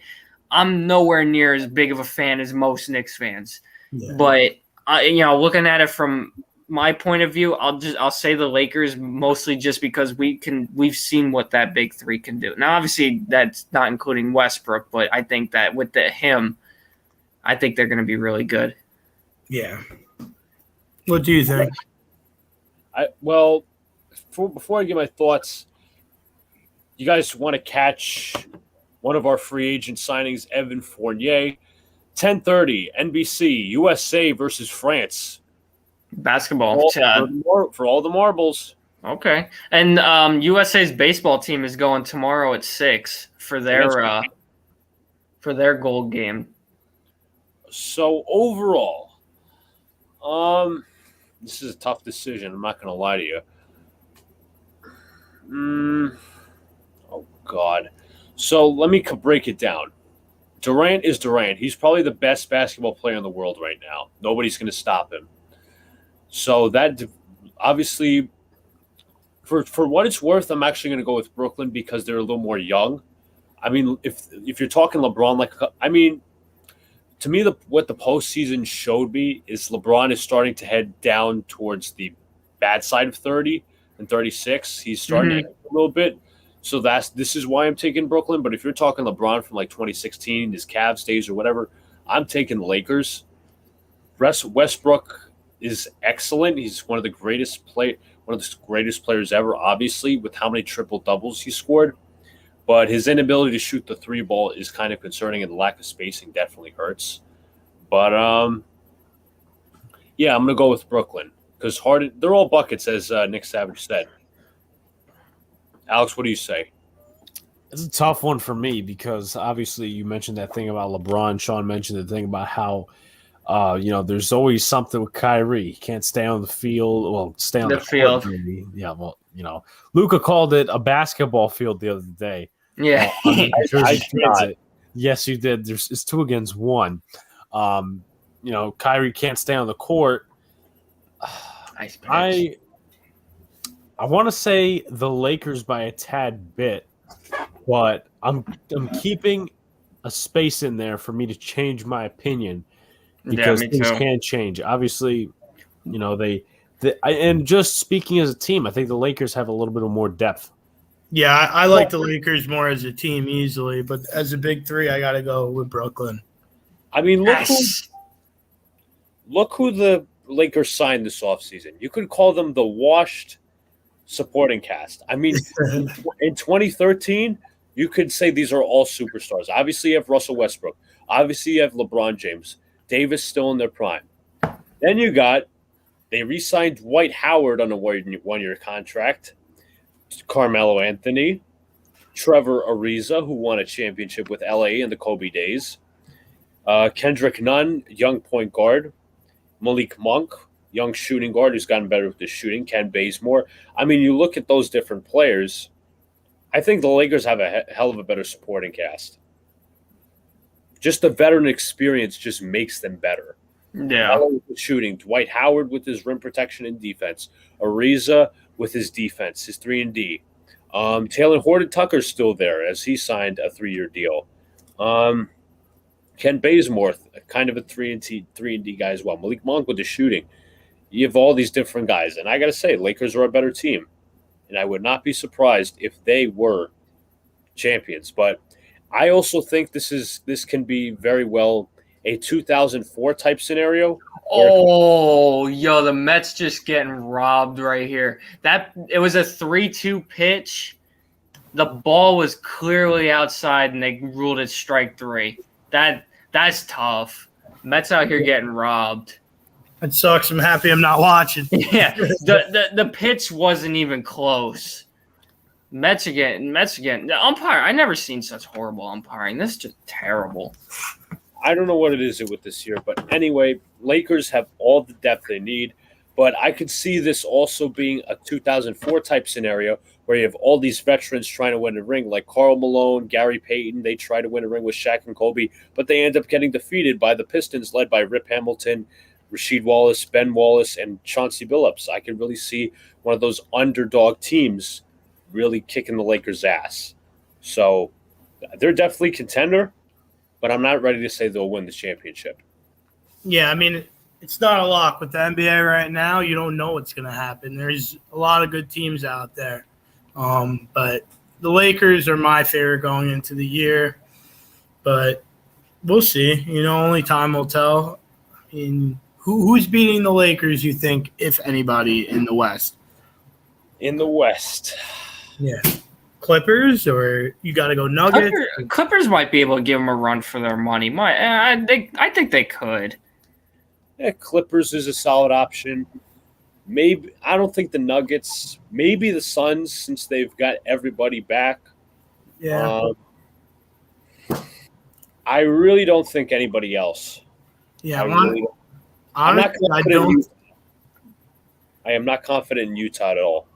[SPEAKER 3] I'm nowhere near as big of a fan as most Knicks fans. Yeah. But looking at it from my point of view, I'll say the Lakers mostly just because we've seen what that big three can do. Now, obviously, that's not including Westbrook, but I think that with him, I think they're going to be really good.
[SPEAKER 4] Yeah. What do you think?
[SPEAKER 2] Before I give my thoughts, you guys want to catch one of our free agent signings, Evan Fournier, 10:30, NBC, USA versus France.
[SPEAKER 3] Basketball.
[SPEAKER 2] For all the marbles.
[SPEAKER 3] Okay. And USA's baseball team is going tomorrow at 6 for their gold game.
[SPEAKER 2] So overall, this is a tough decision. I'm not going to lie to you. Oh, God. So let me break it down. Durant is Durant. He's probably the best basketball player in the world right now. Nobody's going to stop him. So that obviously, for what it's worth, I'm actually going to go with Brooklyn because they're a little more young. I mean, if you're talking LeBron, to me, what the postseason showed me is LeBron is starting to head down towards the bad side of 30 and 36. He's starting to hit a little bit. So this is why I'm taking Brooklyn. But if you're talking LeBron from 2016, his Cavs days or whatever, I'm taking the Lakers. Westbrook is excellent. He's one of the greatest players ever, obviously, with how many triple doubles he scored. But his inability to shoot the three ball is kind of concerning, and the lack of spacing definitely hurts. But yeah, I'm gonna go with Brooklyn because Harden. They're all buckets, as Nick Savage said. Alex, what do you say?
[SPEAKER 1] It's a tough one for me because obviously you mentioned that thing about LeBron. Sean mentioned the thing about how there's always something with Kyrie. He can't stay on the field. Well, stay on the field. Court, maybe. Yeah, well, Luca called it a basketball field the other day.
[SPEAKER 3] Yeah.
[SPEAKER 1] Yes, you did. It's 2 against 1. Kyrie can't stay on the court. I want to say the Lakers by a tad bit, but I'm keeping a space in there for me to change my opinion because things can change. Obviously, and just speaking as a team, I think the Lakers have a little bit of more depth.
[SPEAKER 4] Yeah, I like the Lakers more as a team easily, but as a big three, I got to go with Brooklyn.
[SPEAKER 2] I mean, look who the Lakers signed this offseason. You could call them the washed supporting cast. I mean, in 2013, you could say these are all superstars. Obviously, you have Russell Westbrook. Obviously, you have LeBron James. Davis still in their prime. Then they re-signed Dwight Howard on a one-year contract. Carmelo Anthony, Trevor Ariza, who won a championship with LA in the Kobe days. Kendrick Nunn, young point guard. Malik Monk, young shooting guard who's gotten better with his shooting. Ken Bazemore. I mean, you look at those different players. I think the Lakers have a hell of a better supporting cast. Just the veteran experience just makes them better.
[SPEAKER 3] Yeah.
[SPEAKER 2] Shooting. Dwight Howard with his rim protection and defense. Ariza with his defense, his 3-and-D. Taylor Horton-Tucker's still there as he signed a 3-year deal. Ken Bazemore, kind of a 3-and-D guy as well. Malik Monk with the shooting. You have all these different guys. And I got to say, Lakers are a better team. And I would not be surprised if they were champions. But I also think this can be very well a 2004 type scenario.
[SPEAKER 3] Oh, yo, the Mets just getting robbed right here. It was a 3-2 pitch. The ball was clearly outside, and they ruled it strike 3. That's tough. Mets out here getting robbed.
[SPEAKER 4] It sucks. I'm happy I'm not watching.
[SPEAKER 3] Yeah, the pitch wasn't even close. Mets again. The umpire. I never seen such horrible umpiring. This is just terrible.
[SPEAKER 2] I don't know what it is with this year, but anyway, Lakers have all the depth they need. But I could see this also being a 2004 type scenario where you have all these veterans trying to win a ring, like Karl Malone, Gary Payton. They try to win a ring with Shaq and Kobe, but they end up getting defeated by the Pistons, led by Rip Hamilton, Rasheed Wallace, Ben Wallace, and Chauncey Billups. I could really see one of those underdog teams really kicking the Lakers' ass. So they're definitely a contender, but I'm not ready to say they'll win the championship.
[SPEAKER 4] Yeah, I mean, it's not a lock with the NBA right now. You don't know what's going to happen. There's a lot of good teams out there. But the Lakers are my favorite going into the year. But we'll see. Only time will tell. I mean, who's beating the Lakers, you think, if anybody, in the West?
[SPEAKER 2] In the West.
[SPEAKER 4] Yeah. Clippers, or you got to go Nuggets?
[SPEAKER 3] Clippers might be able to give them a run for their money. I think they could.
[SPEAKER 2] Yeah, Clippers is a solid option. Maybe I don't think the Nuggets. Maybe the Suns, since they've got everybody back.
[SPEAKER 4] Yeah.
[SPEAKER 2] I really don't think anybody else.
[SPEAKER 4] Yeah,
[SPEAKER 2] I'm not confident. I am not confident in Utah at all.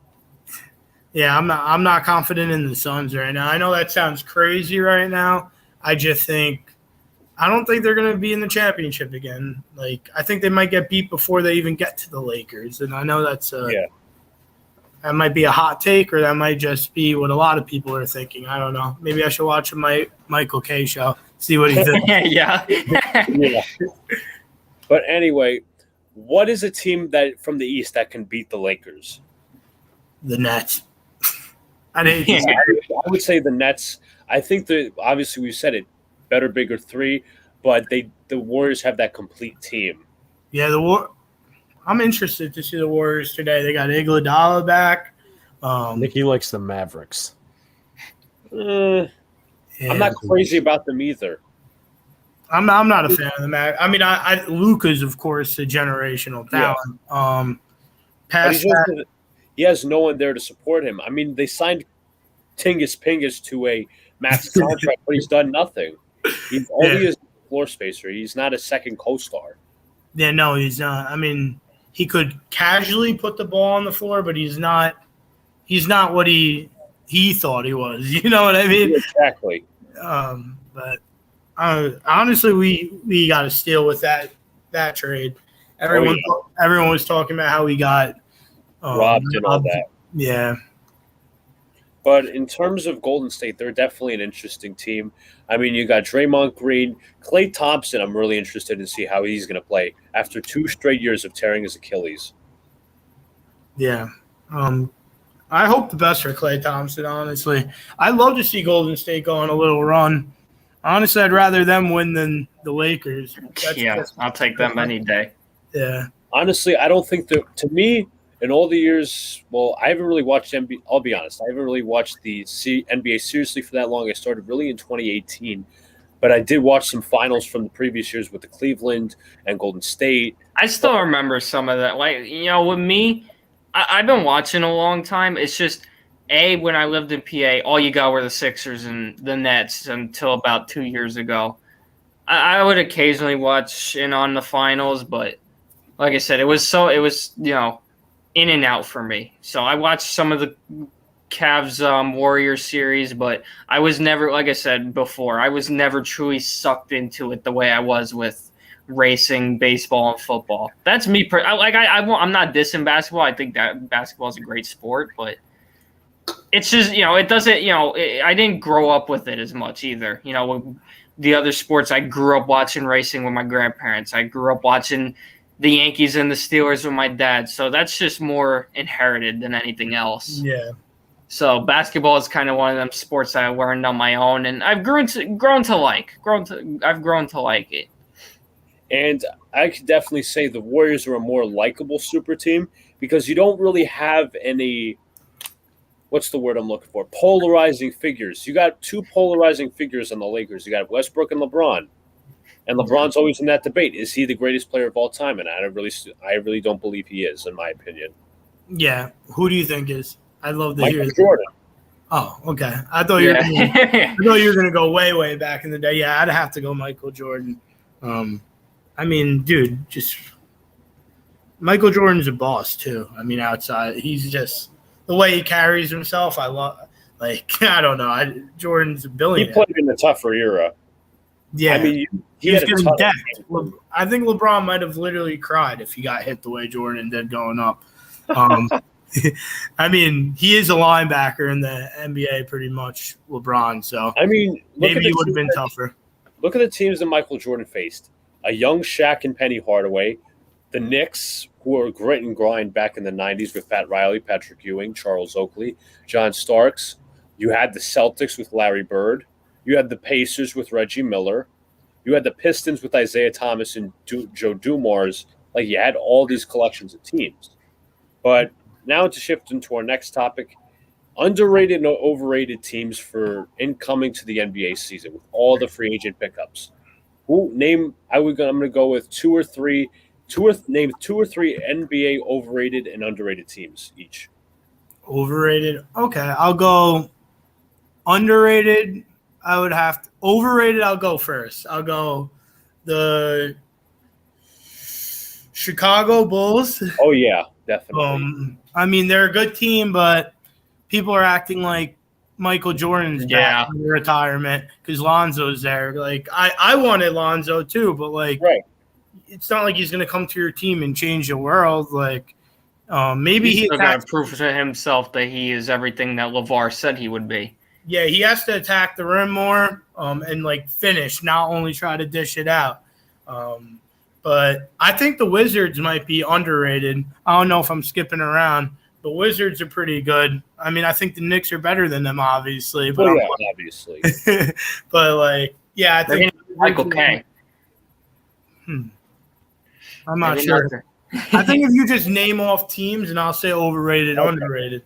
[SPEAKER 4] Yeah, I'm not confident in the Suns right now. I know that sounds crazy right now. I don't think they're going to be in the championship again. I think they might get beat before they even get to the Lakers. And I know that might be a hot take, or that might just be what a lot of people are thinking. I don't know. Maybe I should watch a Michael K show, see what he thinks.
[SPEAKER 3] Yeah.
[SPEAKER 2] But anyway, what is a team that from the East that can beat the Lakers?
[SPEAKER 4] The Nets.
[SPEAKER 2] I would say the Nets. I think obviously we said it, better, bigger 3, but the Warriors have that complete team.
[SPEAKER 4] Yeah, I'm interested to see the Warriors today. They got Iguodala back.
[SPEAKER 1] Nicky likes the Mavericks.
[SPEAKER 2] I'm not crazy about them either.
[SPEAKER 4] I'm not a fan of the Mavericks. I mean, Luca's, of course, a generational talent.
[SPEAKER 2] Yeah. He has no one there to support him. I mean, they signed Tingus Pingus to a max contract, but he's done nothing. He is a floor spacer. He's not a second co-star.
[SPEAKER 4] Yeah, no, he's not. I mean, he could casually put the ball on the floor, but he's not what he thought he was. You know what I mean?
[SPEAKER 2] Exactly.
[SPEAKER 4] But honestly, we got to steal with that trade. Everyone was talking about how we got
[SPEAKER 2] robbed and all that.
[SPEAKER 4] Yeah.
[SPEAKER 2] But in terms of Golden State, they're definitely an interesting team. I mean, you got Draymond Green, Klay Thompson. I'm really interested to see how he's going to play after 2 straight years of tearing his Achilles.
[SPEAKER 4] Yeah. I hope the best for Klay Thompson, honestly. I'd love to see Golden State go on a little run. Honestly, I'd rather them win than the Lakers.
[SPEAKER 3] I'll take them any day.
[SPEAKER 4] Yeah.
[SPEAKER 2] Honestly, I don't think to me, in all the years, I haven't really watched NBA. I'll be honest, I haven't really watched the NBA seriously for that long. I started really in 2018, but I did watch some finals from the previous years with the Cleveland and Golden State.
[SPEAKER 3] I still remember some of that. With me, I've been watching a long time. It's just, when I lived in PA, all you got were the Sixers and the Nets until about 2 years ago. I would occasionally watch in on the finals, but like I said, it was in and out for me. So I watched some of the Cavs Warriors series, but I was never, like I said before, I was never truly sucked into it the way I was with racing, baseball, and football. That's me. I'm not dissing basketball. I think that basketball is a great sport, but it's just, it doesn't, I didn't grow up with it as much either. With the other sports, I grew up watching racing with my grandparents. I grew up watching the Yankees and the Steelers with my dad. So that's just more inherited than anything else.
[SPEAKER 4] Yeah.
[SPEAKER 3] So basketball is kind of one of them sports that I learned on my own, and I've grown to like it.
[SPEAKER 2] And I could definitely say the Warriors are a more likable super team because you don't really have any, what's the word I'm looking for? Polarizing figures. You got two polarizing figures on the Lakers. You got Westbrook and LeBron. And LeBron's always in that debate. Is he the greatest player of all time? And I really don't believe he is, in my opinion.
[SPEAKER 4] Yeah. Who do you think is? I'd love to hear
[SPEAKER 2] Michael Jordan.
[SPEAKER 4] Oh, okay. I thought you were gonna go way back in the day. Yeah, I'd have to go Michael Jordan. I mean, dude, just Michael Jordan's a boss too. I mean, outside, he's just the way he carries himself. I love. Like, I don't know. Jordan's a billionaire.
[SPEAKER 2] He played in the tougher era.
[SPEAKER 4] Yeah,
[SPEAKER 2] I mean,
[SPEAKER 4] he was getting decked. I think LeBron might have literally cried if he got hit the way Jordan did going up. I mean, he is a linebacker in the NBA, pretty much, LeBron. So
[SPEAKER 2] I mean,
[SPEAKER 4] maybe he would have been tougher.
[SPEAKER 2] Look at the teams that Michael Jordan faced: a young Shaq and Penny Hardaway, the Knicks, who were grit and grind back in the '90s with Pat Riley, Patrick Ewing, Charles Oakley, John Starks. You had the Celtics with Larry Bird. You had the Pacers with Reggie Miller. You had the Pistons with Isaiah Thomas and Joe Dumars. Like, you had all these collections of teams. But now to shift into our next topic, underrated and overrated teams for incoming to the NBA season with all the free agent pickups. I'm going to go with name two or three NBA overrated and underrated teams each.
[SPEAKER 4] Overrated. Okay, I'll go underrated. Overrated, I'll go first. I'll go the Chicago Bulls.
[SPEAKER 2] Oh, yeah, definitely.
[SPEAKER 4] I mean, they're a good team, but people are acting like Michael Jordan's back in retirement because Lonzo's there. Like, I wanted Lonzo too, but like,
[SPEAKER 2] right.
[SPEAKER 4] It's not like he's going to come to your team and change the world. Like, maybe
[SPEAKER 3] he's got to prove to himself that he is everything that LeVar said he would be.
[SPEAKER 4] Yeah, he has to attack the rim more and like finish, not only try to dish it out. But I think the Wizards might be underrated. I don't know if I'm skipping around. The Wizards are pretty good. I mean, I think the Knicks are better than them, obviously. But
[SPEAKER 2] obviously.
[SPEAKER 4] But like, yeah, I think
[SPEAKER 3] Michael K.
[SPEAKER 4] I'm not sure. I think if you just name off teams, and I'll say overrated, underrated.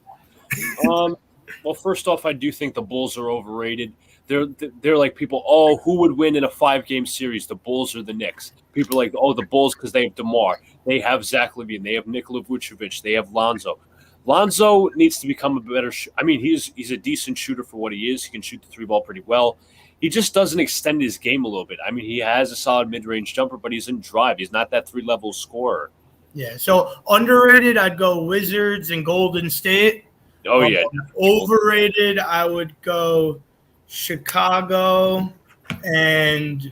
[SPEAKER 2] Well, first off, I do think the Bulls are overrated. They're like people, who would win in a 5-game series, the Bulls or the Knicks? People are like, the Bulls because they have DeMar. They have Zach LaVine. They have Nikola Vucevic. They have Lonzo. Lonzo needs to become a better he's a decent shooter for what he is. He can shoot the 3-ball pretty well. He just doesn't extend his game a little bit. I mean, he has a solid mid-range jumper, but he's in drive. He's not that 3-level scorer.
[SPEAKER 4] Yeah, so underrated, I'd go Wizards and Golden State.
[SPEAKER 2] Oh, yeah.
[SPEAKER 4] Overrated, I would go Chicago and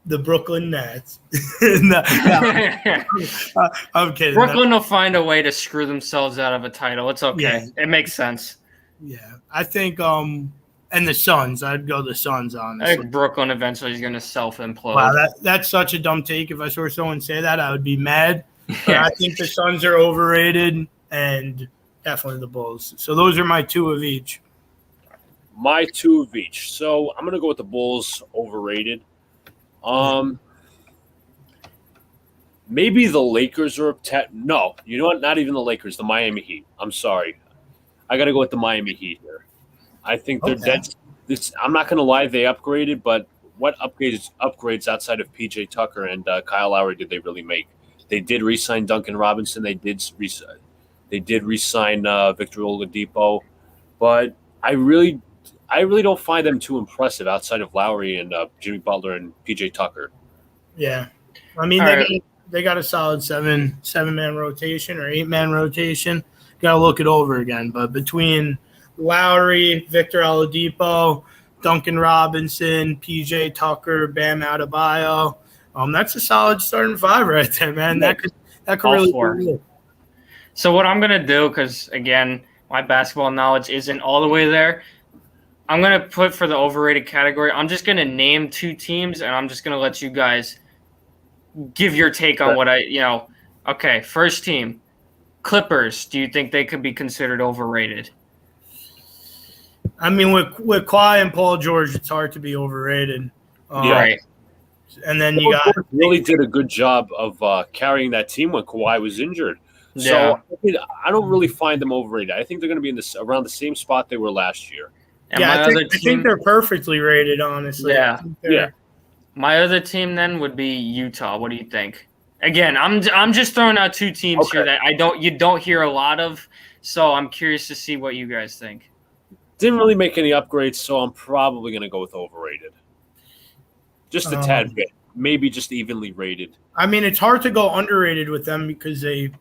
[SPEAKER 4] the Brooklyn Nets. No, I'm kidding.
[SPEAKER 3] Brooklyn will find a way to screw themselves out of a title. It's okay. Yeah. It makes sense.
[SPEAKER 4] Yeah, I think and the Suns. I'd go the Suns, honestly.
[SPEAKER 3] I think Brooklyn eventually is going to self-implode.
[SPEAKER 4] Wow, that's such a dumb take. If I saw someone say that, I would be mad. Yeah. I think the Suns are overrated. And definitely the Bulls. So those are my two of each.
[SPEAKER 2] My two of each. So I'm going to go with the Bulls, overrated. Maybe the Lakers are no, you know what? Not even the Lakers, the Miami Heat. I'm sorry. I got to go with the Miami Heat here. I think they're dead. I'm not going to lie, they upgraded, but what upgrades outside of PJ Tucker and Kyle Lowry did they really make? They did re-sign Duncan Robinson. They did re-sign Victor Oladipo, but I really don't find them too impressive outside of Lowry and Jimmy Butler and PJ Tucker.
[SPEAKER 4] Yeah, I mean they got a solid seven-man rotation or 8-man rotation. Got to look it over again, but between Lowry, Victor Oladipo, Duncan Robinson, PJ Tucker, Bam Adebayo, that's a solid starting 5 right there, man. That could really be it.
[SPEAKER 3] So what I'm going to do, because, again, my basketball knowledge isn't all the way there, I'm going to put for the overrated category, I'm just going to name 2 teams, and I'm just going to let you guys give your take on what okay, first team, Clippers, do you think they could be considered overrated?
[SPEAKER 4] I mean, with Kawhi and Paul George, it's hard to be overrated.
[SPEAKER 3] Right.
[SPEAKER 4] And then
[SPEAKER 2] Paul George really did a good job of carrying that team when Kawhi was injured. So I don't really find them overrated. I think they're going to be around the same spot they were last year.
[SPEAKER 3] And
[SPEAKER 4] I think they're perfectly rated, honestly.
[SPEAKER 3] Yeah. My other team then would be Utah. What do you think? Again, I'm just throwing out two teams here that you don't hear a lot of, so I'm curious to see what you guys think.
[SPEAKER 2] Didn't really make any upgrades, so I'm probably going to go with overrated. Just a tad bit, maybe just evenly rated.
[SPEAKER 4] I mean, it's hard to go underrated with them because they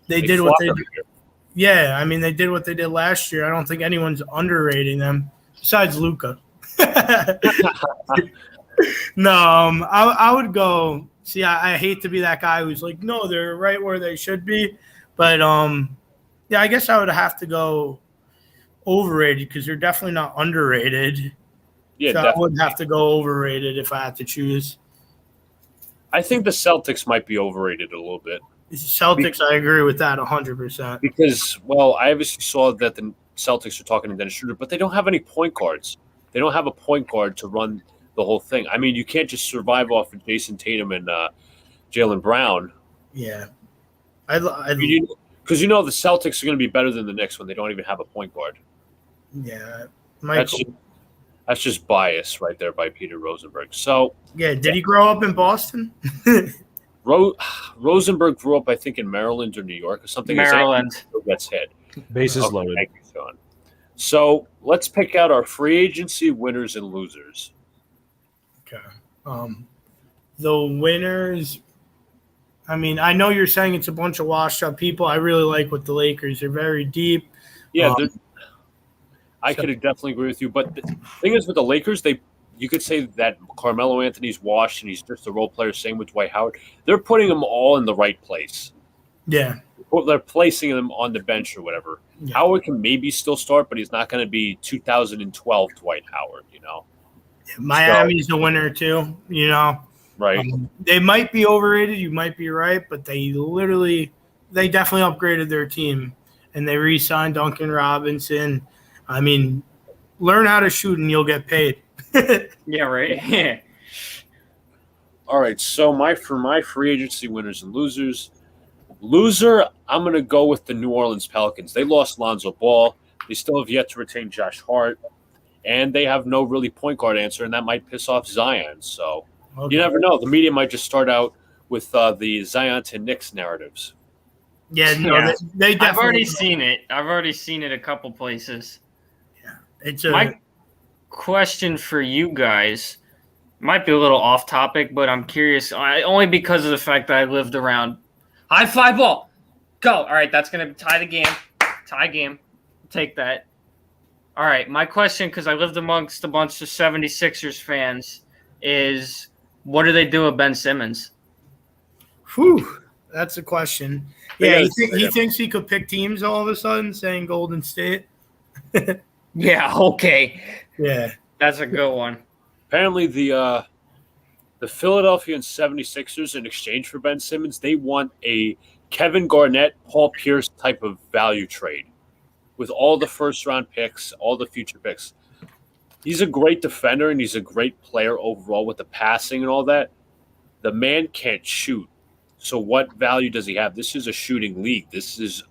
[SPEAKER 4] did what they did. Yeah, I mean, they did what they did last year. I don't think anyone's underrating them besides Luca. No, I would go. See, I hate to be that guy who's like, no, they're right where they should be, but I guess I would have to go overrated because they're definitely not underrated.
[SPEAKER 2] Yeah,
[SPEAKER 4] so I would have to go overrated if I had to choose.
[SPEAKER 2] I think the Celtics might be overrated a little bit.
[SPEAKER 4] Celtics, I agree with that 100%.
[SPEAKER 2] Because, well, I obviously saw that the Celtics are talking to Dennis Schroeder, but they don't have any point guards. They don't have a point guard to run the whole thing. I mean, you can't just survive off of Jason Tatum and Jaylen Brown.
[SPEAKER 4] Yeah.
[SPEAKER 2] Because the Celtics are going to be better than the Knicks when they don't even have a point guard.
[SPEAKER 4] Yeah.
[SPEAKER 2] That's just bias right there by Peter Rosenberg. So
[SPEAKER 4] yeah, did he grow up in Boston?
[SPEAKER 2] Rosenberg grew up, I think, in Maryland or New York or something.
[SPEAKER 3] Maryland.
[SPEAKER 2] Gets hit.
[SPEAKER 1] Bases loaded.
[SPEAKER 2] Thank you, Sean. So let's pick out our free agency winners and losers.
[SPEAKER 4] Okay. The winners, I mean, I know you're saying it's a bunch of washed up people. I really like what the Lakers. They're very deep.
[SPEAKER 2] Yeah, I could definitely agree with you. But the thing is with the Lakers, you could say that Carmelo Anthony's washed and he's just a role player, same with Dwight Howard. They're putting them all in the right place.
[SPEAKER 4] Yeah.
[SPEAKER 2] They're placing them on the bench or whatever. Yeah. Howard can maybe still start, but he's not going to be 2012 Dwight Howard,
[SPEAKER 4] Miami's the winner too,
[SPEAKER 2] Right.
[SPEAKER 4] They might be overrated. You might be right, but they definitely upgraded their team, and they re-signed Duncan Robinson. I mean, learn how to shoot and you'll get paid.
[SPEAKER 3] Yeah, right. Yeah.
[SPEAKER 2] All right, so for my free agency winners and losers, I'm going to go with the New Orleans Pelicans. They lost Lonzo Ball. They still have yet to retain Josh Hart, and they have no really point guard answer, and that might piss off Zion. So you never know. The media might just start out with the Zion to Knicks narratives.
[SPEAKER 4] Yeah, no, they definitely.
[SPEAKER 3] I've already seen it. I've already seen it a couple places.
[SPEAKER 4] Yeah,
[SPEAKER 3] my question for you guys might be a little off topic, but I'm curious only because of the fact that I lived around. High fly ball, go! All right, that's gonna tie the game. Tie game. Take that. All right, my question, because I lived amongst a bunch of 76ers fans, is what do they do with Ben Simmons?
[SPEAKER 4] Whew, that's a question. Yeah, he thinks he could pick teams all of a sudden, saying Golden State.
[SPEAKER 3] Yeah, okay.
[SPEAKER 4] Yeah.
[SPEAKER 3] That's a good one.
[SPEAKER 2] Apparently the Philadelphia 76ers, in exchange for Ben Simmons, they want a Kevin Garnett, Paul Pierce type of value trade with all the first-round picks, all the future picks. He's a great defender, and he's a great player overall with the passing and all that. The man can't shoot. So what value does he have? This is a shooting league.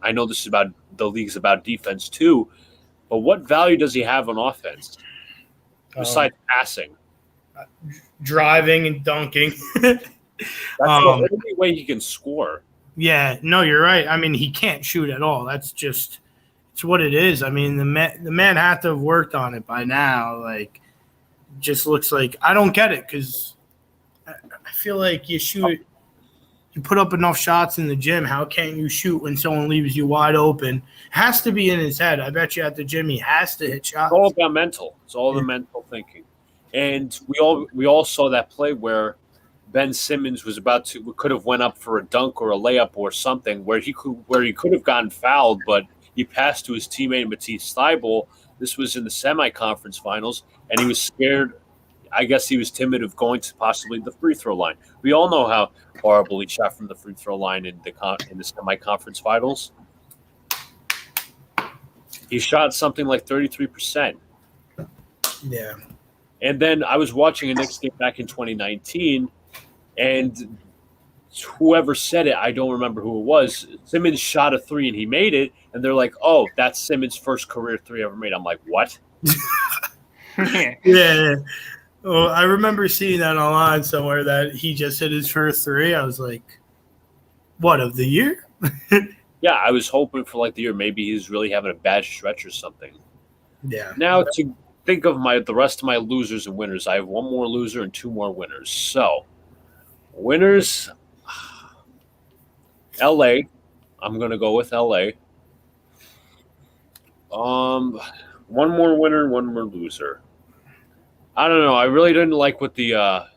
[SPEAKER 2] I know this is about the league's about defense too, but what value does he have on offense besides passing?
[SPEAKER 4] Driving and dunking.
[SPEAKER 2] That's the only way he can score.
[SPEAKER 4] Yeah, no, you're right. I mean, he can't shoot at all. That's just it's what it is. I mean, the man had to have worked on it by now. Like, just looks like I don't get it because I feel like you shoot. You put up enough shots in the gym. How can't you shoot when someone leaves you wide open? Has to be in his head. I bet you at the gym he has to hit shots.
[SPEAKER 2] It's all about mental. It's all the mental thinking. And we all saw that play where Ben Simmons was could have went up for a dunk or a layup or something where he could have gotten fouled, but he passed to his teammate Matisse Thybulle. This was in the semi-conference finals, and he was scared. I guess he was timid of going to possibly the free throw line. We all know how horrible he shot from the free throw line in the semi-conference finals. He shot something like 33%.
[SPEAKER 4] Yeah.
[SPEAKER 2] And then I was watching a Knicks game back in 2019, and whoever said it, I don't remember who it was. Simmons shot a three and he made it, and they're like, "Oh, that's Simmons' first career three ever made." I'm like, "What?"
[SPEAKER 4] Yeah. Well, I remember seeing that online somewhere that he just hit his first three. I was like, "What, of the year?"
[SPEAKER 2] Yeah, I was hoping for like the year. Maybe he's really having a bad stretch or something.
[SPEAKER 4] Yeah.
[SPEAKER 2] Now to think of the rest of my losers and winners, I have one more loser and two more winners. So, winners, LA. I'm gonna go with LA. One more winner, one more loser. I don't know. I really didn't like what the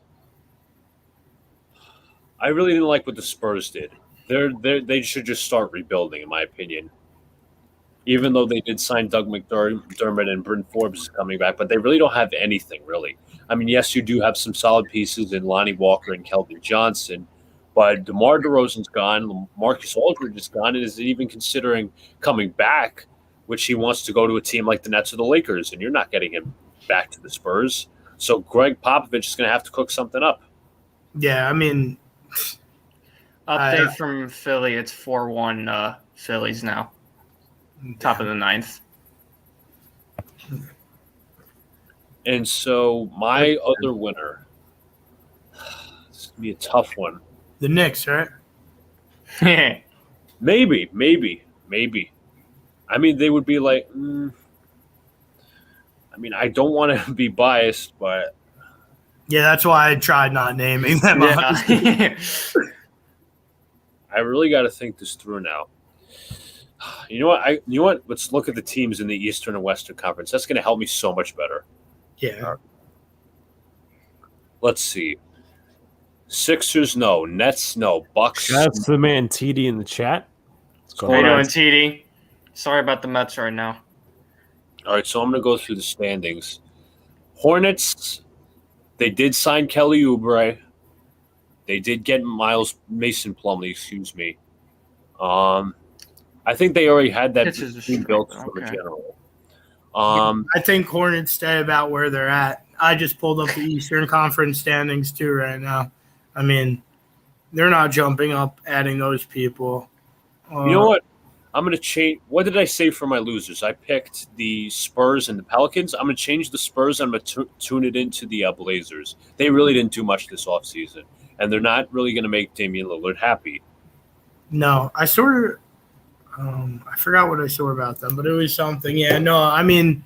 [SPEAKER 2] Spurs did. They should just start rebuilding, in my opinion. Even though they did sign Doug McDermott and Bryn Forbes is coming back, but they really don't have anything, really. I mean, yes, you do have some solid pieces in Lonnie Walker and Kelvin Johnson, but DeMar DeRozan's gone, Marcus Aldridge is gone, and isn't even considering coming back, which he wants to go to a team like the Nets or the Lakers, and you're not getting him back to the Spurs. So Greg Popovich is going to have to cook something up.
[SPEAKER 4] Yeah, I mean,
[SPEAKER 3] update from Philly. It's 4-1 Phillies now. Top of the ninth.
[SPEAKER 2] And so my other winner, this is going to be a tough one.
[SPEAKER 4] The Knicks, right?
[SPEAKER 2] Maybe. I mean, they would be like, I mean, I don't want to be biased, but.
[SPEAKER 4] Yeah, that's why I tried not naming them.
[SPEAKER 2] Yeah. I really got to think this through now. You know what? Let's look at the teams in the Eastern and Western Conference. That's going to help me so much better.
[SPEAKER 4] Yeah.
[SPEAKER 2] Let's see. Sixers, no. Nets, no. Bucks.
[SPEAKER 1] That's the man TD in the chat.
[SPEAKER 3] How you doing, TD? Sorry about the Mets right now.
[SPEAKER 2] All right, so I'm going to go through the standings. Hornets, they did sign Kelly Oubre. They did get Mason Plumlee, excuse me. I think they already had that team built for the general.
[SPEAKER 4] I think Hornets stay about where they're at. I just pulled up the Eastern Conference standings too right now. I mean, they're not jumping up, adding those people.
[SPEAKER 2] You know what? I'm going to change. What did I say for my losers? I picked the Spurs and the Pelicans. I'm going to change the Spurs and I'm going to tune it into the Blazers. They really didn't do much this offseason, and they're not really going to make Damian Lillard happy.
[SPEAKER 4] No, I sort of I forgot what I saw about them, but it was something. Yeah, no, I mean,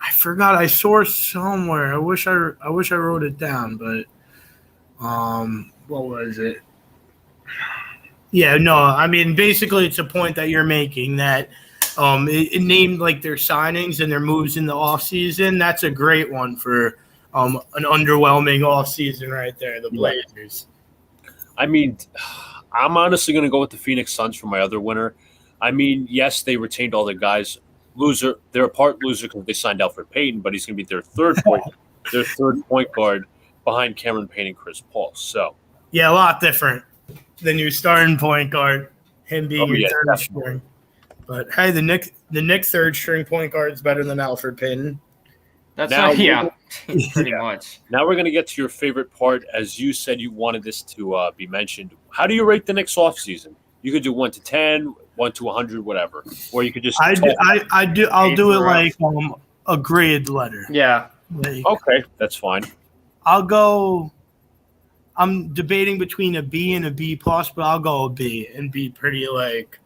[SPEAKER 4] I forgot. I saw somewhere. I wish I wrote it down, but what was it? Yeah, no, I mean, basically, it's a point that you're making that it named like their signings and their moves in the offseason. That's a great one for an underwhelming offseason right there, the Blazers.
[SPEAKER 2] I mean, I'm honestly going to go with the Phoenix Suns for my other winner. I mean, yes, they retained all their guys. Loser, they're a part loser because they signed Alfred Payton, but he's going to be their third point guard behind Cameron Payne and Chris Paul. So
[SPEAKER 4] yeah, a lot different than your starting point guard, him being your third string. But hey, the Knicks third string point guard is better than Alfred Payton.
[SPEAKER 3] That's pretty much.
[SPEAKER 2] Now we're going to get to your favorite part. As you said, you wanted this to be mentioned. How do you rate the Knicks offseason? You could do 1 to 10, 1 to 100, whatever, or you could just.
[SPEAKER 4] I'll do it like a grade letter.
[SPEAKER 3] Yeah.
[SPEAKER 2] Okay, that's fine.
[SPEAKER 4] I'll go. I'm debating between a B and a B plus, but I'll go a B and be pretty like,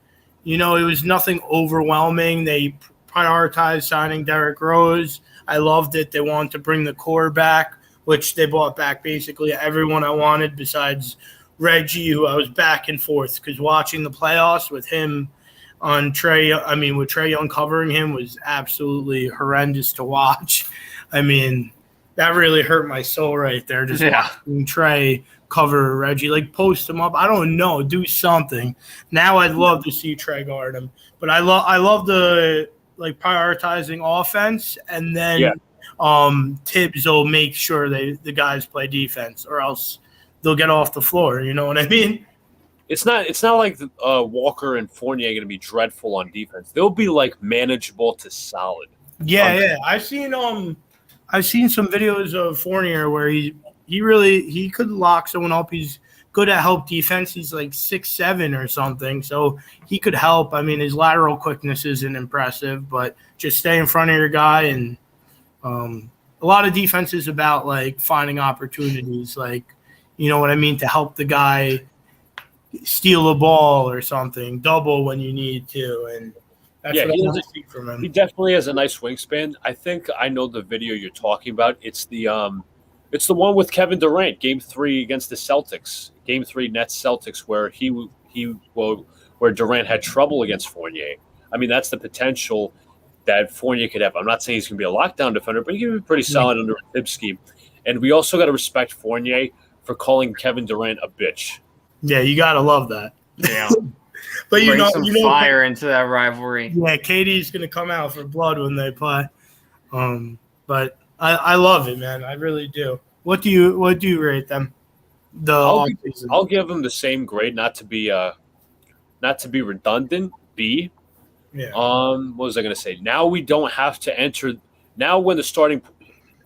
[SPEAKER 4] it was nothing overwhelming. They prioritized signing Derrick Rose. I loved it. They wanted to bring the core back, which they brought back basically everyone I wanted besides Reggie, who I was back and forth because watching the playoffs with him on with Trae Young covering him was absolutely horrendous to watch. I mean, that really hurt my soul right there. Just watching Trae cover Reggie, like post him up. I don't know, do something. Now I'd love to see Trae guard him, but I love the like prioritizing offense and then Tibbs will make sure the guys play defense, or else they'll get off the floor. You know what I mean?
[SPEAKER 2] It's not like Walker and Fournier are going to be dreadful on defense. They'll be like manageable to solid.
[SPEAKER 4] Yeah. I've seen some videos of Fournier where he could lock someone up. He's good at help defense. He's like 6'7" or something, so he could help. I mean, his lateral quickness isn't impressive, but just stay in front of your guy. And a lot of defense is about like finding opportunities, like, you know what I mean, to help the guy steal a ball or something, double when you need to. And that's what I want to see from him.
[SPEAKER 2] He definitely has a nice wingspan. I think I know the video you're talking about. It's the one with Kevin Durant, Game 3 against the Celtics, Game 3 Nets Celtics, where where Durant had trouble against Fournier. I mean, that's the potential that Fournier could have. I'm not saying he's going to be a lockdown defender, but he can be pretty solid under a Tibbs scheme. And we also got to respect Fournier for calling Kevin Durant a bitch.
[SPEAKER 4] Yeah, you gotta love that.
[SPEAKER 3] Yeah,
[SPEAKER 4] but
[SPEAKER 3] bring some fire into that rivalry.
[SPEAKER 4] Yeah, KD's gonna come out for blood when they play. But I love it, man. I really do. What do you rate them?
[SPEAKER 2] I'll give them the same grade, not to be redundant. B.
[SPEAKER 4] Yeah.
[SPEAKER 2] What was I gonna say? Now we don't have to enter. Now when the starting.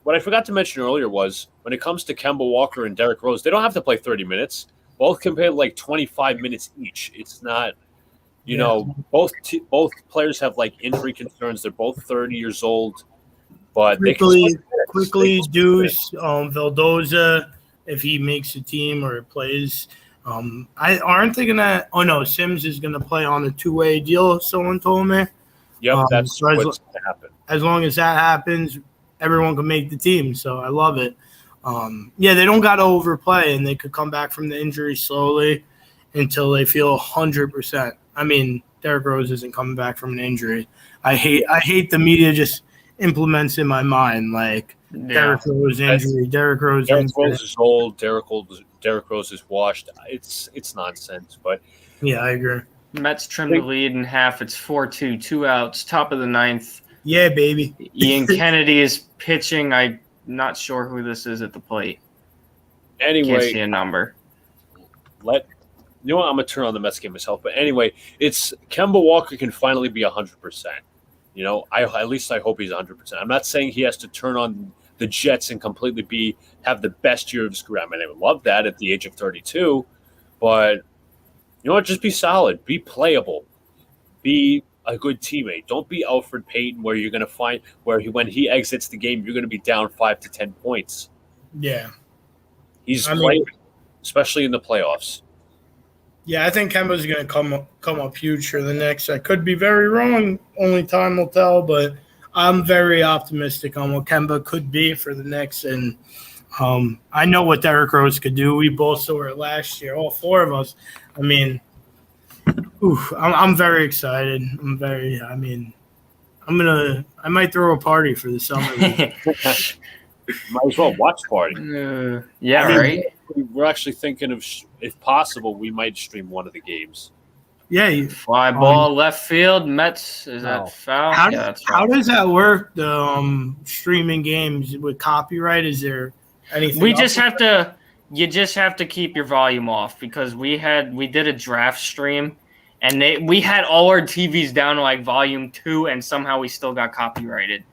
[SPEAKER 2] What I forgot to mention earlier was when it comes to Kemba Walker and Derrick Rose, they don't have to play 30 minutes. Both can play like 25 minutes each. It's not, you know, both players have like injury concerns. They're both 30 years old, but
[SPEAKER 4] quickly Deuce, Vildoza, if he makes the team or plays. Aren't they gonna? Oh no, Sims is gonna play on a 2-way deal. Someone told me.
[SPEAKER 2] Yep, that's what's going to happen.
[SPEAKER 4] As long as that happens, everyone can make the team. So I love it. They don't got to overplay, and they could come back from the injury slowly until they feel 100%. I mean, Derrick Rose isn't coming back from an injury. I hate the media just implements in my mind like Derrick Rose injury. Derrick Rose
[SPEAKER 2] is old. Derrick Rose is washed. It's nonsense. But
[SPEAKER 4] yeah, I agree.
[SPEAKER 3] Mets trim the lead in half. It's 4-2, 2 outs, top of the ninth.
[SPEAKER 4] Yeah, baby.
[SPEAKER 3] Ian Kennedy is pitching. I'm not sure who this is at the plate.
[SPEAKER 2] Anyway,
[SPEAKER 3] can't see a number.
[SPEAKER 2] You know what? I'm gonna turn on the Mets game myself. But anyway, it's Kemba Walker can finally be 100%. You know, at least I hope he's 100%. I'm not saying he has to turn on the Jets and completely have the best year of his career. I mean, I would love that at the age of 32, but you know what? Just be solid, be playable, be a good teammate. Don't be Alfred Payton, where you're going to find when he exits the game, you're going to be down 5 to 10 points.
[SPEAKER 4] Yeah,
[SPEAKER 2] he's playing, especially in the playoffs.
[SPEAKER 4] Yeah, I think Kemba's going to come up huge for the Knicks. I could be very wrong. Only time will tell, but I'm very optimistic on what Kemba could be for the Knicks. And I know what Derrick Rose could do. We both saw it last year, all four of us. I mean, I'm very excited. I might throw a party for the summer.
[SPEAKER 2] Might as well watch party.
[SPEAKER 3] Right.
[SPEAKER 2] We're actually thinking of, if possible, we might stream one of the games.
[SPEAKER 4] Yeah,
[SPEAKER 3] fly ball left field. Mets, is that foul?
[SPEAKER 4] How does that work? The streaming games with copyright? Is there anything?
[SPEAKER 3] You just have to keep your volume off, because we did a draft stream, and we had all our TVs down to like volume 2, and somehow we still got copyrighted.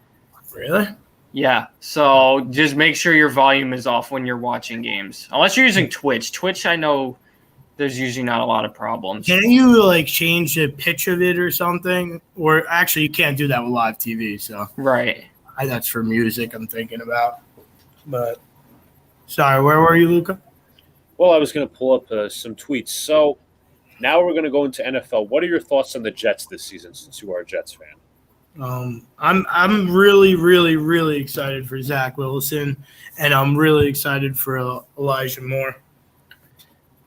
[SPEAKER 4] Really?
[SPEAKER 3] Yeah. So just make sure your volume is off when you're watching games, unless you're using Twitch. Twitch, I know there's usually not a lot of problems.
[SPEAKER 4] Can you like change the pitch of it or something? Or actually, you can't do that with live TV. So
[SPEAKER 3] right.
[SPEAKER 4] That's for music I'm thinking about. But sorry, where were you, Luca?
[SPEAKER 2] Well, I was going to pull up some tweets. So now we're going to go into NFL. What are your thoughts on the Jets this season, since you are a Jets fan?
[SPEAKER 4] I'm really, really, really excited for Zach Wilson, and I'm really excited for Elijah Moore.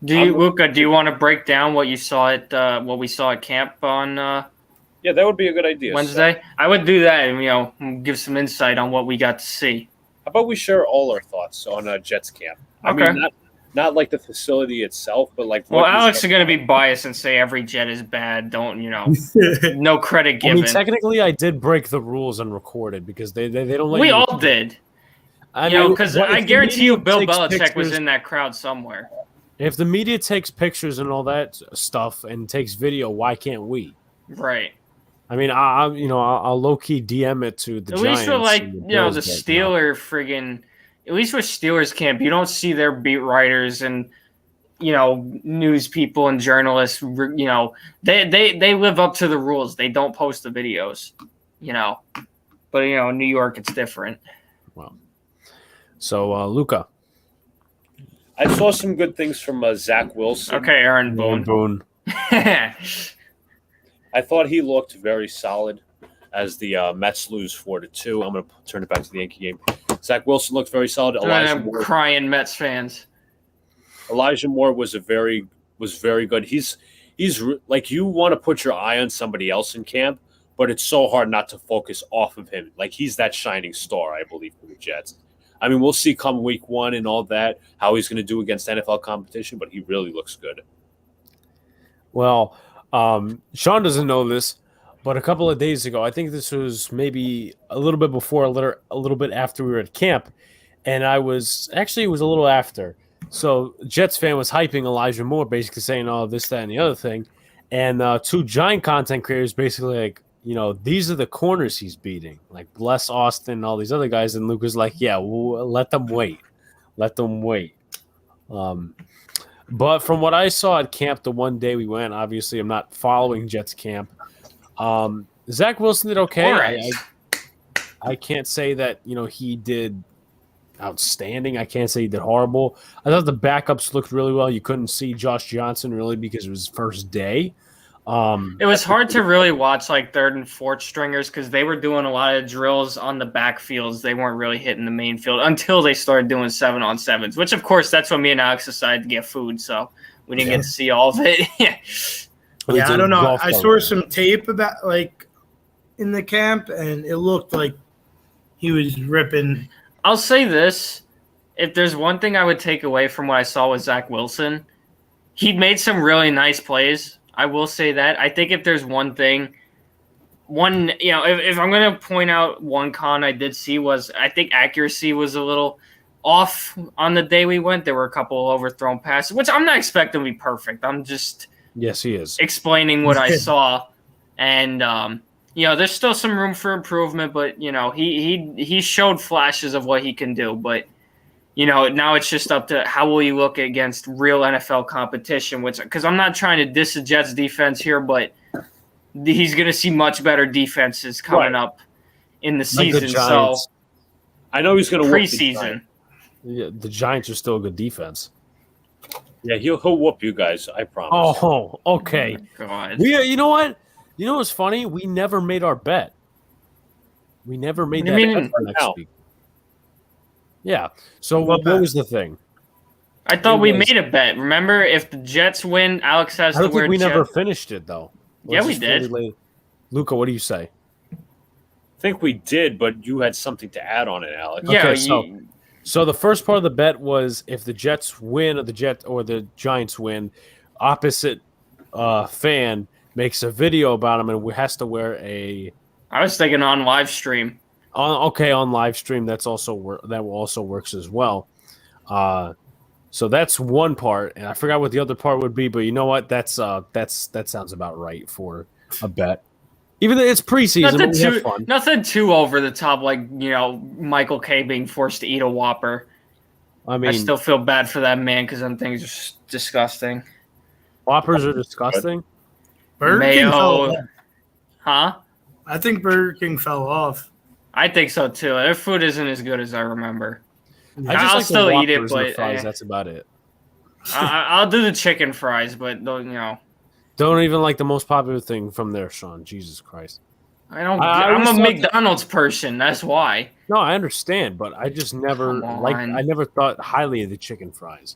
[SPEAKER 3] Luca, do you want to break down what we saw at camp on?
[SPEAKER 2] Yeah, that would be a good idea.
[SPEAKER 3] Wednesday, so I would do that, and give some insight on what we got to see.
[SPEAKER 2] How about we share all our thoughts on Jets camp?
[SPEAKER 3] Okay.
[SPEAKER 2] not like the facility itself, but like.
[SPEAKER 3] Well, Alex is going to be biased and say every Jet is bad. Don't no credit given.
[SPEAKER 1] I mean, technically, I did break the rules and recorded because they don't let
[SPEAKER 3] we
[SPEAKER 1] you.
[SPEAKER 3] All did. Because I guarantee you, Bill Belichick was in that crowd somewhere.
[SPEAKER 1] If the media takes pictures and all that stuff and takes video, why can't we?
[SPEAKER 3] Right.
[SPEAKER 1] I mean, I'll low key DM it to the
[SPEAKER 3] At
[SPEAKER 1] Giants.
[SPEAKER 3] least for the Steeler friggin'. At least with Steelers camp, you don't see their beat writers and news people and journalists. They live up to the rules. They don't post the videos. But in New York, it's different.
[SPEAKER 1] Well, so Luca.
[SPEAKER 2] I saw some good things from Zach Wilson.
[SPEAKER 3] Okay, Aaron Boone.
[SPEAKER 2] I thought he looked very solid as the Mets lose 4-2. I'm going to turn it back to the Yankee game. Zach Wilson looked very solid.
[SPEAKER 3] I'm crying Mets fans.
[SPEAKER 2] Elijah Moore was very good. He's like, you want to put your eye on somebody else in camp, but it's so hard not to focus off of him. Like, he's that shining star, I believe, for the Jets. I mean, we'll see come week 1 and all that, how he's going to do against NFL competition, but he really looks good.
[SPEAKER 1] Well, Sean doesn't know this, but a couple of days ago, I think this was maybe a little bit before, a little bit after we were at camp, and it was a little after. So Jets fan was hyping Elijah Moore, basically saying, oh, this, that, and the other thing. And 2 Giant content creators basically like, these are the corners he's beating, like Bless Austin and all these other guys. And Luca's like, yeah, well, let them wait. Let them wait. But from what I saw at camp the one day we went, obviously I'm not following Jets camp. Zach Wilson did okay. I can't say that, he did outstanding. I can't say he did horrible. I thought the backups looked really well. You couldn't see Josh Johnson really because it was his first day.
[SPEAKER 3] It was hard to really watch like third and fourth stringers because they were doing a lot of drills on the backfields. They weren't really hitting the main field until they started doing 7-on-7s, which of course that's when me and Alex decided to get food, so we didn't get to see all of it.
[SPEAKER 4] Yeah, I don't know. I saw some tape about in the camp, and it looked like he was ripping.
[SPEAKER 3] I'll say this: if there's one thing I would take away from what I saw with Zach Wilson, he made some really nice plays. I will say that. I think if there's one thing, if I'm going to point out one con I did see was I think accuracy was a little off on the day we went. There were a couple of overthrown passes, which I'm not expecting to be perfect. I'm just
[SPEAKER 1] he is
[SPEAKER 3] explaining what I saw. And, there's still some room for improvement, but, he showed flashes of what he can do. But, now it's just up to how will you look against real NFL competition, because I'm not trying to diss the Jets defense here, but he's going to see much better defenses coming up in the season. So
[SPEAKER 2] I know he's going to
[SPEAKER 3] preseason.
[SPEAKER 1] Yeah, the Giants are still a good defense.
[SPEAKER 2] Yeah, he'll whoop you guys. I promise.
[SPEAKER 1] Oh, okay.
[SPEAKER 3] Oh, God.
[SPEAKER 1] You know what? You know what's funny? We never made our bet. We never made that bet for next week. Yeah. So what was the thing?
[SPEAKER 3] I thought we made a bet. Remember, if the Jets win, Alex has to wear.
[SPEAKER 1] I don't think we never finished it though.
[SPEAKER 3] Yeah, we did.
[SPEAKER 1] Luca, what do you say?
[SPEAKER 2] I think we did, but you had something to add on it, Alex.
[SPEAKER 3] Yeah.
[SPEAKER 1] Okay, so the first part of the bet was if the Jets win or the Giants win, opposite fan makes a video about him and has to wear a.
[SPEAKER 3] I was thinking on live stream.
[SPEAKER 1] On live stream, that also works as well. So that's one part, and I forgot what the other part would be, but you know what? That sounds about right for a bet. Even though it's preseason,
[SPEAKER 3] nothing too over the top, like Michael K being forced to eat a Whopper.
[SPEAKER 1] I mean,
[SPEAKER 3] I still feel bad for that man because them things are disgusting.
[SPEAKER 1] Whoppers are disgusting.
[SPEAKER 4] Burger King fell off.
[SPEAKER 3] Huh?
[SPEAKER 4] I think Burger King fell off.
[SPEAKER 3] I think so too. Their food isn't as good as I remember.
[SPEAKER 1] I'll
[SPEAKER 3] still eat it, but
[SPEAKER 1] fries, that's about it.
[SPEAKER 3] I'll do the chicken fries, but
[SPEAKER 1] don't even like the most popular thing from there, Sean. Jesus Christ.
[SPEAKER 3] I'm a McDonald's person. That's why.
[SPEAKER 1] No, I understand, but I just never I never thought highly of the chicken fries.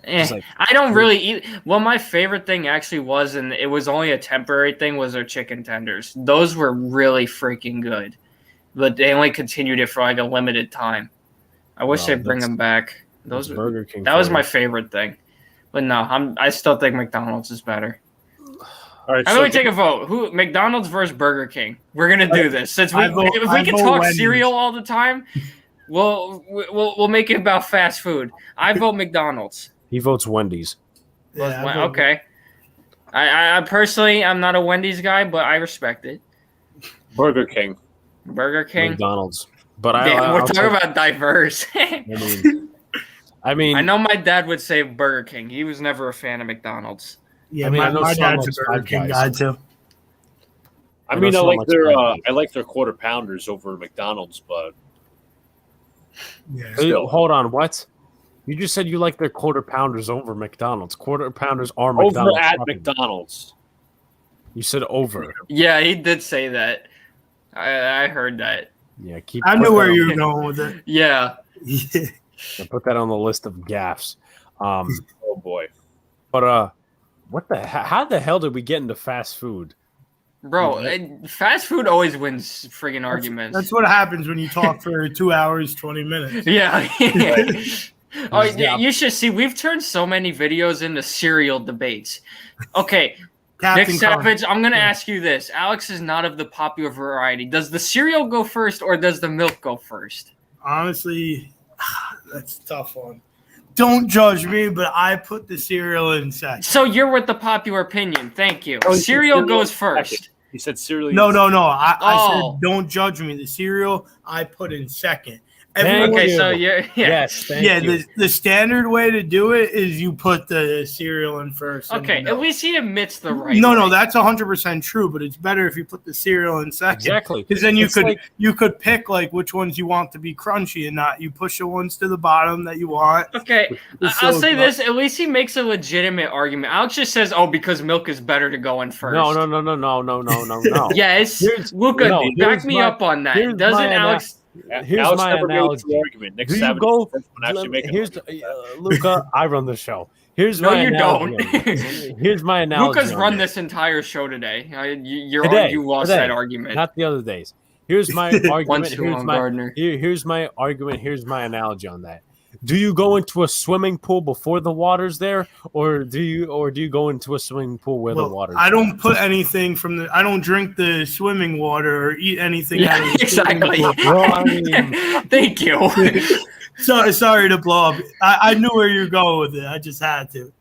[SPEAKER 3] I don't really eat. Well, my favorite thing actually was, and it was only a temporary thing, was their chicken tenders. Those were really freaking good, but they only continued it for like a limited time. I wish they'd bring them back. Those
[SPEAKER 1] Burger King.
[SPEAKER 3] That was my favorite thing. But no, I still think McDonald's is better.
[SPEAKER 2] All right,
[SPEAKER 3] I'm going to take a vote. Who McDonald's versus Burger King? We're going to do this. Since if we can talk
[SPEAKER 4] Wendy's.
[SPEAKER 3] cereal all the time, we'll make it about fast food. I vote McDonald's.
[SPEAKER 1] He votes Wendy's.
[SPEAKER 4] Yeah,
[SPEAKER 3] okay. I personally, I'm not a Wendy's guy, but I respect it.
[SPEAKER 2] Burger King.
[SPEAKER 1] McDonald's. But
[SPEAKER 3] we're talking about diverse.
[SPEAKER 1] I mean,
[SPEAKER 3] I know my dad would say Burger King. He was never a fan of McDonald's.
[SPEAKER 4] Yeah,
[SPEAKER 1] I mean, I know
[SPEAKER 4] my
[SPEAKER 1] some
[SPEAKER 4] dad's a
[SPEAKER 1] of
[SPEAKER 4] Burger
[SPEAKER 1] those
[SPEAKER 4] King
[SPEAKER 1] guys.
[SPEAKER 4] guy too.
[SPEAKER 2] I mean,
[SPEAKER 1] I
[SPEAKER 2] I like their quarter pounders over McDonald's, but
[SPEAKER 4] Yeah.
[SPEAKER 2] still.
[SPEAKER 1] Hold on, what? You just said you like their quarter pounders over McDonald's. Quarter pounders are McDonald's.
[SPEAKER 2] Over at
[SPEAKER 1] property.
[SPEAKER 2] McDonald's.
[SPEAKER 1] You said over.
[SPEAKER 3] Yeah, he did say that. I heard that.
[SPEAKER 1] Yeah,
[SPEAKER 4] I knew where you were going with it.
[SPEAKER 3] Yeah.
[SPEAKER 1] I put that on the list of gaffes.
[SPEAKER 2] Oh boy.
[SPEAKER 1] But what the? How the hell did we get into fast food?
[SPEAKER 3] Bro, fast food always wins friggin' arguments.
[SPEAKER 4] That's what happens when you talk for 2 hours, 20 minutes.
[SPEAKER 3] Yeah. Oh, you should see. We've turned so many videos into cereal debates. Okay, Nick Savage, I'm going to ask you this. Alex is not of the popular variety. Does the cereal go first or does the milk go first?
[SPEAKER 4] Honestly, that's a tough one. Don't judge me, but I put the cereal in second.
[SPEAKER 3] So you're with the popular opinion. Thank you.
[SPEAKER 2] Oh,
[SPEAKER 3] cereal goes first.
[SPEAKER 2] He said cereal.
[SPEAKER 4] No. I said don't judge me. The cereal I put in second.
[SPEAKER 3] So
[SPEAKER 1] yes, thank you.
[SPEAKER 4] The standard way to do it is you put the cereal in first.
[SPEAKER 3] Okay, at least he admits the right.
[SPEAKER 4] No, that's 100% true. But it's better if you put the cereal in second.
[SPEAKER 1] Exactly,
[SPEAKER 4] because then you could pick like which ones you want to be crunchy and not. You push the ones to the bottom that you want.
[SPEAKER 3] Okay, I'll say this. At least he makes a legitimate argument. Alex just says, "Oh, because milk is better to go in first."
[SPEAKER 1] No.
[SPEAKER 3] Yes, Luca, back me up on that. Doesn't Alex?
[SPEAKER 1] Here's
[SPEAKER 2] Alex
[SPEAKER 1] my analogy.
[SPEAKER 2] Argument. Nick
[SPEAKER 1] Do you
[SPEAKER 2] Savage
[SPEAKER 1] go?
[SPEAKER 2] Here's
[SPEAKER 1] Luca. I run the show. Here's
[SPEAKER 3] no,
[SPEAKER 1] my
[SPEAKER 3] you
[SPEAKER 1] analogy.
[SPEAKER 3] don't.
[SPEAKER 1] Here's my analogy.
[SPEAKER 3] Luca's run this entire show today. You lost
[SPEAKER 1] today,
[SPEAKER 3] that argument.
[SPEAKER 1] Not the other days. Here's my argument. Here's my argument. Here's my analogy on that. Do you go into a swimming pool before the water's there, or do you go into a swimming pool where the water's
[SPEAKER 4] I don't put anything from I don't drink the swimming water or eat anything.
[SPEAKER 3] Yeah, exactly. Thank you.
[SPEAKER 4] Sorry to blow up. I knew where you're going with it. I just had to.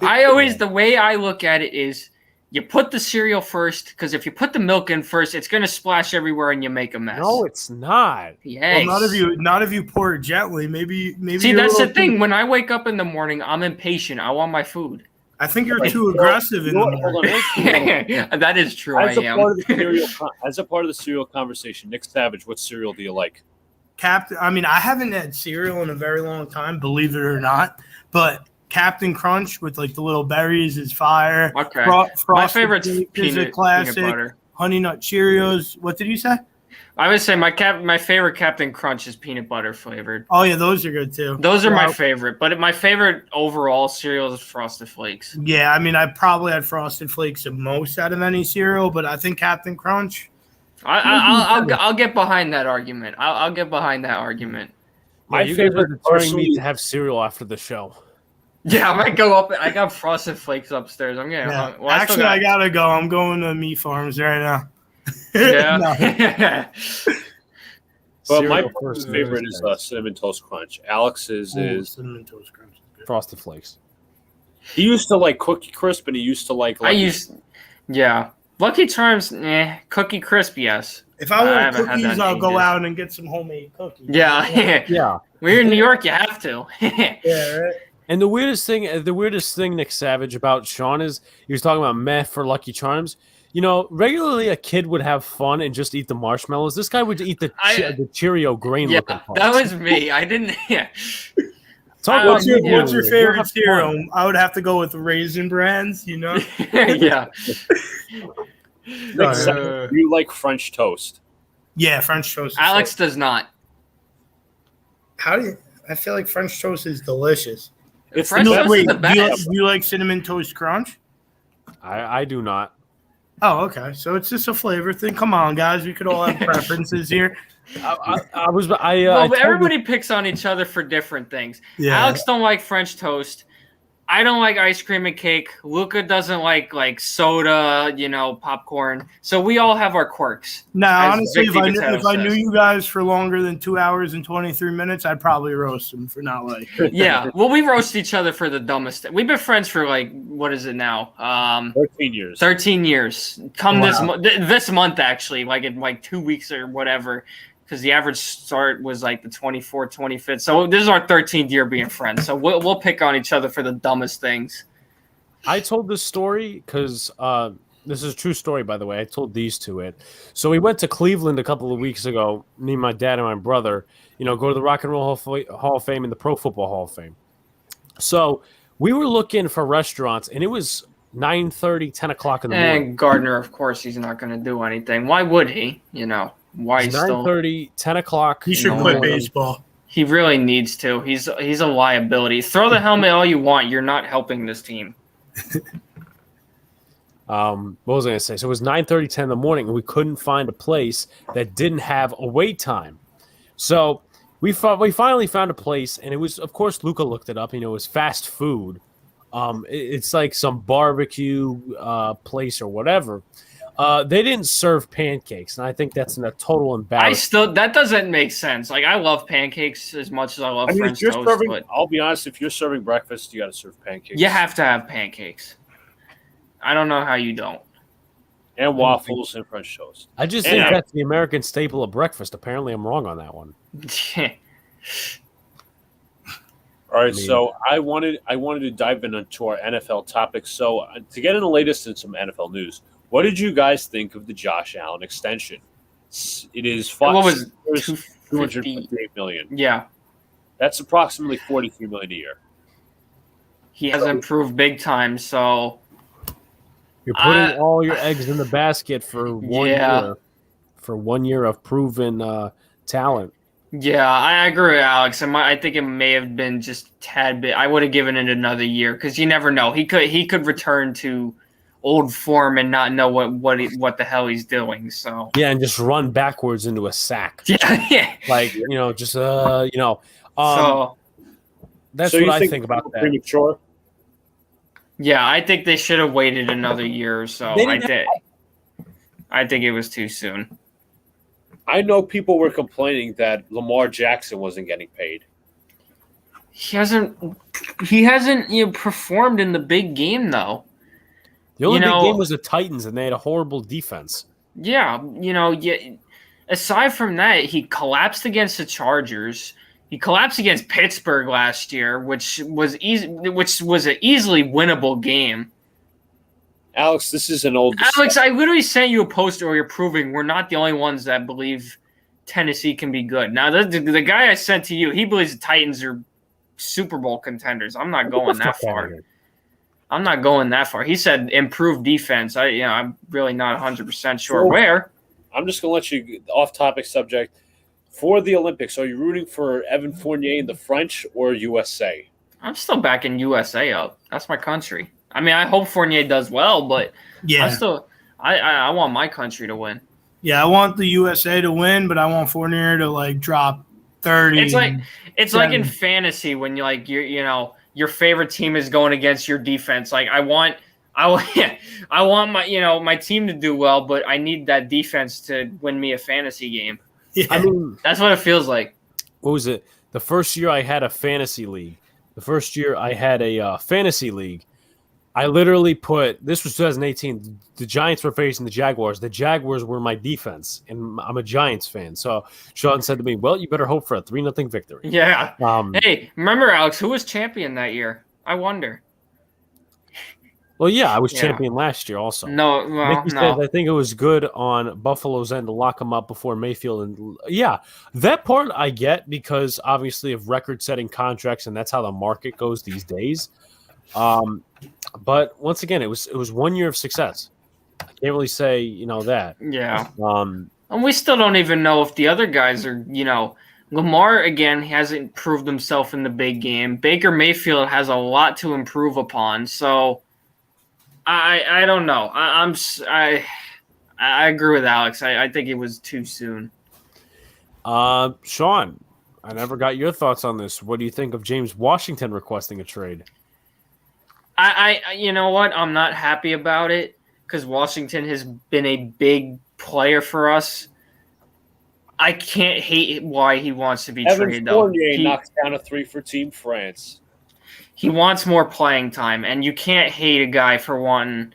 [SPEAKER 3] The way I look at it is you put the cereal first, because if you put the milk in first, it's going to splash everywhere and you make a mess.
[SPEAKER 1] No, it's not.
[SPEAKER 3] Yes.
[SPEAKER 4] Well, not if you pour it gently. Maybe.
[SPEAKER 3] See, that's the thing. When I wake up in the morning, I'm impatient. I want my food.
[SPEAKER 4] I think you're too aggressive in the morning.
[SPEAKER 3] That is true.
[SPEAKER 2] As a part of the cereal conversation, Nick Savage, what cereal do you like?
[SPEAKER 4] Captain. I mean, I haven't had cereal in a very long time, believe it or not, but Captain Crunch with like the little berries is fire.
[SPEAKER 3] Okay.
[SPEAKER 4] My
[SPEAKER 3] favorite's
[SPEAKER 4] is a classic.
[SPEAKER 3] Peanut butter.
[SPEAKER 4] Honey Nut Cheerios. What did you say?
[SPEAKER 3] I would say my favorite Captain Crunch is peanut butter flavored.
[SPEAKER 4] Oh yeah, those are good too.
[SPEAKER 3] Those are my favorite, but my favorite overall cereal is Frosted Flakes.
[SPEAKER 4] Yeah, I mean, I probably had Frosted Flakes the most out of any cereal, but I think Captain Crunch.
[SPEAKER 3] I'll get behind that argument. I'll get behind that argument.
[SPEAKER 1] My favorite is deterring me to have cereal after the show.
[SPEAKER 3] Yeah, I might go up. I got Frosted Flakes upstairs. I'm getting.
[SPEAKER 4] Yeah. Well, I gotta go. I'm going to Meat Farms right now.
[SPEAKER 3] Yeah.
[SPEAKER 2] Well, my favorite is Cinnamon Toast Crunch. Alex's is
[SPEAKER 4] Cinnamon Toast Crunch.
[SPEAKER 1] Frosted Flakes.
[SPEAKER 2] He used to like Cookie Crisp, and he used to like.
[SPEAKER 3] Yeah. Lucky Charms, Cookie Crisp, yes.
[SPEAKER 4] If I want cookies, I'll go out and get some homemade cookies.
[SPEAKER 3] Yeah.
[SPEAKER 1] Yeah.
[SPEAKER 3] We're in New York, you have to.
[SPEAKER 4] Yeah, right.
[SPEAKER 1] And the weirdest thing, Nick Savage, about Sean is he was talking about meh for Lucky Charms. You know, regularly a kid would have fun and just eat the marshmallows. This guy would eat the Cheerio grain looking parts.
[SPEAKER 3] That was me. I didn't. Yeah.
[SPEAKER 4] What's your favorite cereal? I would have to go with Raisin Brands. You know.
[SPEAKER 3] Yeah.
[SPEAKER 2] Do you like French toast?
[SPEAKER 4] Yeah, French toast.
[SPEAKER 3] Alex does not.
[SPEAKER 4] How do you? I feel like French toast is delicious.
[SPEAKER 3] French toast is the best.
[SPEAKER 4] Do you like Cinnamon Toast Crunch?
[SPEAKER 1] I do not.
[SPEAKER 4] Oh, okay. So it's just a flavor thing. Come on, guys. We could all have preferences here.
[SPEAKER 3] Everybody picks on each other for different things.
[SPEAKER 4] Yeah.
[SPEAKER 3] Alex don't like French toast. I don't like ice cream and cake. Luca doesn't like soda, popcorn. So we all have our quirks.
[SPEAKER 4] No, honestly, if I knew you guys for longer than 2 hours and 23 minutes, I'd probably roast them for not like.
[SPEAKER 3] Yeah, well, we roast each other for the dumbest. We've been friends for what is it now?
[SPEAKER 2] 13 years.
[SPEAKER 3] 13 years. Come this month actually, in 2 weeks or whatever. Because the average start was the 24th, 25th. So this is our 13th year being friends. So we'll pick on each other for the dumbest things.
[SPEAKER 1] I told this story because this is a true story, by the way. I told these two it. So we went to Cleveland a couple of weeks ago, me, my dad, and my brother, go to the Rock and Roll Hall of Fame and the Pro Football Hall of Fame. So we were looking for restaurants, and it was 9:30, 10 o'clock in the morning.
[SPEAKER 3] And Gardner, of course, he's not going to do anything. Why would he? Why he's
[SPEAKER 1] 9:30, 10 o'clock.
[SPEAKER 4] He should quit baseball.
[SPEAKER 3] He really needs to. He's a liability. Throw the helmet all you want. You're not helping this team.
[SPEAKER 1] What was I going to say? So it was 9:30, 10 in the morning, and we couldn't find a place that didn't have a wait time. So we finally found a place, and it was, of course, Luca looked it up. It was fast food. It's like some barbecue place or whatever. They didn't serve pancakes, and I think that's a total embarrassment.
[SPEAKER 3] That doesn't make sense. I love pancakes as much as I love French toast. But
[SPEAKER 2] I'll be honest, if you're serving breakfast, you got to serve pancakes.
[SPEAKER 3] You have to have pancakes. I don't know how you don't.
[SPEAKER 2] And waffles and French toast.
[SPEAKER 1] I just think that's the American staple of breakfast. Apparently, I'm wrong on that one.
[SPEAKER 2] All right, so I wanted to dive into our NFL topics. So to get in the latest in some NFL news, what did you guys think of the Josh Allen extension? It is $258 million.
[SPEAKER 3] Yeah,
[SPEAKER 2] that's approximately $43 million a year.
[SPEAKER 3] He has improved big time. So
[SPEAKER 1] you're putting all your eggs in the basket for 1 year. For 1 year of proven talent.
[SPEAKER 3] Yeah, I agree with Alex. I think it may have been just a tad bit. I would have given it another year because you never know. He could return to old form and not know what the hell he's doing. So
[SPEAKER 1] and just run backwards into a sack.
[SPEAKER 3] Yeah.
[SPEAKER 1] So that's what I think about that.
[SPEAKER 2] Premature?
[SPEAKER 3] Yeah, I think they should have waited another year or so. I think it was too soon.
[SPEAKER 2] I know people were complaining that Lamar Jackson wasn't getting paid.
[SPEAKER 3] He hasn't performed in the big game though.
[SPEAKER 1] The only big game was the Titans, and they had a horrible defense.
[SPEAKER 3] Yeah, aside from that, he collapsed against the Chargers. He collapsed against Pittsburgh last year, which was an easily winnable game.
[SPEAKER 2] Alex, this is an old.
[SPEAKER 3] Alex, I literally sent you a post earlier proving we're not the only ones that believe Tennessee can be good. Now, the guy I sent to you, he believes the Titans are Super Bowl contenders. I'm not going that far. I'm not going that far. He said improved defense. I'm really not 100% sure where.
[SPEAKER 2] I'm just going to let you off-topic subject. For the Olympics, are you rooting for Evan Fournier and the French or USA?
[SPEAKER 3] I'm still backing USA up. That's my country. I hope Fournier does well, but I want my country to win.
[SPEAKER 4] Yeah, I want the USA to win, but I want Fournier to drop 30.
[SPEAKER 3] It's like in fantasy when your favorite team is going against your defense. I want my my team to do well, but I need that defense to win me a fantasy game.
[SPEAKER 4] Yeah.
[SPEAKER 3] That's what it feels like.
[SPEAKER 1] What was it? The first year I had a fantasy league. I literally this was 2018. The Giants were facing the Jaguars. The Jaguars were my defense, and I'm a Giants fan. So Sean said to me, well, you better hope for a 3-0 victory.
[SPEAKER 3] Yeah. Hey, remember, Alex, who was champion that year? I wonder.
[SPEAKER 1] Well, yeah, I was champion last year also.
[SPEAKER 3] No.
[SPEAKER 1] Said, I think it was good on Buffalo's end to lock him up before Mayfield. And that part I get because obviously of record-setting contracts, and that's how the market goes these days. But once again, it was 1 year of success. I can't really say that.
[SPEAKER 3] Yeah. And we still don't even know if the other guys are Lamar again hasn't proved himself in the big game. Baker Mayfield has a lot to improve upon. So I don't know. I agree with Alex. I think it was too soon.
[SPEAKER 1] Sean, I never got your thoughts on this. What do you think of James Washington requesting a trade?
[SPEAKER 3] I you know what? I'm not happy about it because Washington has been a big player for us. I can't hate why he wants to be traded, though.
[SPEAKER 2] Fournier knocks down a 3 for Team France.
[SPEAKER 3] He wants more playing time, and you can't hate a guy for wanting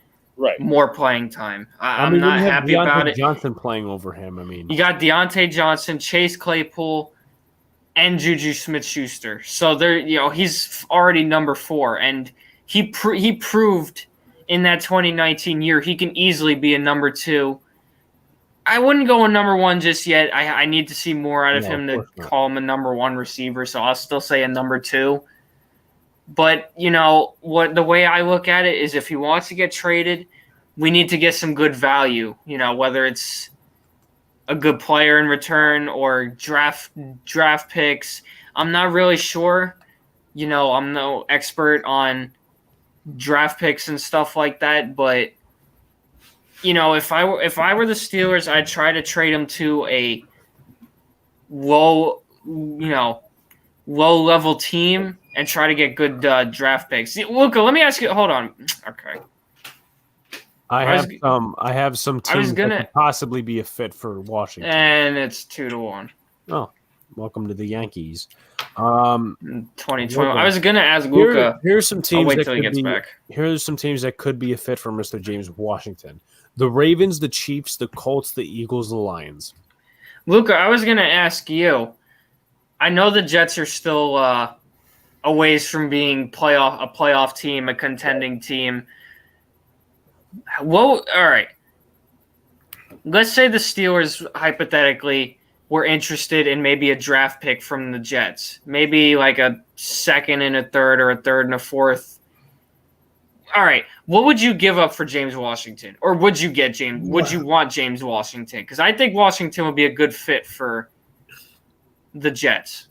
[SPEAKER 3] more playing time. I'm not happy about it.
[SPEAKER 1] Johnson playing over him. I mean,
[SPEAKER 3] you got Deontay Johnson, Chase Claypool, and Juju Smith-Schuster. So he's already number 4, and he proved in that 2019 year he can easily be a number 2. I wouldn't go a number 1 just yet. I need to see more out of him to call him a number 1 receiver. So I'll still say a number 2. But, the way I look at it is if he wants to get traded, we need to get some good value, whether it's a good player in return or draft picks. I'm not really sure. I'm no expert on draft picks and stuff like that. But, if I were the Steelers, I'd try to trade him to a low level team and try to get good draft picks. Luca, let me ask you. Hold on. Okay.
[SPEAKER 1] I have some teams that could possibly be a fit for Washington,
[SPEAKER 3] and it's 2-1.
[SPEAKER 1] Oh, welcome to the Yankees.
[SPEAKER 3] 2020. I was gonna ask Luca.
[SPEAKER 1] Here's some teams.
[SPEAKER 3] I'll wait till he gets back.
[SPEAKER 1] Here's some teams that could be a fit for Mr. James Washington: the Ravens, the Chiefs, the Colts, the Eagles, the Lions.
[SPEAKER 3] Luca, I was gonna ask you. I know the Jets are still a ways from being a playoff team, a contending team. Well, all right. Let's say the Steelers hypothetically were interested in maybe a draft pick from the Jets, maybe like a 2nd and a 3rd or a 3rd and a 4th. All right, what would you give up for James Washington, or would you get James? Would you want James Washington? Because I think Washington would be a good fit for the Jets.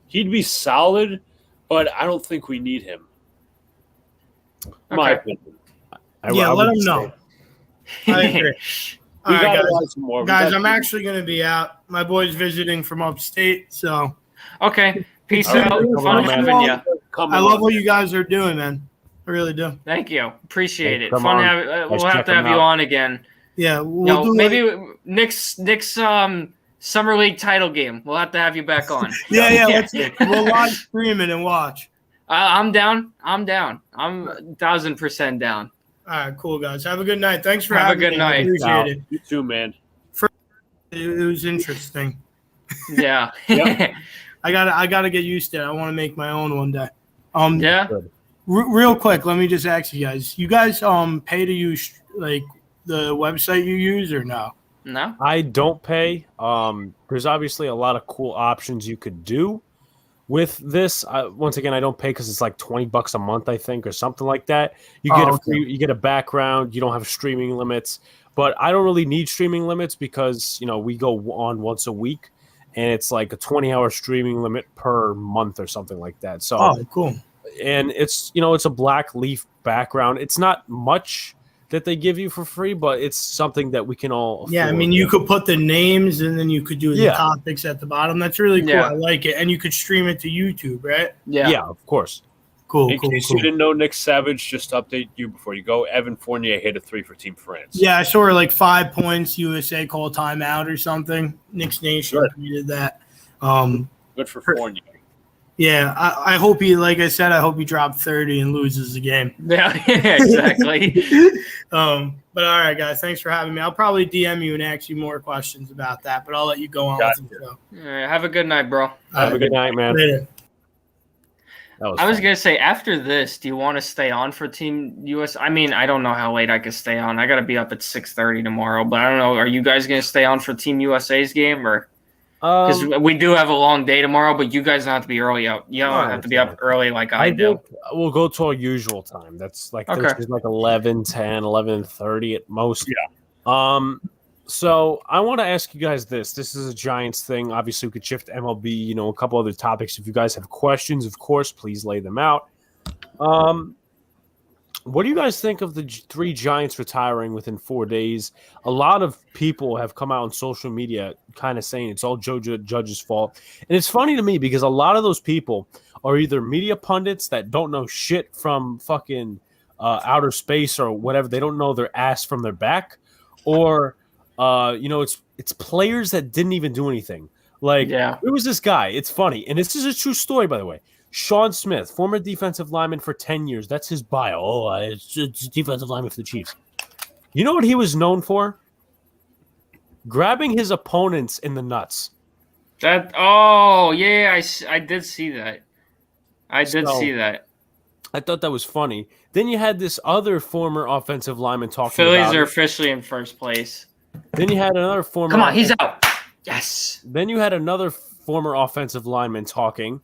[SPEAKER 2] He'd be solid, but I don't think we need him. My opinion.
[SPEAKER 4] Let him know. I agree. All right, guys, I'm actually going to be out. My boy's visiting from upstate, so.
[SPEAKER 3] Okay, peace out. Fun having you.
[SPEAKER 4] I love what you guys are doing, man. I really do.
[SPEAKER 3] Thank you. Appreciate it. We'll have to have you on again.
[SPEAKER 4] Yeah,
[SPEAKER 3] maybe Knicks Summer League title game. We'll have to have you back on.
[SPEAKER 4] yeah. We'll live stream it and watch.
[SPEAKER 3] I'm down. I'm 1,000% down.
[SPEAKER 4] All right, cool, guys. Have a good night. Thanks for having me.
[SPEAKER 3] Have a good night.
[SPEAKER 4] I appreciate it.
[SPEAKER 2] You too, man.
[SPEAKER 4] It was interesting.
[SPEAKER 3] Yeah.
[SPEAKER 4] I gotta get used to it. I want to make my own one day.
[SPEAKER 3] Yeah.
[SPEAKER 4] Real quick, let me just ask you guys. You guys pay to use like the website you use or no?
[SPEAKER 3] No.
[SPEAKER 1] I don't pay. There's obviously a lot of cool options you could do with this. Once again, I don't pay because it's like $20 a month, I think, or something like that. You get you get a background. You don't have streaming limits, but I don't really need streaming limits because we go on once a week, and it's like a 20-hour streaming limit per month or something like that. So
[SPEAKER 4] cool.
[SPEAKER 1] And it's it's a black leaf background. It's not much that they give you for free, but it's something that we can all afford.
[SPEAKER 4] Yeah, I mean, you could put the names and then you could do the topics at the bottom. That's really cool.
[SPEAKER 3] Yeah.
[SPEAKER 4] I like it. And you could stream it to YouTube, right?
[SPEAKER 1] Yeah, of course.
[SPEAKER 4] Cool,
[SPEAKER 2] In case you didn't know, Nick Savage, just to update you before you go, Evan Fournier hit a 3 for Team France.
[SPEAKER 4] Yeah, I saw her like 5 points, USA call timeout or something. Knicks Nation tweeted that.
[SPEAKER 2] Good for Fournier.
[SPEAKER 4] Yeah, I hope he, like I said, I hope he dropped 30 and loses the game.
[SPEAKER 3] Yeah, exactly.
[SPEAKER 4] But all right, guys, thanks for having me. I'll probably DM you and ask you more questions about that, but I'll let you go on with the show.
[SPEAKER 3] All right, have a good night, bro.
[SPEAKER 1] Have a good night, man.
[SPEAKER 4] Later.
[SPEAKER 3] I was going to say, after this, do you want to stay on for Team US? I mean, I don't know how late I could stay on. I got to be up at 6:30 tomorrow, but I don't know. Are you guys going to stay on for Team USA's game or? Because we do have a long day tomorrow, but you guys don't have to be early up. You don't have to be up early like I do.
[SPEAKER 1] We'll go to our usual time. That's like Thursday's like 11:10, 11:30 at most.
[SPEAKER 2] Yeah.
[SPEAKER 1] So I want to ask you guys this. This is a Giants thing. Obviously, we could shift to MLB, a couple other topics. If you guys have questions, of course, please lay them out. What do you guys think of the three Giants retiring within 4 days? A lot of people have come out on social media kind of saying it's all Joe Judge's fault. And it's funny to me because a lot of those people are either media pundits that don't know shit from fucking outer space or whatever. They don't know their ass from their back. Or, it's players that didn't even do anything. Like, There was this guy. It's funny. And this is a true story, by the way. Sean Smith, former defensive lineman for 10 years. That's his bio. Oh, it's defensive lineman for the Chiefs. You know what he was known for? Grabbing his opponents in the nuts.
[SPEAKER 3] I did see that. I thought
[SPEAKER 1] that was funny. Then you had this other former offensive lineman talking
[SPEAKER 3] Phillies
[SPEAKER 1] about
[SPEAKER 3] are officially in first place.
[SPEAKER 1] Then you had another former...
[SPEAKER 3] Come on, he's out. Yes.
[SPEAKER 1] Then you had another former offensive lineman talking.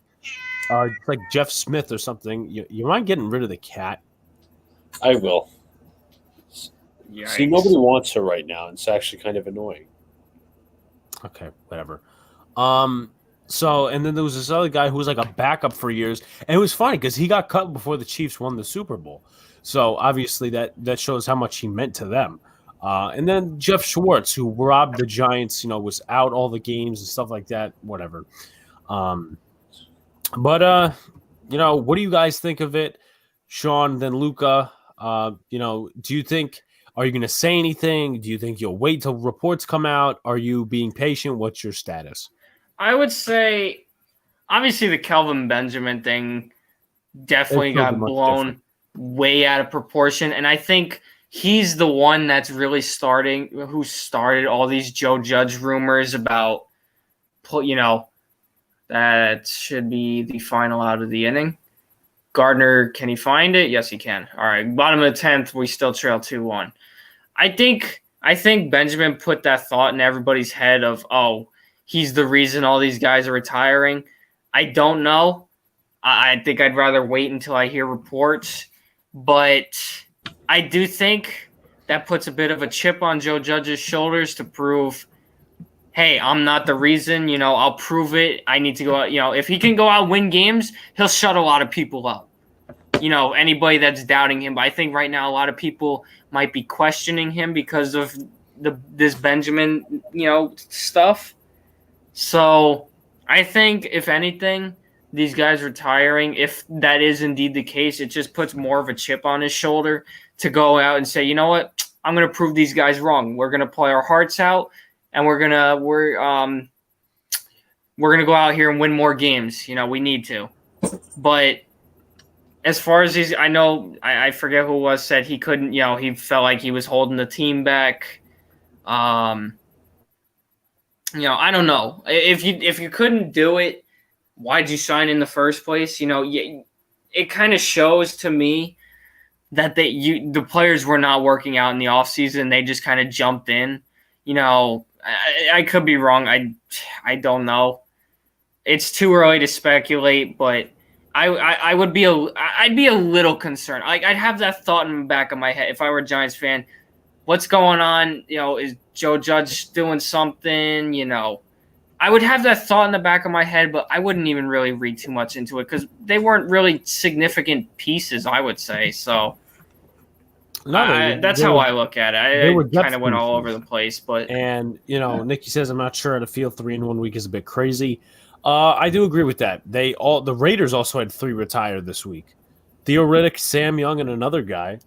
[SPEAKER 1] It's like Jeff Smith or something. You mind getting rid of the cat?
[SPEAKER 2] I will.
[SPEAKER 3] Yikes.
[SPEAKER 2] See, nobody wants her right now. It's actually kind of annoying.
[SPEAKER 1] Okay, whatever. So, and then there was this other guy who was like a backup for years. And it was funny because he got cut before the Chiefs won the Super Bowl. So, obviously, that shows how much he meant to them. And then Jeff Schwartz, who robbed the Giants, was out all the games and stuff like that. Whatever. But what do you guys think of it? Sean, then Luca, do you think, are you going to say anything? Do you think you'll wait till reports come out? Are you being patient? What's your status?
[SPEAKER 3] I would say, obviously, the Kelvin Benjamin thing definitely got blown way out of proportion. And I think he's the one that's really who started all these Joe Judge rumors about, that should be the final out of the inning. Gardner, can he find it? Yes, he can. All right, bottom of the 10th, we still trail 2-1. I think Benjamin put that thought in everybody's head of, oh, he's the reason all these guys are retiring. I don't know. I think I'd rather wait until I hear reports. But I do think that puts a bit of a chip on Joe Judge's shoulders to prove, hey, I'm not the reason. I'll prove it. I need to go out. If he can go out and win games, he'll shut a lot of people up. Anybody that's doubting him. But I think right now a lot of people might be questioning him because of this Benjamin, stuff. So I think, if anything, these guys retiring, if that is indeed the case, it just puts more of a chip on his shoulder to go out and say, you know what, I'm going to prove these guys wrong. We're going to play our hearts out, and we're gonna go out here and win more games. We need to. But as far as these, I know I forget who it was said he couldn't. He felt like he was holding the team back. I don't know. If you couldn't do it, why'd you sign in the first place? It kind of shows to me that the players were not working out in the offseason. They just kind of jumped in. I could be wrong. I don't know. It's too early to speculate, but I'd be a little concerned. I'd have that thought in the back of my head if I were a Giants fan. What's going on? Is Joe Judge doing something? I would have that thought in the back of my head, but I wouldn't even really read too much into it because they weren't really significant pieces, I would say. So that's how I look at it. I kind of went all over the place.
[SPEAKER 1] And, Nicky says, I'm not sure how to feel 3 in 1 week is a bit crazy. I do agree with that. The Raiders also had 3 retired this week. Theo Riddick, Sam Young, and another guy.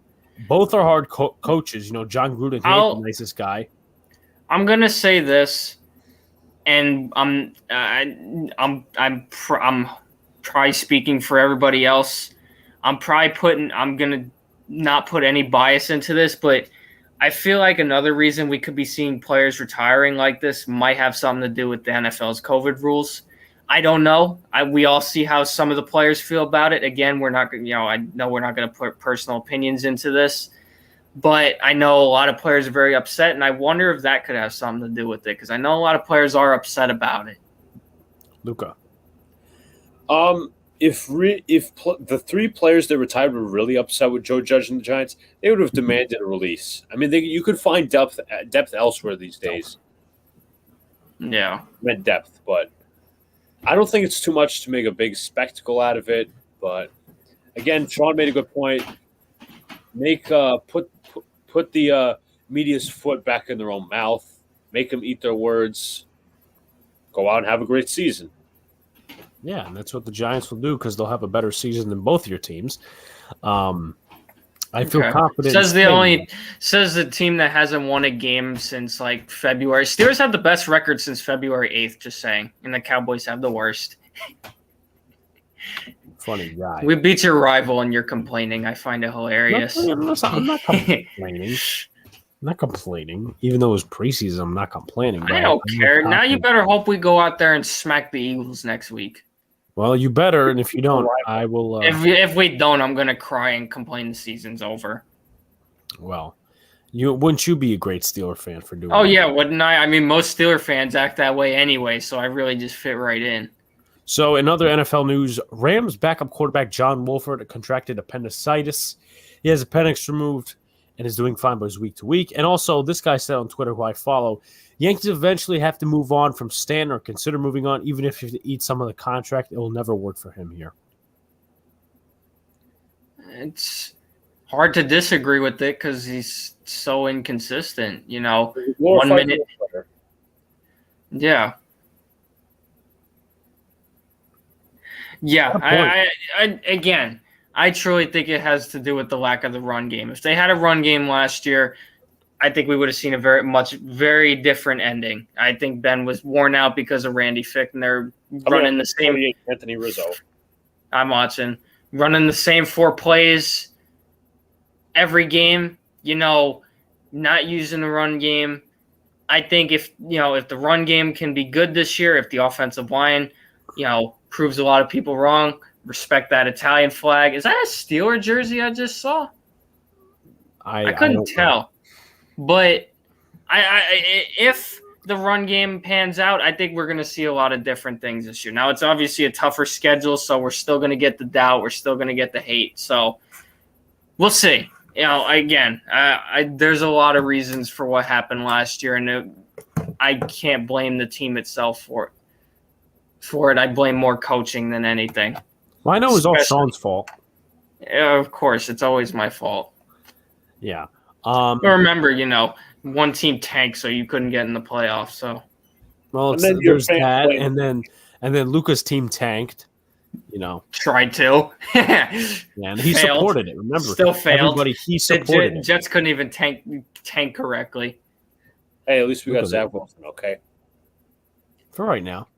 [SPEAKER 1] Both are hard coaches. John Gruden, the nicest guy.
[SPEAKER 3] I'm gonna say this, and I'm probably speaking for everybody else. I'm gonna not put any bias into this, but I feel like another reason we could be seeing players retiring like this might have something to do with the NFL's COVID rules. I don't know. We all see how some of the players feel about it. Again, we're not, I know we're not going to put personal opinions into this, but I know a lot of players are very upset, and I wonder if that could have something to do with it because I know a lot of players are upset about it.
[SPEAKER 1] Luca.
[SPEAKER 2] If the 3 players that retired were really upset with Joe Judge and the Giants, they would have demanded a release. I mean, you could find depth elsewhere these days.
[SPEAKER 3] Yeah,
[SPEAKER 2] meant depth, but I don't think it's too much to make a big spectacle out of it. But again, Sean made a good point. put the media's foot back in their own mouth. Make them eat their words. Go out and have a great season.
[SPEAKER 1] Yeah, and that's what the Giants will do because they'll have a better season than both your teams. I feel confident.
[SPEAKER 3] Says the team that hasn't won a game since like February. Steelers have the best record since February 8th, just saying. And the Cowboys have the worst.
[SPEAKER 1] Funny guy.
[SPEAKER 3] We beat your rival and you're complaining. I find it hilarious.
[SPEAKER 1] I'm not complaining. I'm not complaining. Even though it was preseason, I'm not complaining.
[SPEAKER 3] I don't care. Now you better hope we go out there and smack the Eagles next week.
[SPEAKER 1] Well, you better, and if you don't, I will.
[SPEAKER 3] If we don't, I'm gonna cry and complain the season's over.
[SPEAKER 1] Well, wouldn't you be a great Steeler fan for doing?
[SPEAKER 3] Oh
[SPEAKER 1] that?
[SPEAKER 3] yeah, wouldn't I? I mean, most Steeler fans act that way anyway, so I really just fit right in.
[SPEAKER 1] So, in other NFL news, Rams backup quarterback John Wolford contracted appendicitis. He has appendix removed and is doing fine, but is week to week. And also, this guy said on Twitter, who I follow, Yankees eventually have to move on from Stan or consider moving on, even if you have to eat some of the contract. It will never work for him here.
[SPEAKER 3] It's hard to disagree with it because he's so inconsistent. 1 minute. Yeah. Yeah. I truly think it has to do with the lack of the run game. If they had a run game last year, I think we would have seen a very different ending. I think Ben was worn out because of Randy Fick, and they're running the same.
[SPEAKER 2] Anthony Rizzo.
[SPEAKER 3] I'm watching. Running the same 4 plays every game, not using the run game. I think if the run game can be good this year, if the offensive line, proves a lot of people wrong, respect that Italian flag. Is that a Steeler jersey I just saw? I couldn't tell. But if the run game pans out, I think we're going to see a lot of different things this year. Now, it's obviously a tougher schedule, so we're still going to get the doubt. We're still going to get the hate. So we'll see. There's a lot of reasons for what happened last year, and I can't blame the team itself for it. I blame more coaching than anything.
[SPEAKER 1] Well, I know it was all Sean's fault.
[SPEAKER 3] Yeah, of course. It's always my fault.
[SPEAKER 1] Yeah.
[SPEAKER 3] Remember, one team tanked, so you couldn't get in the playoffs. So,
[SPEAKER 1] well, there's that, and then Luca's team tanked.
[SPEAKER 3] Tried to.
[SPEAKER 1] Yeah, and he supported it. Remember,
[SPEAKER 3] still failed.
[SPEAKER 1] Everybody he supported.
[SPEAKER 3] The Jets couldn't even tank correctly.
[SPEAKER 2] Hey, at least we got Zach Wilson. Okay.
[SPEAKER 1] For right now.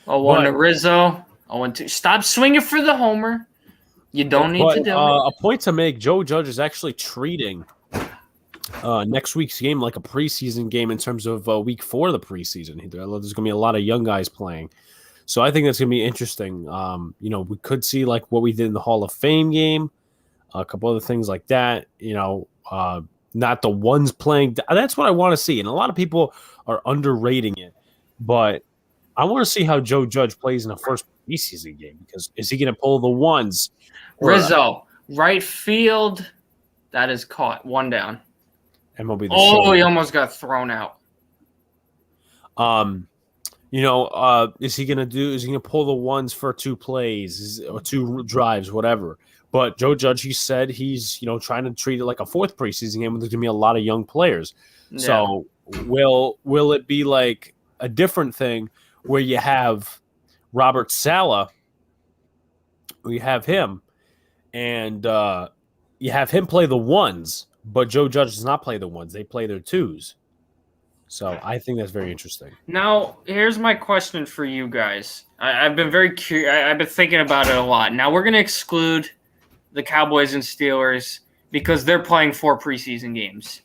[SPEAKER 3] 0-1 to Rizzo. 0-2. Stop swinging for the homer. You don't need to do it.
[SPEAKER 1] A point to make: Joe Judge is actually treating next week's game like a preseason game in terms of week 4 of the preseason. There's going to be a lot of young guys playing, so I think that's going to be interesting. We could see like what we did in the Hall of Fame game, a couple other things like that. Not the ones playing. That's what I want to see, and a lot of people are underrating it, but I want to see how Joe Judge plays in the first preseason game because is he going to pull the ones?
[SPEAKER 3] Rizzo, right field, that is caught. 1 down.
[SPEAKER 1] MLB.
[SPEAKER 3] He almost got thrown out.
[SPEAKER 1] Is he going to pull the ones for 2 plays or 2 drives, whatever? But Joe Judge, he said he's, trying to treat it like a 4th preseason game. There's going to be a lot of young players. Yeah. So will it be like a different thing where you have Robert Saleh, you have him, and you have him play the ones, but Joe Judge does not play the ones. They play their 2s. So I think that's very interesting.
[SPEAKER 3] Now, here's my question for you guys. I've been very curious. I've been thinking about it a lot. Now, we're going to exclude the Cowboys and Steelers because they're playing 4 preseason games.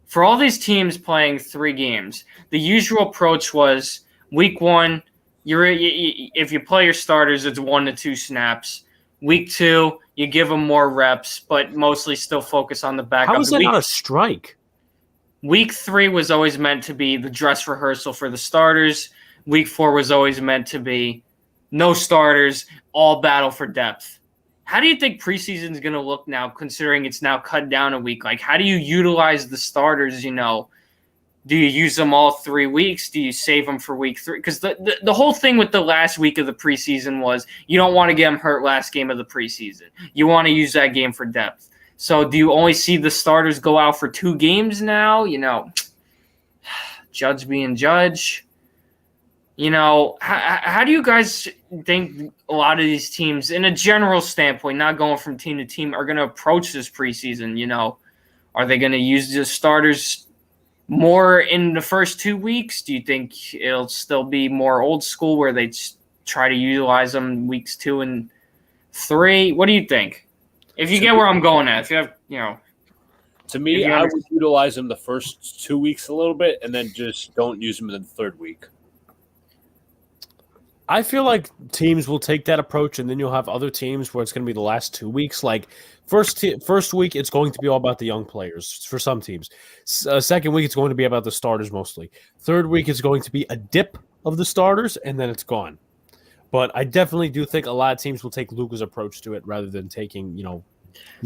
[SPEAKER 3] For all these teams playing 3 games, the usual approach was week 1, if you play your starters, it's 1 to 2 snaps. Week 2, you give them more reps, but mostly still focus on the backup.
[SPEAKER 1] How is that not a strike?
[SPEAKER 3] Week 3 was always meant to be the dress rehearsal for the starters. Week 4 was always meant to be no starters, all battle for depth. How do you think preseason is going to look now, considering it's now cut down a week? Like, how do you utilize the starters, Do you use them all 3 weeks? Do you save them for week 3? Because the whole thing with the last week of the preseason was you don't want to get them hurt last game of the preseason. You want to use that game for depth. So do you only see the starters go out for 2 games now? Judge being Judge. How do you guys think a lot of these teams, in a general standpoint, not going from team to team, are going to approach this preseason? Are they going to use the starters more in the first 2 weeks? Do you think it'll still be more old school where they try to utilize them weeks 2 and 3? What do you think? If you get where I'm going at, if you have,
[SPEAKER 2] To me, I would utilize them the first 2 weeks a little bit and then just don't use them in the third week.
[SPEAKER 1] I feel like teams will take that approach, and then you'll have other teams where it's going to be the last 2 weeks. Like first week, it's going to be all about the young players for some teams. Second week, it's going to be about the starters mostly. Third week, it's going to be a dip of the starters, and then it's gone. But I definitely do think a lot of teams will take Luca's approach to it rather than taking, the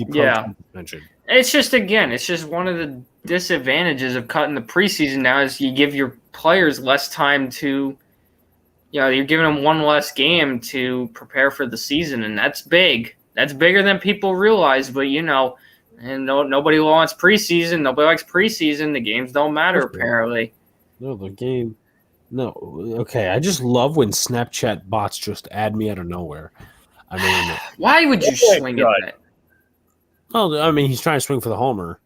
[SPEAKER 1] approach mentioned.
[SPEAKER 3] It's just one of the disadvantages of cutting the preseason now is you give your players less time to. You're giving them one less game to prepare for the season, and that's big. That's bigger than people realize, but and nobody wants preseason. Nobody likes preseason. The games don't matter, apparently.
[SPEAKER 1] No, the game. No, okay. I just love when Snapchat bots just add me out of nowhere. I mean,
[SPEAKER 3] why would you swing at that?
[SPEAKER 1] Well, I mean, he's trying to swing for the homer.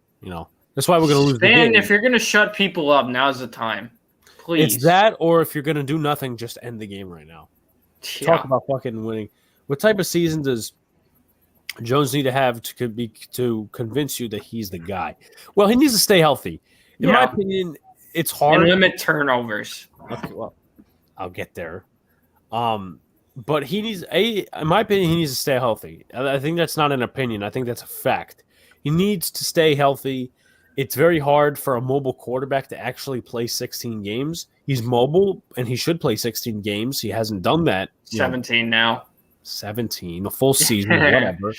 [SPEAKER 1] That's why we're going to lose the game.
[SPEAKER 3] If you're going to shut people up, now's the time. Please.
[SPEAKER 1] It's that, or if you're going to do nothing, just end the game right now. Yeah. Talk about fucking winning. What type of season does Jones need to have to convince you that he's the guy? Well, he needs to stay healthy. In my opinion, it's hard.
[SPEAKER 3] And limit turnovers.
[SPEAKER 1] Okay, well, I'll get there. But he needs in my opinion, he needs to stay healthy. I think that's not an opinion. I think that's a fact. He needs to stay healthy. It's very hard for a mobile quarterback to actually play 16 games. He's mobile, and he should play 16 games. He hasn't done that.
[SPEAKER 3] 17 now.
[SPEAKER 1] 17, a full season, whatever.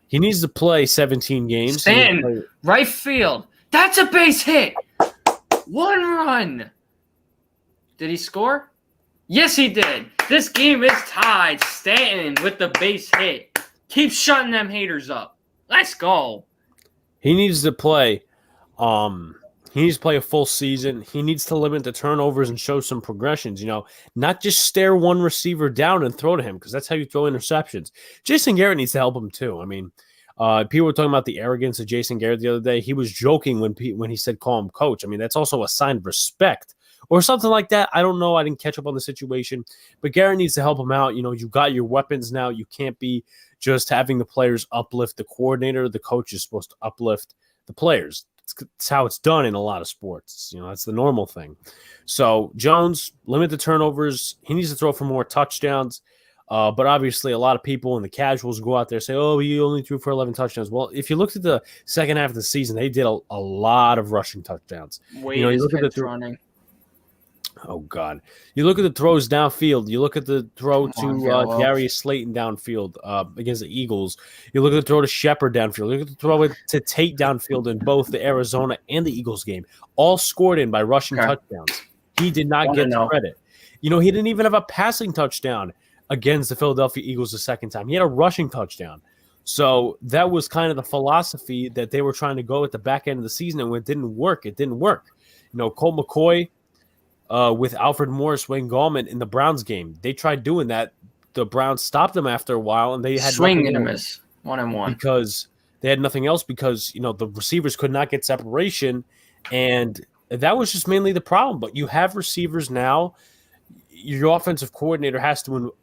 [SPEAKER 1] He needs to play 17 games.
[SPEAKER 3] Stanton, right field. That's a base hit. 1 run. Did he score? Yes, he did. This game is tied. Stanton with the base hit. Keep shutting them haters up. Let's go.
[SPEAKER 1] He needs to play. He needs to play a full season. He needs to limit the turnovers and show some progressions, not just stare one receiver down and throw to him, because that's how you throw interceptions. Jason Garrett needs to help him too. I mean, people were talking about the arrogance of Jason Garrett the other day. He was joking when he said call him coach. I mean, that's also a sign of respect or something like that. I don't know. I didn't catch up on the situation, but Garrett needs to help him out. You got your weapons now. You can't be just having the players uplift the coordinator. The coach is supposed to uplift the players. It's how it's done in a lot of sports. That's the normal thing. So Jones, limit the turnovers. He needs to throw for more touchdowns. But obviously a lot of people in the casuals go out there and say, oh, he only threw for 11 touchdowns. Well, if you looked at the second half of the season, they did a lot of rushing touchdowns.
[SPEAKER 3] You look at the running.
[SPEAKER 1] Oh, God. You look at the throws downfield. You look at the throw to Darius Slayton downfield against the Eagles. You look at the throw to Shepard downfield. You look at the throw to Tate downfield in both the Arizona and the Eagles game. All scored in by rushing touchdowns. He did not get the credit. He didn't even have a passing touchdown against the Philadelphia Eagles the second time. He had a rushing touchdown. So that was kind of the philosophy that they were trying to go at the back end of the season, and when it didn't work, Colt McCoy with Alfred Morris, Wayne Gallman in the Browns game. They tried doing that. The Browns stopped them after a while, and they had
[SPEAKER 3] swing and a miss, 1-1,
[SPEAKER 1] because they had nothing else. Because the receivers could not get separation, and that was just mainly the problem. But you have receivers now. Your offensive coordinator has to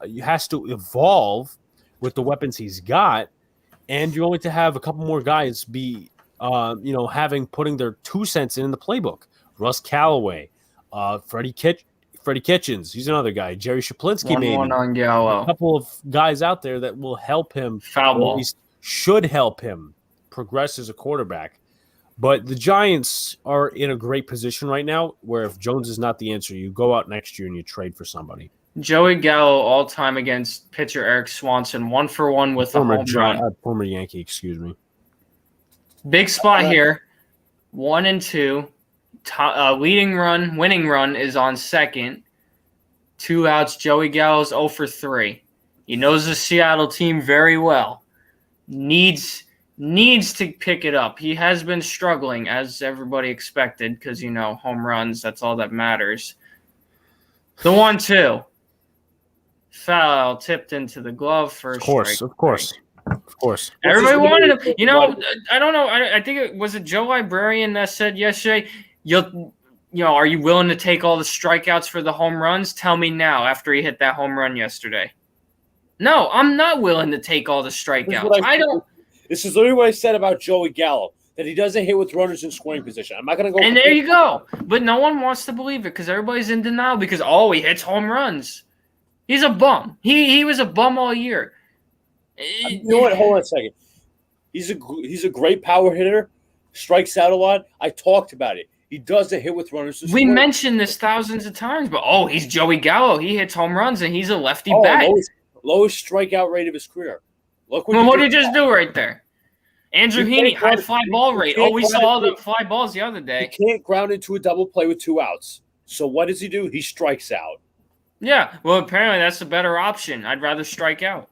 [SPEAKER 1] evolve with the weapons he's got, and you're going to have a couple more guys be, putting their 2 cents in the playbook. Russ Callaway. Freddie Kitchens, he's another guy. Jerry Shaplinski, maybe.
[SPEAKER 3] On Gallo.
[SPEAKER 1] A couple of guys out there that will help him.
[SPEAKER 3] Foul ball.
[SPEAKER 1] At least should help him progress as a quarterback. But the Giants are in a great position right now where if Jones is not the answer, you go out next year and you trade for somebody.
[SPEAKER 3] Joey Gallo all-time against pitcher Eric Swanson, 1-for-1 with a home run.
[SPEAKER 1] Former Yankee, excuse me.
[SPEAKER 3] Big spot here, 1-2. Winning run is on second. 2 outs. Joey Gallo's 0-for-3. He knows the Seattle team very well. Needs needs to pick it up. He has been struggling, as everybody expected, because, home runs, that's all that matters. The 1-2. Foul tipped into the glove for a strike.
[SPEAKER 1] Of course.
[SPEAKER 3] Everybody wanted him. I don't know. I think it was Joe Librarian that said yesterday, are you willing to take all the strikeouts for the home runs? Tell me now after he hit that home run yesterday. No, I'm not willing to take all the strikeouts. I don't.
[SPEAKER 2] This is literally what I said about Joey Gallo, that he doesn't hit with runners in scoring position. I'm not going to go.
[SPEAKER 3] And there you go. But no one wants to believe it because everybody's in denial because, he hits home runs. He's a bum. He was a bum all year.
[SPEAKER 2] You know what? Hold on a second. He's a great power hitter, strikes out a lot. I talked about it. He doesn't hit with runners in scoring.
[SPEAKER 3] We mentioned this thousands of times, but, he's Joey Gallo. He hits home runs, and he's a lefty bat.
[SPEAKER 2] Lowest strikeout rate of his career. Look
[SPEAKER 3] what did he just do right there? Andrew Heaney, high fly ball rate. We saw the fly balls the other day.
[SPEAKER 2] He can't ground into a double play with 2 outs. So what does he do? He strikes out.
[SPEAKER 3] Yeah, well, apparently that's a better option. I'd rather strike out.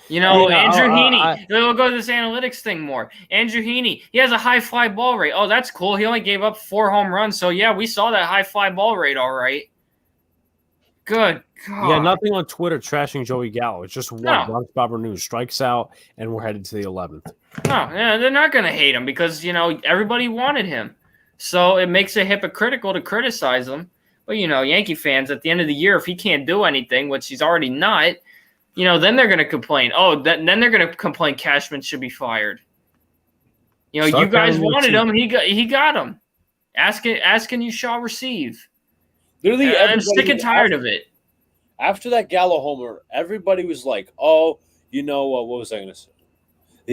[SPEAKER 3] Andrew Heaney. We'll go to this analytics thing more. Andrew Heaney, he has a high fly ball rate. Oh, that's cool. He only gave up 4 home runs. So, yeah, we saw that high fly ball rate all right. Good God.
[SPEAKER 1] Yeah, nothing on Twitter trashing Joey Gallo. It's just one. Bronx Bobber News strikes out, and we're headed to the 11th.
[SPEAKER 3] No, yeah, they're not going to hate him because, everybody wanted him. So it makes it hypocritical to criticize him. But, Yankee fans, at the end of the year, if he can't do anything, which he's already not, then they're going to complain. Then they're going to complain Cashman should be fired. You guys wanted him. He got him. Asking you shall receive.
[SPEAKER 2] Literally,
[SPEAKER 3] I'm sick and tired of it.
[SPEAKER 2] After that Gallo homer, everybody was like, what was I going to say?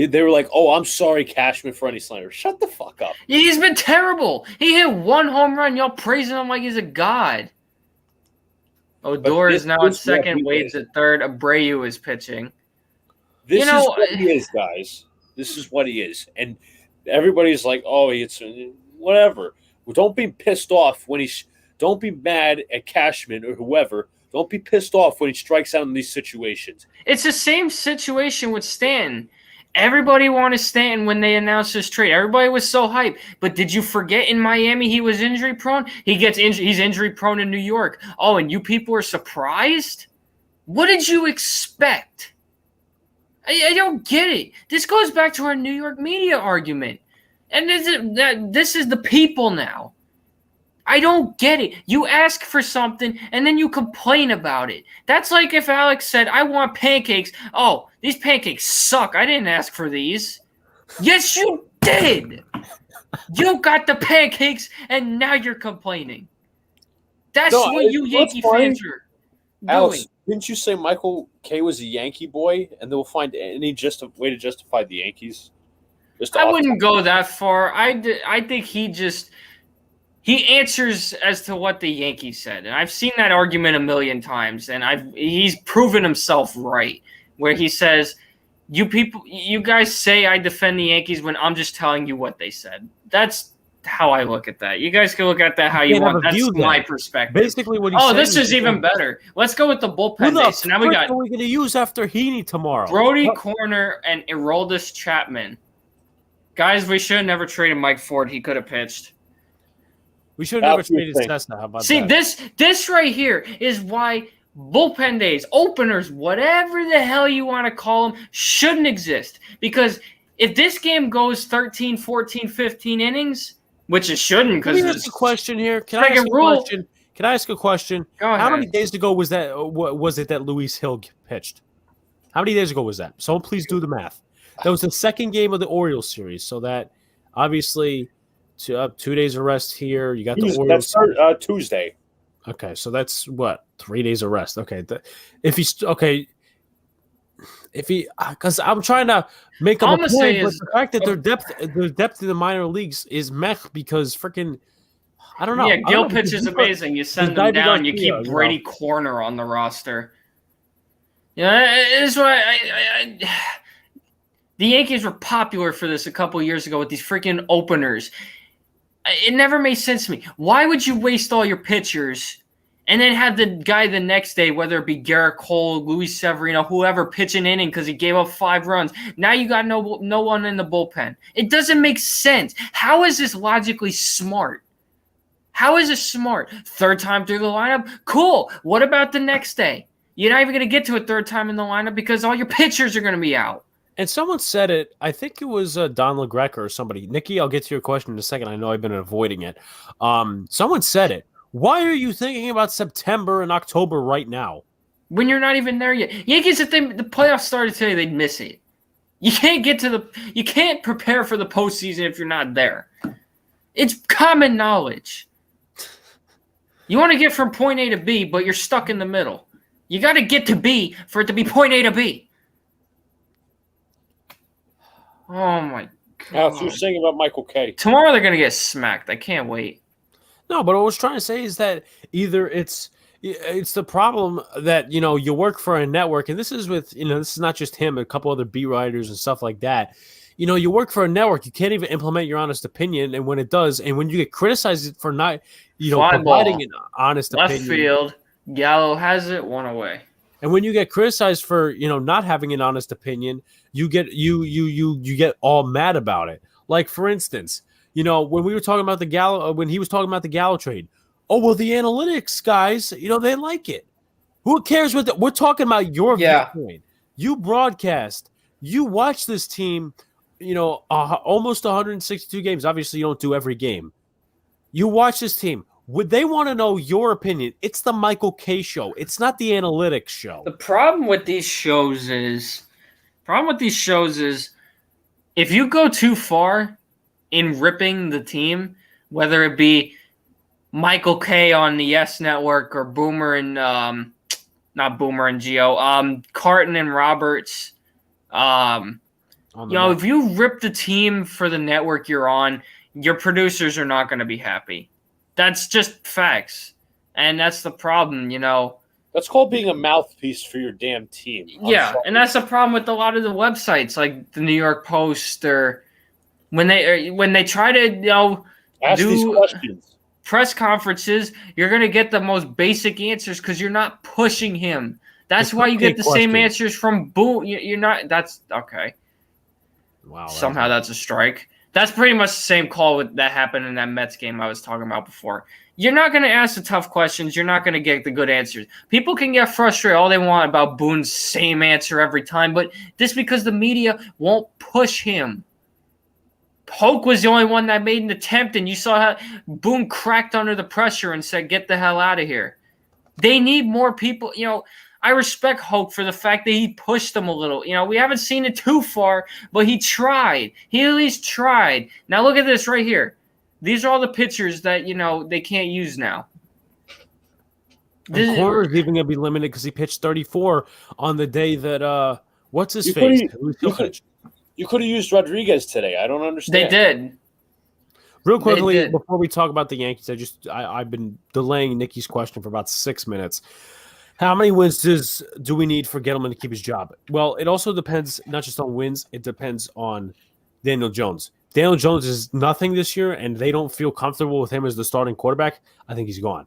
[SPEAKER 2] They were like, I'm sorry, Cashman, for any slander. Shut the fuck up.
[SPEAKER 3] He's been terrible. He hit 1 home run. Y'all praising him like he's a god. Odor is now at second. Wade's at third. Abreu is pitching.
[SPEAKER 2] This is what he is, guys. This is what he is. And everybody's like, it's whatever. Well, don't be pissed off when don't be mad at Cashman or whoever. Don't be pissed off when he strikes out in these situations.
[SPEAKER 3] It's the same situation with Stanton. Everybody wanted Stanton when they announced his trade. Everybody was so hyped. But did you forget in Miami he was injury prone? He's injury prone in New York. Oh, and you people are surprised? What did you expect? I don't get it. This goes back to our New York media argument. And this is the people now. I don't get it. You ask for something, and then you complain about it. That's like if Alex said, I want pancakes. Oh, these pancakes suck. I didn't ask for these. Yes, you did. You got the pancakes, and now you're complaining. That's what you Yankee fans are doing.
[SPEAKER 2] Alex, didn't you say Michael Kay was a Yankee boy, and they'll find any way to justify the Yankees?
[SPEAKER 3] I wouldn't go that far. I think he answers as to what the Yankees said. And I've seen that argument a million times, and he's proven himself right, where he says, you guys say I defend the Yankees when I'm just telling you what they said. That's how I look at that. You guys can look at that how you want. That's my perspective.
[SPEAKER 1] Basically what he's saying.
[SPEAKER 3] This is even better. Let's go with the bullpen day. So now we got
[SPEAKER 1] what are we going to use after Heaney tomorrow?
[SPEAKER 3] Brody Corner and Aroldis Chapman. Guys, we should have never traded Mike Ford. He could have pitched.
[SPEAKER 1] We should have never traded Cessna. How about
[SPEAKER 3] that? This right here is why bullpen days, openers, whatever the hell you want to call them, shouldn't exist. Because if this game goes 13, 14, 15 innings, which it shouldn't, because
[SPEAKER 1] Can I ask a question here? Can I ask a question?
[SPEAKER 3] Go ahead.
[SPEAKER 1] How many days ago was it that Luis Hill pitched? How many days ago was that? Someone please do the math. That was the second game of the Orioles series. So that obviously 2 days of rest here. You got the Orioles.
[SPEAKER 2] That's Tuesday.
[SPEAKER 1] Okay, so that's what 3 days of rest. Okay, because I'm trying to make up a point, but the fact that their depth in the minor leagues is meh because freaking I don't know.
[SPEAKER 3] Yeah, Gil pitch is amazing. You send them down, you keep Brady Corner on the roster. Yeah, it's why the Yankees were popular for this a couple years ago with these freaking openers. It never made sense to me. Why would you waste all your pitchers And then have the guy the next day, whether it be Garrett Cole, Luis Severino, whoever, pitch an inning because he gave up 5 runs. Now you got no one in the bullpen. It doesn't make sense. How is this logically smart? How is this smart? Third time through the lineup? Cool. What about the next day? You're not even going to get to a third time in the lineup because all your pitchers are going to be out.
[SPEAKER 1] And someone said it, I think it was Don LaGreca or somebody. Nikki, I'll get to your question in a second. I know I've been avoiding it. Someone said it. Why are you thinking about September and October right now?
[SPEAKER 3] When you're not even there yet. Yankees, if the playoffs started today, they'd miss it. You can't prepare for the postseason if you're not there. It's common knowledge. You want to get from point A to B, but you're stuck in the middle. You got to get to B for it to be point A to B. Oh, my God.
[SPEAKER 2] Alex, you're saying about Michael K.
[SPEAKER 3] Tomorrow they're going to get smacked. I can't wait.
[SPEAKER 1] No, but what I was trying to say is that either it's the problem that, you work for a network, and this is with, this is not just him, a couple other beat writers and stuff like that. You work for a network, you can't even implement your honest opinion, and when it does, and when you get criticized for not, providing an honest
[SPEAKER 3] left
[SPEAKER 1] opinion.
[SPEAKER 3] Left field, Gallo has it, 1 away.
[SPEAKER 1] And when you get criticized for, not having an honest opinion, you get all mad about it. Like, for instance, when we were talking about the Gallo, when he was talking about the Gallo trade, oh, well, the analytics guys, they like it. Who cares what we're talking about? Your viewpoint. You broadcast. You watch this team. Almost 162 games. Obviously, you don't do every game. You watch this team. Would they want to know your opinion? It's the Michael K show. It's not the analytics show.
[SPEAKER 3] The problem with these shows is if you go too far in ripping the team, whether it be Michael K on the Yes Network or Boomer and not Boomer and Gio, Carton and Roberts, if you rip the team for the network you're on, your producers are not going to be happy. That's just facts. And that's the problem,
[SPEAKER 2] That's called being a mouthpiece for your damn team.
[SPEAKER 3] And that's the problem with a lot of the websites like the New York Post or when they try to,
[SPEAKER 2] ask
[SPEAKER 3] do
[SPEAKER 2] these questions.
[SPEAKER 3] Press conferences, you're going to get the most basic answers because you're not pushing him. That's why you get the same answers from Boom. You're not – that's – okay.
[SPEAKER 1] Wow.
[SPEAKER 3] Somehow that's a strike. That's pretty much the same call that happened in that Mets game I was talking about before. You're not going to ask the tough questions. You're not going to get the good answers. People can get frustrated all they want about Boone's same answer every time, but this because the media won't push him. Hoke was the only one that made an attempt, and you saw how Boone cracked under the pressure and said, get the hell out of here. They need more people. I respect Hoke for the fact that he pushed them a little. We haven't seen it too far, but he tried. He at least tried. Now look at this right here. These are all the pitchers that, they can't use now.
[SPEAKER 1] Corner is even going to be limited because he pitched 34 on the day that, what's his face?
[SPEAKER 2] You could have used Rodriguez today. I don't understand.
[SPEAKER 3] They did.
[SPEAKER 1] Real quickly, before we talk about the Yankees, I've been delaying Nikki's question for about 6 minutes. How many wins do we need for Gettleman to keep his job? Well, it also depends not just on wins. It depends on Daniel Jones. Daniel Jones is nothing this year, and they don't feel comfortable with him as the starting quarterback. I think he's gone.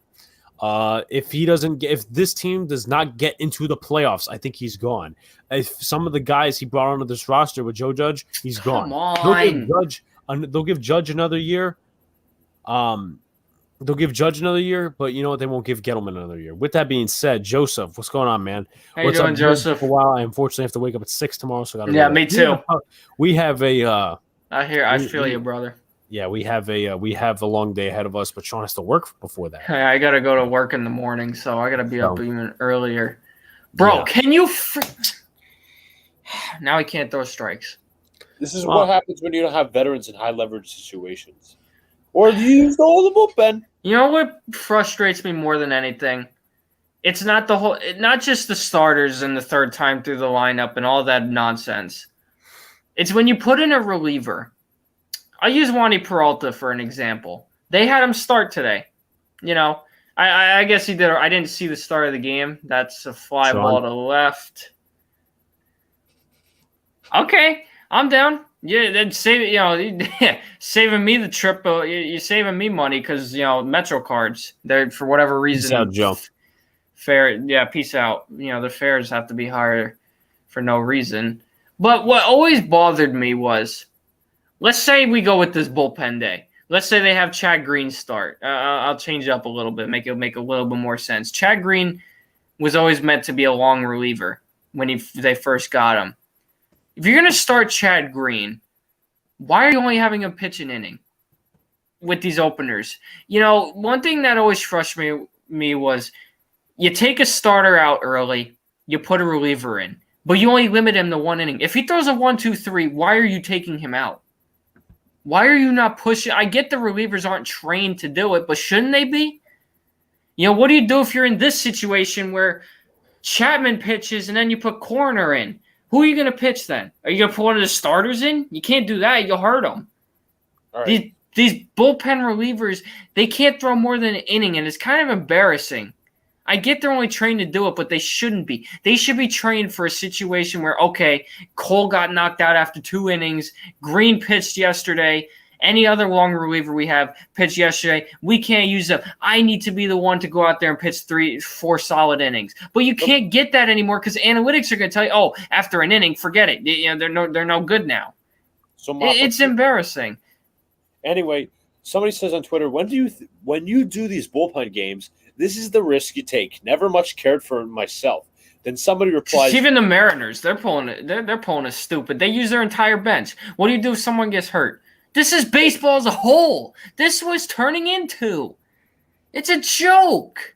[SPEAKER 1] If this team does not get into the playoffs, I think he's gone. If some of the guys he brought onto this roster with Joe Judge, he's gone. They'll give Judge another year. They'll give Judge another year, but you know what? They won't give Gettleman another year. With that being said, Joseph, what's going on, man?
[SPEAKER 3] How you doing, Joseph?
[SPEAKER 1] For a while, I unfortunately have to wake up at 6 tomorrow, so
[SPEAKER 3] me too.
[SPEAKER 1] We have a.
[SPEAKER 3] I feel you, brother.
[SPEAKER 1] Yeah, we have a long day ahead of us, but Sean has to work before that.
[SPEAKER 3] Hey, I gotta go to work in the morning, so I gotta be up even earlier. Bro, can you? Now he can't throw strikes.
[SPEAKER 2] This is what happens when you don't have veterans in high leverage situations. Or you use all the bullpen.
[SPEAKER 3] You know what frustrates me more than anything? It's not not just the starters and the third time through the lineup and all that nonsense. It's when you put in a reliever. I'll use Wandy Peralta for an example. They had him start today. I guess he did. I didn't see the start of the game. That's a fly ball to left. Okay. I'm down. Yeah, then saving me the trip. You're saving me money because Metro cards. They're for whatever reason.
[SPEAKER 1] Peace out, Joe.
[SPEAKER 3] Fair, yeah. Peace out. The fares have to be higher for no reason. But what always bothered me was, let's say we go with this bullpen day. Let's say they have Chad Green start. I'll change it up a little bit, make it make a little bit more sense. Chad Green was always meant to be a long reliever when they first got him. If you're going to start Chad Green, why are you only having him pitch an inning with these openers? One thing that always frustrated me was you take a starter out early, you put a reliever in, but you only limit him to 1 inning. If he throws a 1-2-3, why are you taking him out? Why are you not pushing? I get the relievers aren't trained to do it, but shouldn't they be? What do you do if you're in this situation where Chapman pitches and then you put Corner in? Who are you going to pitch then? Are you going to put one of the starters in? You can't do that. You'll hurt them.
[SPEAKER 2] All right.
[SPEAKER 3] These bullpen relievers, they can't throw more than an inning, and it's kind of embarrassing. I get they're only trained to do it, but they shouldn't be. They should be trained for a situation where, okay, Cole got knocked out after 2 innings. Green pitched yesterday. Any other long reliever we have pitched yesterday, we can't use them. I need to be the one to go out there and pitch 3-4 solid innings. But you can't get that anymore because analytics are going to tell you, after an inning, forget it. They're no good now.
[SPEAKER 2] So
[SPEAKER 3] it's embarrassing.
[SPEAKER 2] Anyway, somebody says on Twitter, when you do these bullpen games, this is the risk you take. Never much cared for myself. Then somebody replies,
[SPEAKER 3] even the Mariners, they're pulling it stupid. They use their entire bench. What do you do if someone gets hurt? This is baseball as a whole. This was turning into. It's a joke.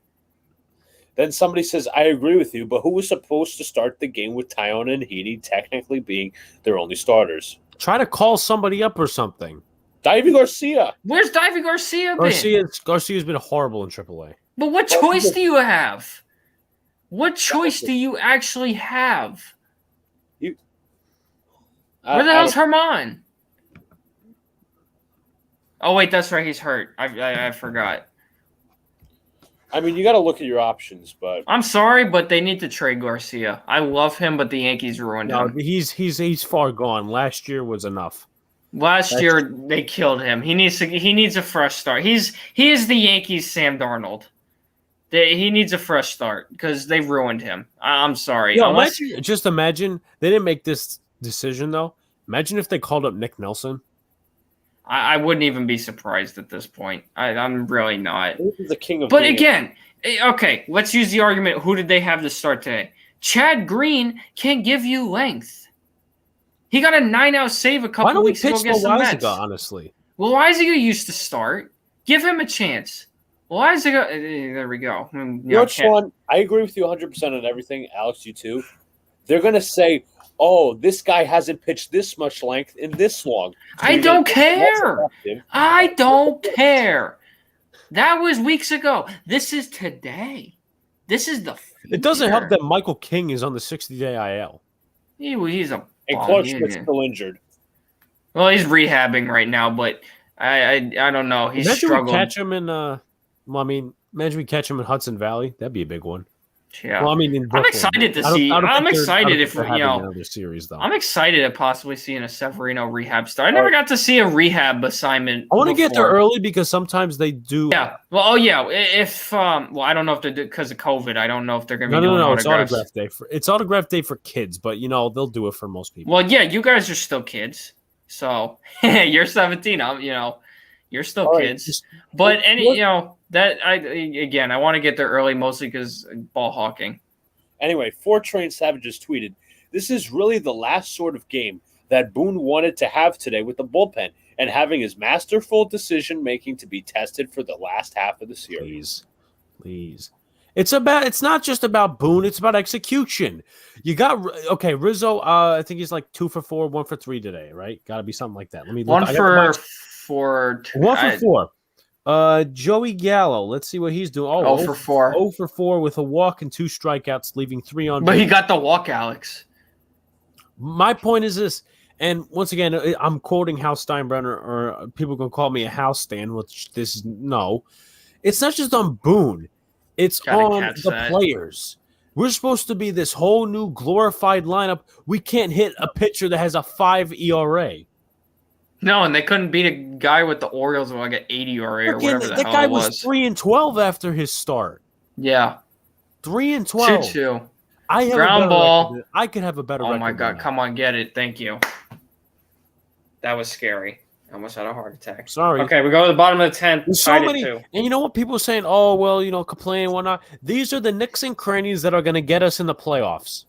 [SPEAKER 2] Then somebody says, I agree with you, but who was supposed to start the game with Tyone and Heaney technically being their only starters?
[SPEAKER 1] Try to call somebody up or something.
[SPEAKER 2] Davy Garcia.
[SPEAKER 3] Where's Davy Garcia been?
[SPEAKER 1] Garcia's been horrible in AAA.
[SPEAKER 3] But what choice do you have? What choice do you actually have? Where the hell's Herman? Oh, wait, that's right. He's hurt. I forgot.
[SPEAKER 2] I mean, you got to look at your options, but
[SPEAKER 3] I'm sorry, but they need to trade Garcia. I love him, but the Yankees ruined him.
[SPEAKER 1] He's far gone. Last year was enough.
[SPEAKER 3] Last year they killed him. He needs a fresh start. He is the Yankees' Sam Darnold. He needs a fresh start because they ruined him. I'm sorry.
[SPEAKER 1] Yeah, just imagine they didn't make this decision though. Imagine if they called up Nick Nelson.
[SPEAKER 3] I wouldn't even be surprised at this point. I'm really not.
[SPEAKER 2] He's the king of.
[SPEAKER 3] But again, okay, let's use the argument. Who did they have to start today? Chad Green can give you length. He got a 9-out save a couple weeks ago against the Mets.
[SPEAKER 1] Honestly,
[SPEAKER 3] Loaisiga used to start. Give him a chance. Loaisiga, there we go.
[SPEAKER 2] Sean, I agree with you 100% on everything. Alex, you too. They're going to say, oh, this guy hasn't pitched this much length in this long. So
[SPEAKER 3] I don't care. I don't care. That was weeks ago. This is today. This is the future.
[SPEAKER 1] It doesn't help that Michael King is on the 60-day IL.
[SPEAKER 3] He's a
[SPEAKER 2] and Clark Schmidt's still injured.
[SPEAKER 3] Well, he's rehabbing right now, but I don't know. He's struggling.
[SPEAKER 1] Imagine we catch him in Hudson Valley. That'd be a big one.
[SPEAKER 3] Yeah.
[SPEAKER 1] Well, in
[SPEAKER 3] I'm excited to see. I'm excited if
[SPEAKER 1] another series though.
[SPEAKER 3] I'm excited at possibly seeing a Severino rehab start. I never got to see a rehab assignment.
[SPEAKER 1] I want to get there early because sometimes they do.
[SPEAKER 3] Yeah. Well, if I don't know if they do because of COVID. I don't know if they're going to be doing
[SPEAKER 1] autographs.
[SPEAKER 3] It's
[SPEAKER 1] autograph day it's autograph day for kids, but they'll do it for most people.
[SPEAKER 3] Well, yeah, you guys are still kids, so you're 17. You're still kids, but I want to get there early mostly because ball hawking.
[SPEAKER 2] Anyway, 4Train Savages tweeted, "This is really the last sort of game that Boone wanted to have today with the bullpen and having his masterful decision making to be tested for the last half of the series."
[SPEAKER 1] Please. It's not just about Boone, it's about execution. You got Rizzo, I think he's like 2 for 4, 1 for 3 today, right? Gotta be something like that. Let me look.
[SPEAKER 3] 1 for 4.
[SPEAKER 1] Joey Gallo. Let's see what he's doing.
[SPEAKER 3] 0 for 4.
[SPEAKER 1] 0 for 4 with a walk and 2 strikeouts, leaving 3 on base.
[SPEAKER 3] But he got the walk, Alex.
[SPEAKER 1] My point is this, and once again, I'm quoting House Steinbrenner, or people can call me a house stan, which this is no. It's not just on Boone. It's on the players. We're supposed to be this whole new glorified lineup. We can't hit a pitcher that has a 5 ERA.
[SPEAKER 3] No, and they couldn't beat a guy with the Orioles with like an 80 ERA or whatever the hell it was.
[SPEAKER 1] That guy was 3-12 after his start.
[SPEAKER 3] Yeah.
[SPEAKER 1] 3-12.
[SPEAKER 3] 2-2.
[SPEAKER 1] I have
[SPEAKER 3] ground ball.
[SPEAKER 1] I could have a better record.
[SPEAKER 3] Oh my God! Come on, get it. Thank you. That was scary. I almost had a heart attack.
[SPEAKER 1] Sorry.
[SPEAKER 3] Okay, we go to the bottom of the 10th.
[SPEAKER 1] There's so many, and you know what people are saying? Oh well, complaining and whatnot. These are the Knicks and crannies that are going to get us in the playoffs.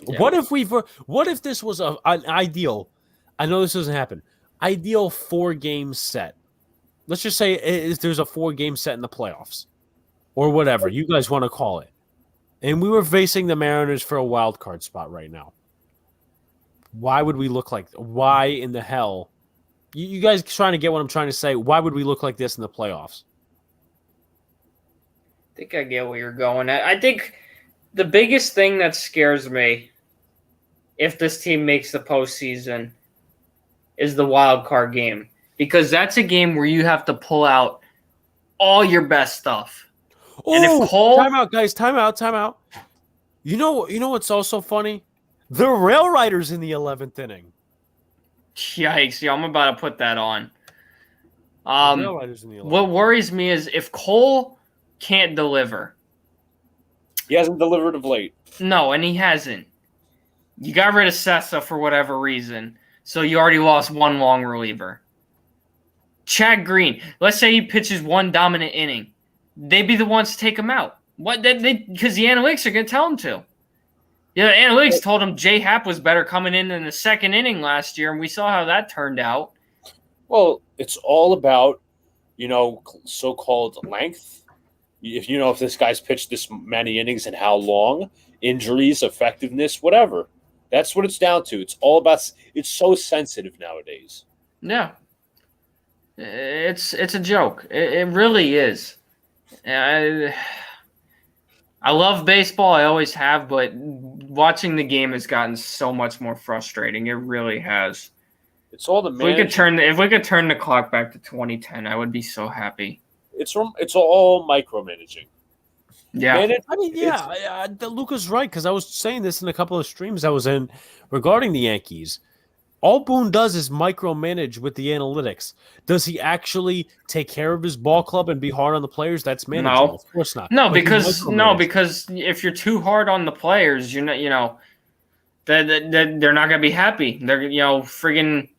[SPEAKER 1] Yeah. What if this was an ideal? I know this doesn't happen. Ideal 4-game set. Let's just say there's a 4-game set in the playoffs, or whatever you guys want to call it. And we were facing the Mariners for a wild card spot right now. Why would we look like? Why in the hell? You guys trying to get what I'm trying to say? Why would we look like this in the playoffs?
[SPEAKER 3] I think I get where you're going at. I think the biggest thing that scares me, if this team makes the postseason, is the wild card game, because that's a game where you have to pull out all your best stuff. And if Cole,
[SPEAKER 1] time out, guys, time out. You know what's also funny? The Rail Riders in the 11th inning.
[SPEAKER 3] Yikes! Yeah, I'm about to put that on. Rail Riders in the 11th. What worries me is if Cole can't deliver.
[SPEAKER 2] He hasn't delivered of late.
[SPEAKER 3] No, and he hasn't. You got rid of Sessa for whatever reason, so you already lost one long reliever. Chad Green, let's say he pitches one dominant inning. They'd be the ones to take him out. What? Because the analytics are going to tell him to. Yeah, the analytics told him J Happ was better coming in the second inning last year, and we saw how that turned out.
[SPEAKER 2] Well, it's all about, so-called length. If this guy's pitched this many innings and how long, injuries, effectiveness, whatever. That's what it's down to. It's all about. It's so sensitive nowadays.
[SPEAKER 3] Yeah, it's a joke. It really is. I love baseball. I always have, but watching the game has gotten so much more frustrating. It really has.
[SPEAKER 2] It's all the
[SPEAKER 3] If we could turn the clock back to 2010, I would be so happy.
[SPEAKER 2] It's all micromanaging.
[SPEAKER 3] Yeah.
[SPEAKER 1] Luca's right, because I was saying this in a couple of streams I was in regarding the Yankees. All Boone does is micromanage with the analytics. Does he actually take care of his ball club and be hard on the players? That's managing.
[SPEAKER 3] No,
[SPEAKER 1] of course not.
[SPEAKER 3] No, because if you're too hard on the players, they're not going to be happy. They're friggin'.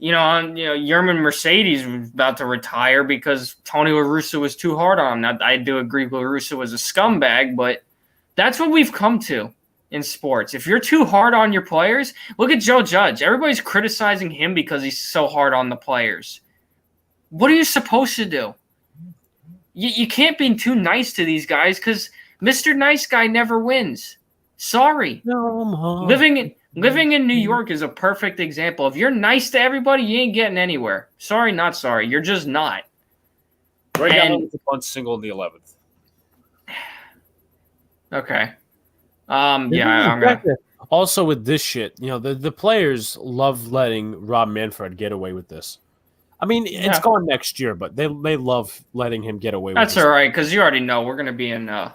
[SPEAKER 3] Yerman Mercedes was about to retire because Tony La Russa was too hard on him. Now, I do agree La Russa was a scumbag, but that's what we've come to in sports. If you're too hard on your players, look at Joe Judge. Everybody's criticizing him because he's so hard on the players. What are you supposed to do? You can't be too nice to these guys because Mr. Nice Guy never wins. Sorry.
[SPEAKER 1] No,
[SPEAKER 3] Living in New York is a perfect example. If you're nice to everybody, you ain't getting anywhere. Sorry, not sorry. You're just not.
[SPEAKER 2] Right now, it's a fun single in the 11th.
[SPEAKER 3] Okay. I'm gonna.
[SPEAKER 1] Also, with this shit, the players love letting Rob Manfred get away with this. I mean, it's gone next year, but they love letting him get away with
[SPEAKER 3] That's
[SPEAKER 1] this.
[SPEAKER 3] all right, because you already know we're gonna be in. There's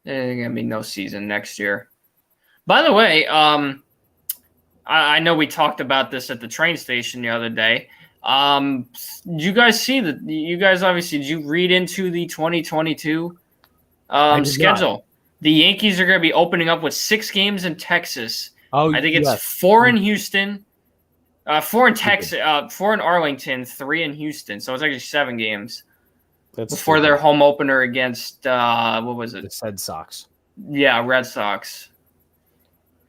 [SPEAKER 3] gonna be no season next year. By the way, I know we talked about this at the train station the other day. Did you guys see that? You guys obviously, did you read into the 2022 schedule? Not. The Yankees are going to be opening up with 6 games in Texas.
[SPEAKER 1] Oh,
[SPEAKER 3] I think it's 4 in Houston, 4 in Texas, 4 in Arlington, 3 in Houston. So it's actually 7 games before their home opener against what was it?
[SPEAKER 1] The Red Sox.
[SPEAKER 3] Yeah, Red Sox.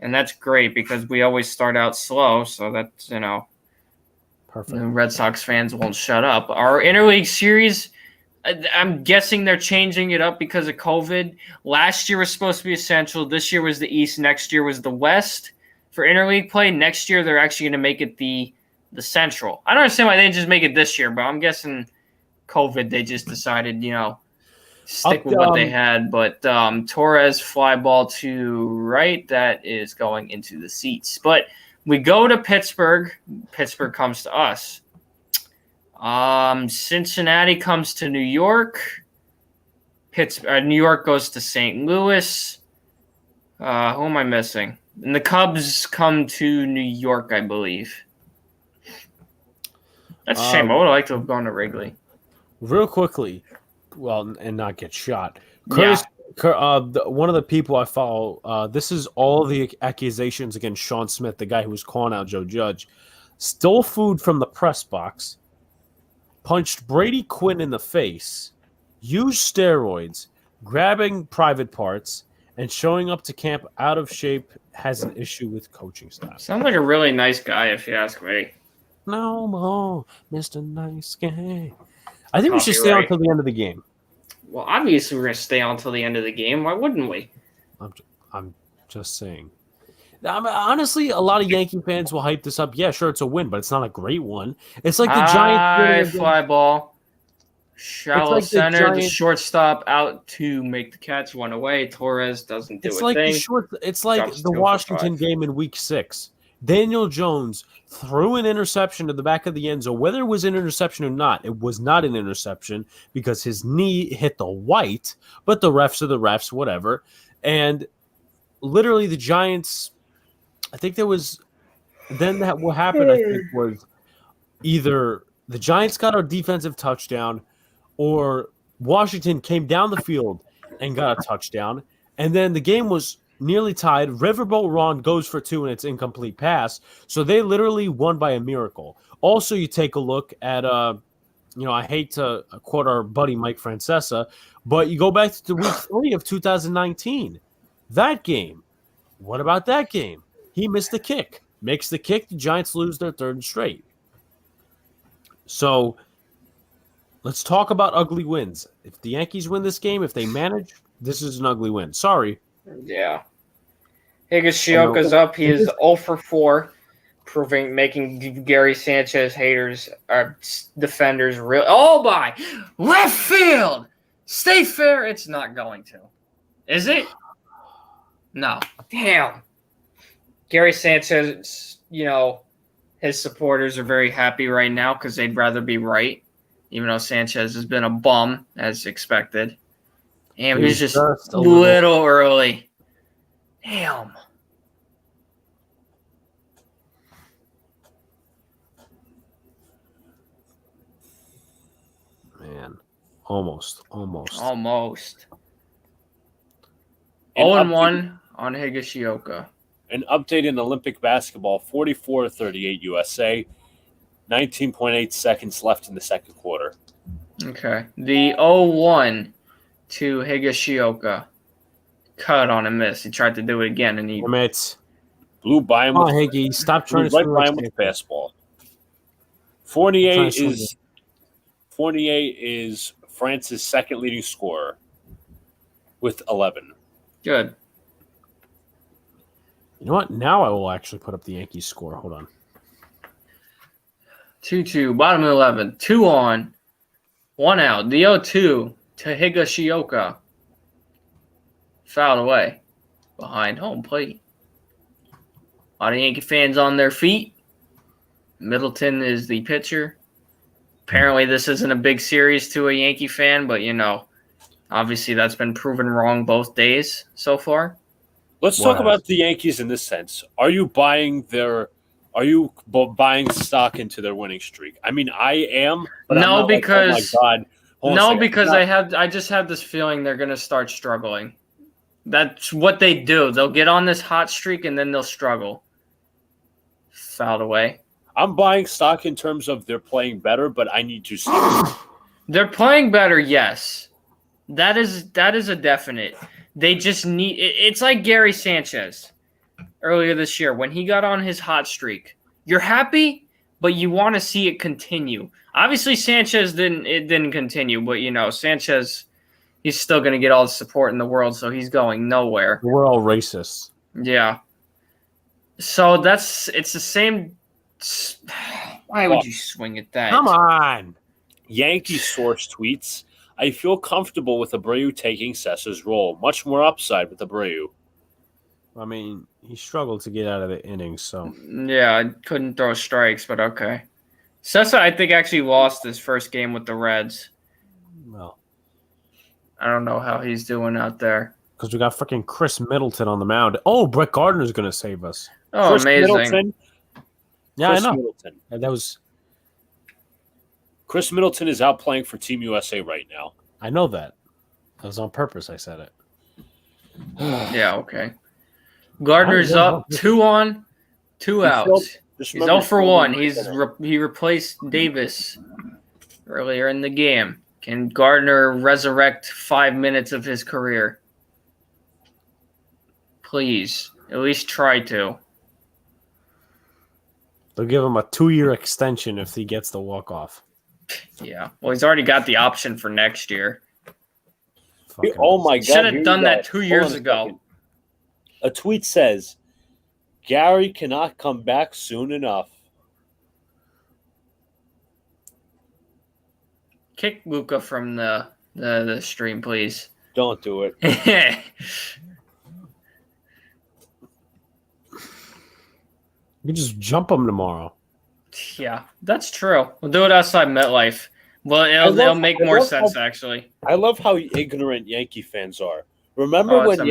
[SPEAKER 3] And that's great because we always start out slow, so that's,
[SPEAKER 1] perfect.
[SPEAKER 3] Red Sox fans won't shut up. Our interleague series, I'm guessing they're changing it up because of COVID. Last year was supposed to be Central. This year was the East. Next year was the West for interleague play. Next year, they're actually going to make it the Central. I don't understand why they didn't just make it this year, but I'm guessing COVID, they just decided, stick with what they had, but Torres fly ball to right. That is going into the seats. But we go to Pittsburgh. Pittsburgh comes to us. Cincinnati comes to New York. New York goes to St. Louis. Who am I missing? And the Cubs come to New York, I believe. That's a shame. I would like to have gone to Wrigley.
[SPEAKER 1] Real quickly, and not get shot. Curtis, one of the people I follow, this is all the accusations against Sean Smith, the guy who was calling out Joe Judge. Stole food from the press box, punched Brady Quinn in the face, used steroids, grabbing private parts, and showing up to camp out of shape, has an issue with coaching staff.
[SPEAKER 3] Sounds like a really nice guy, if you ask me.
[SPEAKER 1] No more, Mr. Nice Guy. I think we should stay on until the end of the game.
[SPEAKER 3] Well, obviously we're going to stay on until the end of the game. Why wouldn't we?
[SPEAKER 1] I'm just saying. Honestly, a lot of Yankee fans will hype this up. Yeah, sure, it's a win, but it's not a great one. It's like the Giants.
[SPEAKER 3] Fly ball. Shallow center, the shortstop out to make the catch, one away. Torres doesn't do a thing.
[SPEAKER 1] It's like the Washington game in Week 6. Daniel Jones threw an interception to the back of the end zone. Whether it was an interception or not, it was not an interception because his knee hit the white, but the refs are the refs, whatever. And literally the Giants, I think there was – then what happened, I think, was either the Giants got a defensive touchdown or Washington came down the field and got a touchdown. And then the game was nearly tied. Riverboat Ron goes for 2 and it's incomplete pass. So they literally won by a miracle. Also, you take a look at, I hate to quote our buddy Mike Francesa, but you go back to Week 3 of 2019. That game. What about that game? He missed the kick. Makes the kick. The Giants lose their third straight. So let's talk about ugly wins. If the Yankees win this game, if they manage, this is an ugly win. Sorry.
[SPEAKER 3] Yeah. Higashioka's up. He is 0 for 4, making Gary Sanchez haters, defenders real. Oh, my. Left field. Stay fair. It's not going to. Is it? No. Damn. Gary Sanchez, his supporters are very happy right now because they'd rather be right, even though Sanchez has been a bum, as expected. And he's just a little early. Damn.
[SPEAKER 1] Man. Almost.
[SPEAKER 3] 0-1 on Higashioka.
[SPEAKER 2] An update in Olympic basketball, 44-38 USA, 19.8 seconds left in the second quarter.
[SPEAKER 3] Okay. The 0-1 to Higashioka. Cut on a miss. He tried to do it again, and he
[SPEAKER 2] blew by him.
[SPEAKER 1] Come on, Higgy. Stop trying to
[SPEAKER 2] swing by him with the fastball. Fournier is France's second leading scorer with 11.
[SPEAKER 3] Good.
[SPEAKER 1] You know what? Now I will actually put up the Yankees score. Hold on.
[SPEAKER 3] 2-2. Bottom of 11. 2 on. 1 out. The 0-2 to Higashioka. Fouled away. Behind home plate. A lot of Yankee fans on their feet. Middleton is the pitcher. Apparently this isn't a big series to a Yankee fan, but, obviously that's been proven wrong both days so far.
[SPEAKER 2] Let's talk about the Yankees in this sense. Are you buying stock into their winning streak? I mean, I am. But
[SPEAKER 3] no,
[SPEAKER 2] because
[SPEAKER 3] oh my God. Because I just have this feeling they're going to start struggling. That's what they do. They'll get on this hot streak and then they'll struggle. Fouled away.
[SPEAKER 2] I'm buying stock in terms of they're playing better, but I need to see.
[SPEAKER 3] They're playing better, yes. That is a definite. They just need – it's like Gary Sanchez earlier this year when he got on his hot streak. You're happy, but you want to see it continue. Obviously, Sanchez didn't continue, but, Sanchez, he's still going to get all the support in the world, so he's going nowhere.
[SPEAKER 1] We're all racist.
[SPEAKER 3] Yeah. So it's the same – why would you swing at that?
[SPEAKER 1] Come on.
[SPEAKER 2] Yankee source tweets, I feel comfortable with Abreu taking Sessa's role. Much more upside with Abreu.
[SPEAKER 1] I mean, he struggled to get out of the innings, so.
[SPEAKER 3] Yeah, I couldn't throw strikes, but okay. Sessa, I think, actually lost his first game with the Reds.
[SPEAKER 1] Well,
[SPEAKER 3] I don't know how he's doing out there.
[SPEAKER 1] Because we got freaking Chris Middleton on the mound. Oh, Brett Gardner's going to save us.
[SPEAKER 3] Oh,
[SPEAKER 2] Chris
[SPEAKER 3] amazing.
[SPEAKER 2] Middleton.
[SPEAKER 1] Yeah,
[SPEAKER 2] Chris
[SPEAKER 1] I know.
[SPEAKER 2] Middleton.
[SPEAKER 1] And that was.
[SPEAKER 2] Chris Middleton is out playing for Team USA right now.
[SPEAKER 1] I know that. That was on purpose. I said it.
[SPEAKER 3] Yeah, okay. Gardner's up 2 on, 2 outs. He's 0 for 1. He replaced Davis earlier in the game. Can Gardner resurrect 5 minutes of his career? Please, at least try to.
[SPEAKER 1] They'll give him a 2-year extension if he gets the walk-off.
[SPEAKER 3] Yeah. Well, he's already got the option for next year.
[SPEAKER 2] Oh, my God.
[SPEAKER 3] Should have done that 2 years ago.
[SPEAKER 2] A tweet says, Gary cannot come back soon enough.
[SPEAKER 3] Kick Luca from the stream, please.
[SPEAKER 2] Don't do it.
[SPEAKER 1] You just jump him tomorrow.
[SPEAKER 3] Yeah, that's true. We'll do it outside MetLife. Well, it'll make more sense, actually.
[SPEAKER 2] I love how ignorant Yankee fans are. Remember when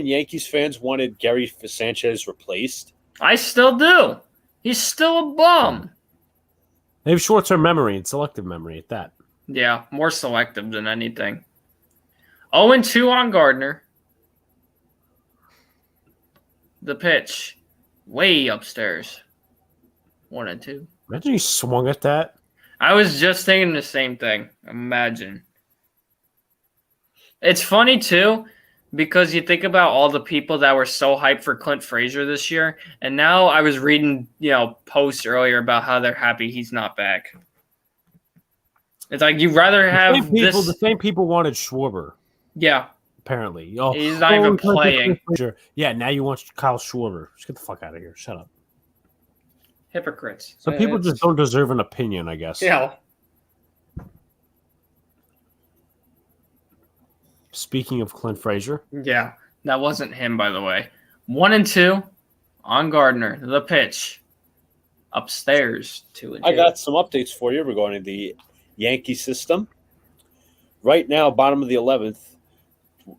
[SPEAKER 2] Yankees fans wanted Gary Sanchez replaced?
[SPEAKER 3] I still do. He's still a bum.
[SPEAKER 1] They have short-term memory and selective memory at that.
[SPEAKER 3] Yeah, more selective than anything. 0-2 on Gardner. The pitch. Way upstairs. 1-2.
[SPEAKER 1] Imagine he swung at that.
[SPEAKER 3] I was just thinking the same thing. Imagine. It's funny, too, because you think about all the people that were so hyped for Clint Frazier this year, and now I was reading, posts earlier about how they're happy he's not back. It's like you'd rather have
[SPEAKER 1] the same people wanted Schwarber.
[SPEAKER 3] Yeah.
[SPEAKER 1] Apparently.
[SPEAKER 3] He's not even playing.
[SPEAKER 1] Yeah, now you want Kyle Schwarber. Just get the fuck out of here. Shut up.
[SPEAKER 3] Hypocrites.
[SPEAKER 1] Some people just don't deserve an opinion, I guess.
[SPEAKER 3] Yeah.
[SPEAKER 1] Speaking of Clint Frazier.
[SPEAKER 3] Yeah, that wasn't him, by the way. 1-2 on Gardner. The pitch. Upstairs. 2-2.
[SPEAKER 2] I got some updates for you regarding the Yankee system. Right now, bottom of the 11th,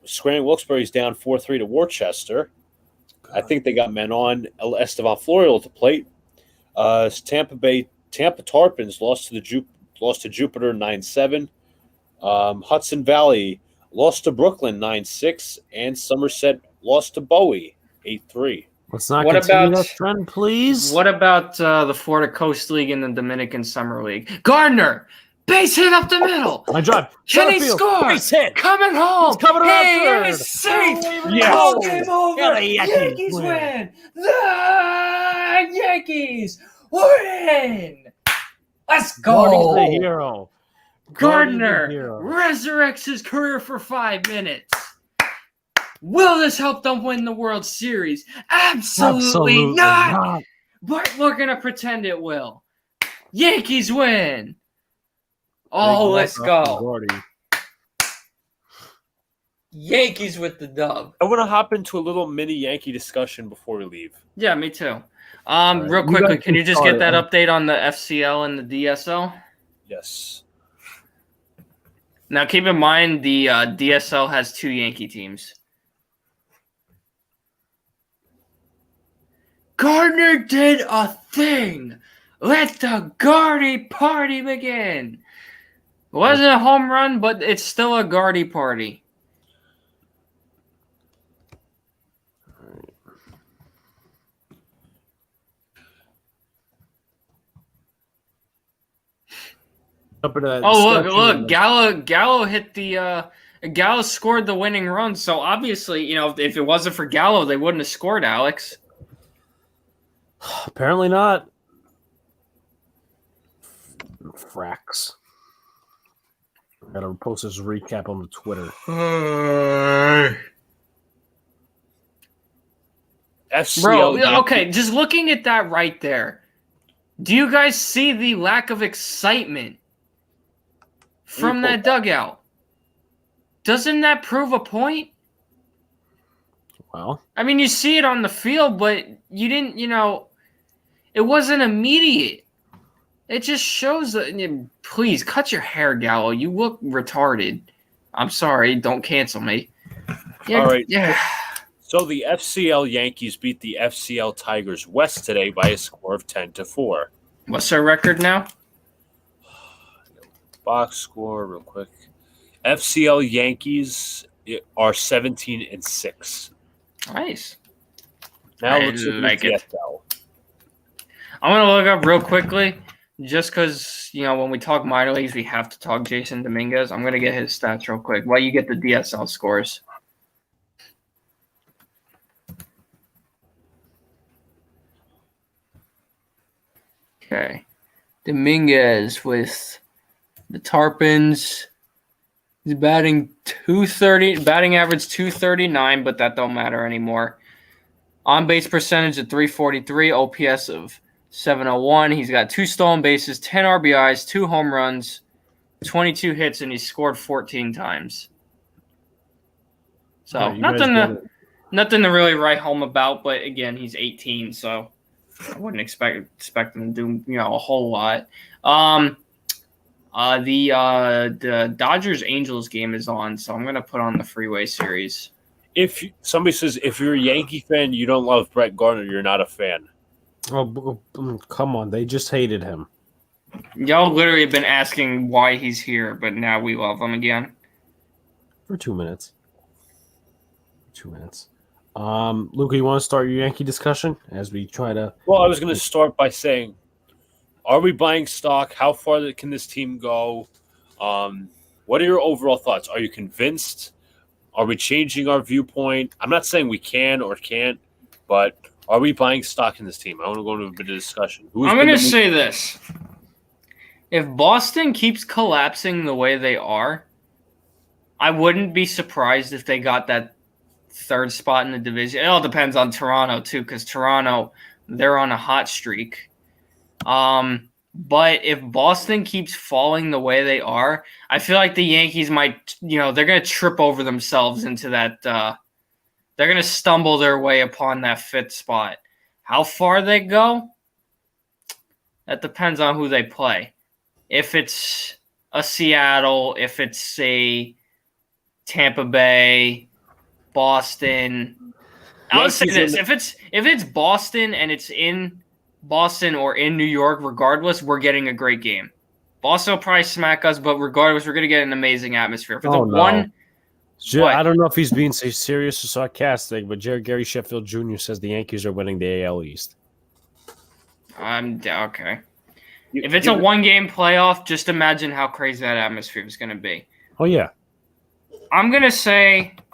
[SPEAKER 2] Scranton Wilkes-Barre's down 4-3 to Worcester. I think they got men on. Estevan Florial at the plate. Tampa Tarpons lost to Jupiter 9-7. Hudson Valley lost to Brooklyn 9-6, and Somerset lost to Bowie 8-3.
[SPEAKER 1] Let's not continue that trend, please.
[SPEAKER 3] What about the Florida Coast League and the Dominican Summer League? Gardner, base hit up the middle.
[SPEAKER 1] My drive.
[SPEAKER 3] Can he score?
[SPEAKER 1] Base hit.
[SPEAKER 3] Coming home.
[SPEAKER 1] He's coming around
[SPEAKER 3] He's safe.
[SPEAKER 1] Yes.
[SPEAKER 3] Game over.
[SPEAKER 1] Yeah, the
[SPEAKER 3] Yankees win. The Yankees win. Let's go.
[SPEAKER 1] Gardner's the hero.
[SPEAKER 3] Gardner resurrects his career for 5 minutes. Will this help them win the World Series? Absolutely not. But we're going to pretend it will. Yankees win. Oh, let's go. Yankees with the dub.
[SPEAKER 2] I want to hop into a little mini Yankee discussion before we leave.
[SPEAKER 3] Yeah, me too. Real quickly, can you just get that update on the FCL and the DSL?
[SPEAKER 2] Yes.
[SPEAKER 3] Now, keep in mind the DSL has 2 Yankee teams. Gardner did a thing. Let the Gardy party begin. It wasn't a home run, but it's still a Gardy party. Look! Gallo hit the. Gallo scored the winning run. So obviously, if it wasn't for Gallo, they wouldn't have scored, Alex.
[SPEAKER 1] Apparently not. Frax. I gotta post this recap on the Twitter.
[SPEAKER 3] Bro, okay, just looking at that right there. Do you guys see the lack of excitement from that dugout? Doesn't that prove a point?
[SPEAKER 1] Well,
[SPEAKER 3] I mean, you see it on the field, but you didn't, it wasn't immediate. It just shows that, please, cut your hair, Gallo. You look retarded. I'm sorry. Don't cancel me. Yeah,
[SPEAKER 2] All right.
[SPEAKER 3] Yeah.
[SPEAKER 2] So the FCL Yankees beat the FCL Tigers West today by a score of 10-4.
[SPEAKER 3] What's their record now?
[SPEAKER 2] Box score real quick. FCL Yankees are 17-6.
[SPEAKER 3] Nice.
[SPEAKER 2] Now
[SPEAKER 3] I
[SPEAKER 2] let's look
[SPEAKER 3] like
[SPEAKER 2] at
[SPEAKER 3] it.
[SPEAKER 2] the FL.
[SPEAKER 3] I'm going to look up real quickly, just because, when we talk minor leagues, we have to talk Jason Dominguez. I'm going to get his stats real quick while you get the DSL scores. Okay. Dominguez with the Tarpons. He's batting .230, batting average .239, but that don't matter anymore. On-base percentage of .343, OPS of .701. He's got 2 stolen bases, 10 RBIs, 2 home runs, 22 hits, and he's scored 14 times. So nothing to really write home about. But again, he's 18, so I wouldn't expect him to do a whole lot. The Dodgers Angels game is on, so I'm gonna put on the Freeway Series.
[SPEAKER 2] If somebody says if you're a Yankee fan, you don't love Brett Gardner, you're not a fan.
[SPEAKER 1] Oh, come on. They just hated him.
[SPEAKER 3] Y'all literally have been asking why he's here, but now we love him again.
[SPEAKER 1] For 2 minutes. 2 minutes. Luca, you want to start your Yankee discussion as we try to...
[SPEAKER 2] Well, I was going to start by saying, are we buying stock? How far can this team go? What are your overall thoughts? Are you convinced? Are we changing our viewpoint? I'm not saying we can or can't, but are we buying stock in this team? I want to go into a bit of discussion.
[SPEAKER 3] I'm going to say this. If Boston keeps collapsing the way they are, I wouldn't be surprised if they got that 3rd spot in the division. It all depends on Toronto, too, because Toronto, they're on a hot streak. But if Boston keeps falling the way they are, I feel like the Yankees might, they're going to trip over themselves into that. They're going to stumble their way upon that 5th spot. How far they go, that depends on who they play. If it's a Seattle, if it's a Tampa Bay, Boston. I'll say this: if it's Boston and it's in Boston or in New York, regardless, we're getting a great game. Boston will probably smack us, but regardless, we're going to get an amazing atmosphere. For
[SPEAKER 1] I don't know if he's being serious or sarcastic, but Gary Sheffield Jr. says the Yankees are winning the AL East.
[SPEAKER 3] Okay. If it's a 1-game playoff, just imagine how crazy that atmosphere is going to be.
[SPEAKER 1] Oh, yeah.
[SPEAKER 3] I'm going to say –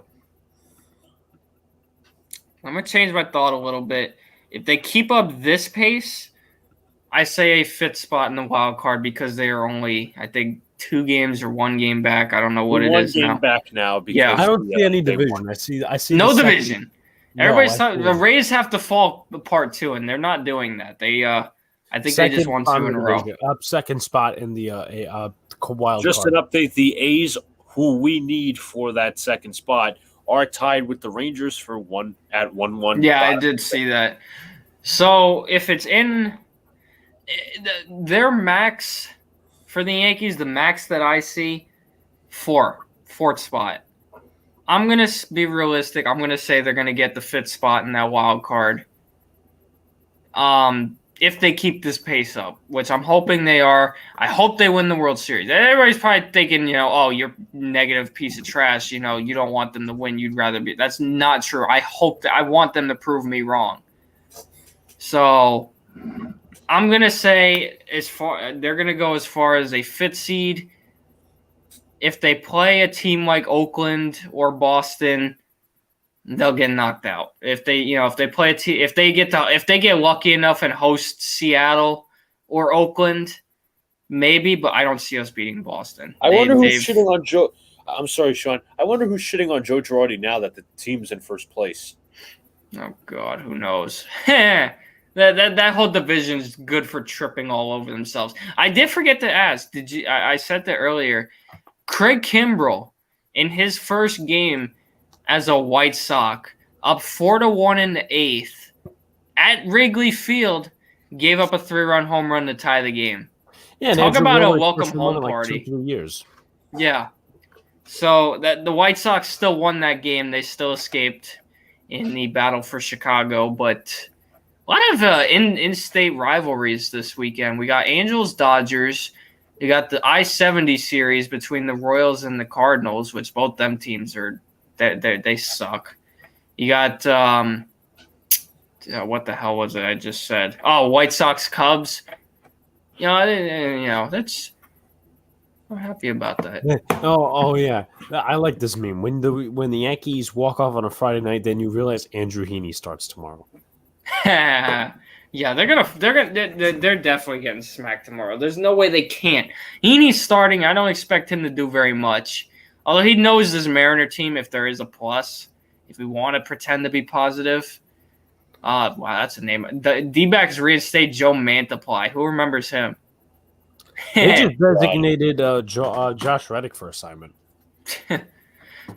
[SPEAKER 3] I'm going to change my thought a little bit. If they keep up this pace, I say a 5th spot in the wild card because they are only, I think, 2 games or 1 game back. I don't know what it is now.
[SPEAKER 2] 1 game back now. Because
[SPEAKER 1] I don't see any division. I see
[SPEAKER 3] no division. The Rays have to fall apart too, and they're not doing that. I think they just won 2 in a row.
[SPEAKER 1] Up 2nd spot in the wild
[SPEAKER 2] Just
[SPEAKER 1] card.
[SPEAKER 2] an update: the A's, who we need for that 2nd spot, are tied with the Rangers for 1-1.
[SPEAKER 3] Yeah, I did see that. So if it's in their max for the Yankees, the max that I see, 4th spot. I'm going to be realistic. I'm going to say they're going to get the 5th spot in that wild card. If they keep this pace up, which I'm hoping they are. I hope they win the World Series. Everybody's probably thinking, oh, you're a negative piece of trash. You don't want them to win. You'd rather be. That's not true. I want them to prove me wrong. So I'm going to say they're going to go as far as a 5th seed. If they play a team like Oakland or Boston, they'll get knocked out. If they play a team, if they get lucky enough and host Seattle or Oakland, maybe, but I don't see us beating Boston.
[SPEAKER 2] I wonder who's shitting on Joe. I'm sorry, Sean. I wonder who's shitting on Joe Girardi now that the team's in 1st place.
[SPEAKER 3] Oh God, who knows? That whole division is good for tripping all over themselves. I did forget to ask. I said that earlier. Craig Kimbrell in his first game as a White Sox, up 4-1 in the 8th at Wrigley Field, gave up a 3-run home run to tie the game.
[SPEAKER 1] Yeah,
[SPEAKER 3] talk about a welcome home party.
[SPEAKER 1] 2-3 years.
[SPEAKER 3] Yeah. So that the White Sox still won that game. They still escaped in the battle for Chicago, but a lot of in-state rivalries this weekend. We got Angels-Dodgers. You got the I-70 series between the Royals and the Cardinals, which both them teams are they suck. You got what the hell was it I just said? Oh, White Sox-Cubs. That's. I'm happy about that.
[SPEAKER 1] Oh yeah, I like this meme. When the Yankees walk off on a Friday night, then you realize Andrew Heaney starts tomorrow.
[SPEAKER 3] Yeah, they're definitely getting smacked tomorrow. There's no way they can't. Heaney's starting. I don't expect him to do very much. Although he knows this Mariner team, if there is a plus, if we want to pretend to be positive. Wow, that's a name. The D-backs reinstate Joe Mantiply. Who remembers him?
[SPEAKER 1] They just designated Josh Reddick for assignment.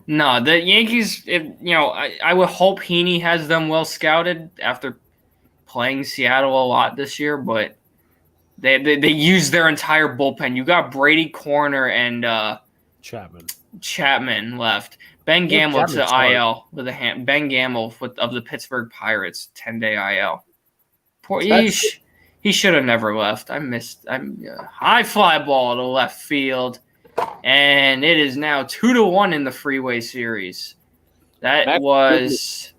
[SPEAKER 3] No, the Yankees. I would hope Heaney has them well scouted after playing Seattle a lot this year, but they used their entire bullpen. You got Brady Corner and Chapman left. Ben Gamble to IL with a hand. Ben Gamble of the Pittsburgh Pirates 10-day IL. Poor he should have never left. High fly ball to left field, and it is now 2-1 in the Freeway Series. That was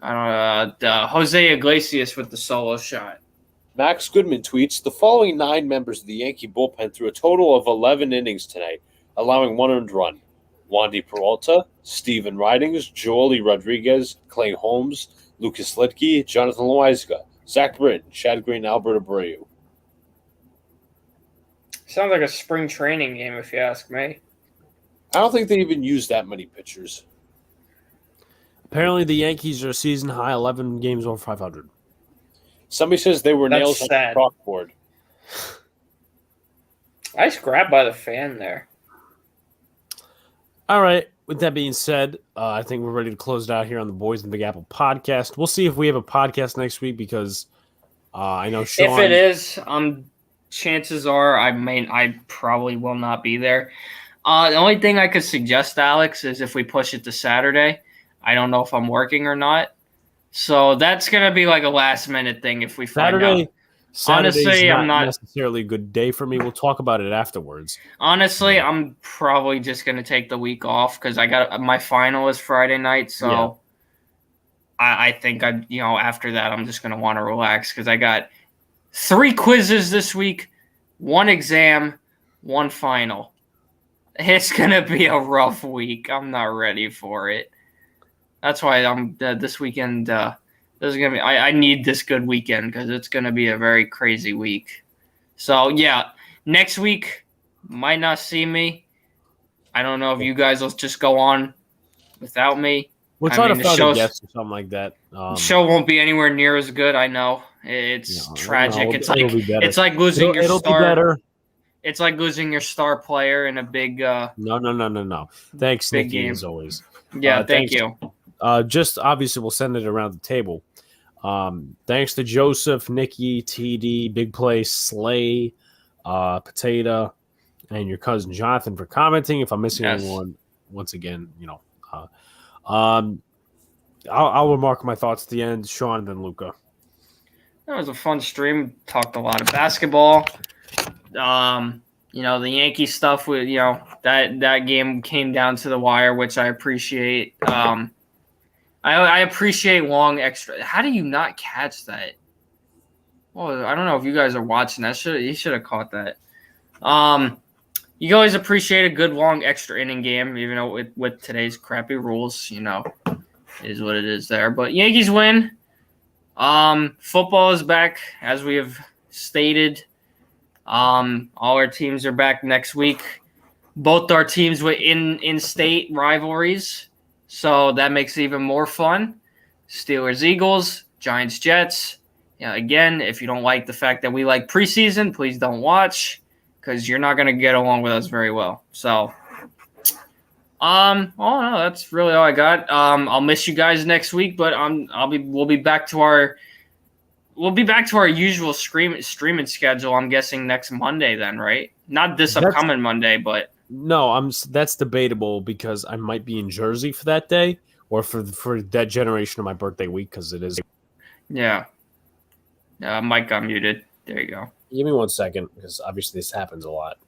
[SPEAKER 3] Jose Iglesias with the solo shot.
[SPEAKER 2] Max Goodman tweets, the following 9 members of the Yankee bullpen threw a total of 11 innings tonight, allowing 1 earned run. Wandy Peralta, Steven Ridings, Joely Rodriguez, Clay Holmes, Lucas Litke, Jonathan Loaiza, Zach Britton, Chad Green, Albert Abreu.
[SPEAKER 3] Sounds like a spring training game, if you ask me.
[SPEAKER 2] I don't think they even use that many pitchers.
[SPEAKER 1] Apparently, the Yankees are season high 11 games over 500.
[SPEAKER 2] Somebody says they were nails on the chalkboard.
[SPEAKER 3] Nice grab by the fan there.
[SPEAKER 1] All right. With that being said, I think we're ready to close it out here on the Boys in the Big Apple podcast. We'll see if we have a podcast next week because I know Sean.
[SPEAKER 3] If it is, chances are I probably will not be there. The only thing I could suggest, Alex, is if we push it to Saturday. I don't know if I'm working or not. So that's going to be like a last minute thing if we find out.
[SPEAKER 1] Honestly, I'm not necessarily a good day for me. We'll talk about it afterwards.
[SPEAKER 3] Honestly, I'm probably just going to take the week off because I got my final is Friday night. So yeah. I think after that, I'm just going to want to relax because I got 3 quizzes this week, 1 exam, 1 final. It's going to be a rough week. I'm not ready for it. That's why I'm this weekend. This is gonna be. I need this good weekend because it's gonna be a very crazy week. So yeah, next week might not see me. I don't know if you guys will just go on without me.
[SPEAKER 1] We'll try to find a guest or something like that.
[SPEAKER 3] Show won't be anywhere near as good. I know it's tragic. It's like losing your star. Be better. It's like losing your star player in a big.
[SPEAKER 1] No. Thanks,
[SPEAKER 3] big
[SPEAKER 1] Nikki,
[SPEAKER 3] game.
[SPEAKER 1] as always.
[SPEAKER 3] Yeah, thank you.
[SPEAKER 1] Just obviously, we'll send it around the table. Thanks to Joseph, Nikki, TD, Big Play, Slay, Potato, and your cousin Jonathan for commenting. If I'm missing anyone, once again, I'll remark my thoughts at the end. Sean and then Luca.
[SPEAKER 3] That was a fun stream. Talked a lot of basketball. The Yankee stuff with that game came down to the wire, which I appreciate. I appreciate long extra. How do you not catch that? Well, I don't know if you guys are watching that. You should have caught that. You always appreciate a good long extra inning game, even though with today's crappy rules, is what it is there. But Yankees win. Football is back, as we have stated. All our teams are back next week. Both our teams were in-state rivalries. So that makes it even more fun. Steelers, Eagles, Giants, Jets. Yeah, again, if you don't like the fact that we like preseason, please don't watch because you're not going to get along with us very well. So, no, that's really all I got. I'll miss you guys next week, but we'll be back to our usual streaming schedule. I'm guessing next Monday then, right? Not this upcoming Monday, but
[SPEAKER 1] No, that's debatable because I might be in Jersey for that day or for that generation of my birthday week because it is.
[SPEAKER 3] Yeah. Mike got muted. There you go.
[SPEAKER 1] Give me 1 second because obviously this happens a lot.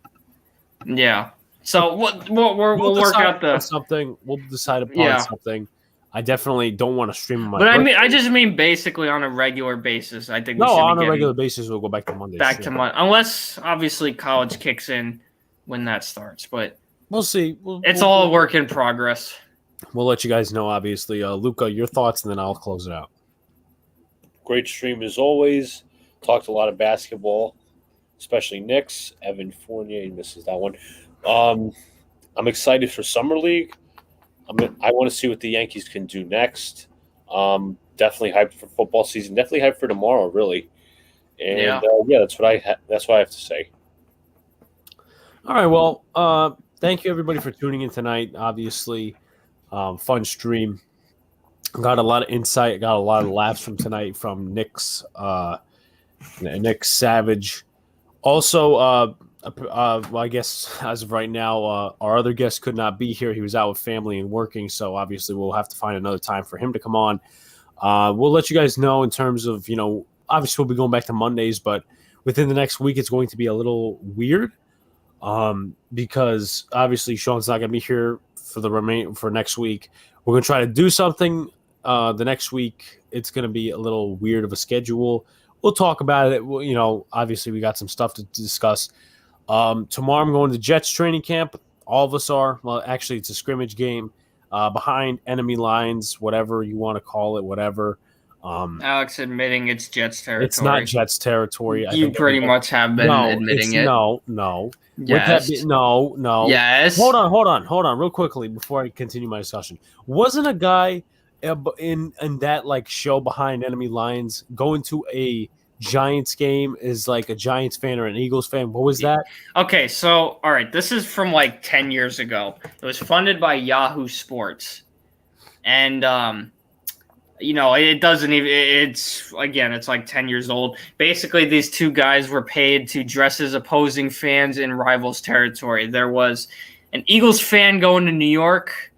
[SPEAKER 3] Yeah. So we'll work out
[SPEAKER 1] something. We'll decide upon something. I definitely don't want to stream my.
[SPEAKER 3] But I just mean basically on a regular basis. I think
[SPEAKER 1] on a regular basis we'll go back to Monday.
[SPEAKER 3] To Monday, unless obviously college kicks in when that starts. But
[SPEAKER 1] we'll see.
[SPEAKER 3] It's all a work in progress.
[SPEAKER 1] We'll let you guys know. Obviously, Luca, your thoughts, and then I'll close it out.
[SPEAKER 2] Great stream as always. Talked a lot of basketball, especially Knicks. Evan Fournier misses that one. I'm excited for Summer League. I want to see what the Yankees can do next. Definitely hyped for football season. Definitely hyped for tomorrow, really. And that's what I have to say.
[SPEAKER 1] All right. Well, thank you everybody for tuning in tonight. Obviously, fun stream. Got a lot of insight. Got a lot of laughs from tonight from Knicks Savage. Also, well, I guess as of right now, our other guest could not be here. He was out with family and working, so obviously we'll have to find another time for him to come on. We'll let you guys know in terms of, obviously we'll be going back to Mondays, but within the next week it's going to be a little weird because obviously Sean's not going to be here for next week. We're going to try to do something the next week. It's going to be a little weird of a schedule. We'll talk about it. Obviously we got some stuff to discuss. Tomorrow I'm going to Jets training camp. All of us are. Well, actually, it's a scrimmage game behind enemy lines, whatever you want to call it, whatever.
[SPEAKER 3] Alex admitting it's Jets territory.
[SPEAKER 1] It's not Jets territory.
[SPEAKER 3] You pretty much have been admitting it.
[SPEAKER 1] No.
[SPEAKER 3] Yes.
[SPEAKER 1] No.
[SPEAKER 3] Yes.
[SPEAKER 1] Hold on, real quickly before I continue my discussion. Wasn't a guy in that show behind enemy lines going to a Giants game is like a Giants fan or an Eagles fan? What was that?
[SPEAKER 3] Okay, so all right, this is from 10 years ago. It was funded by Yahoo Sports, and it doesn't even. It's like 10 years old. Basically, these two guys were paid to dress as opposing fans in rivals' territory. There was an Eagles fan going to New York,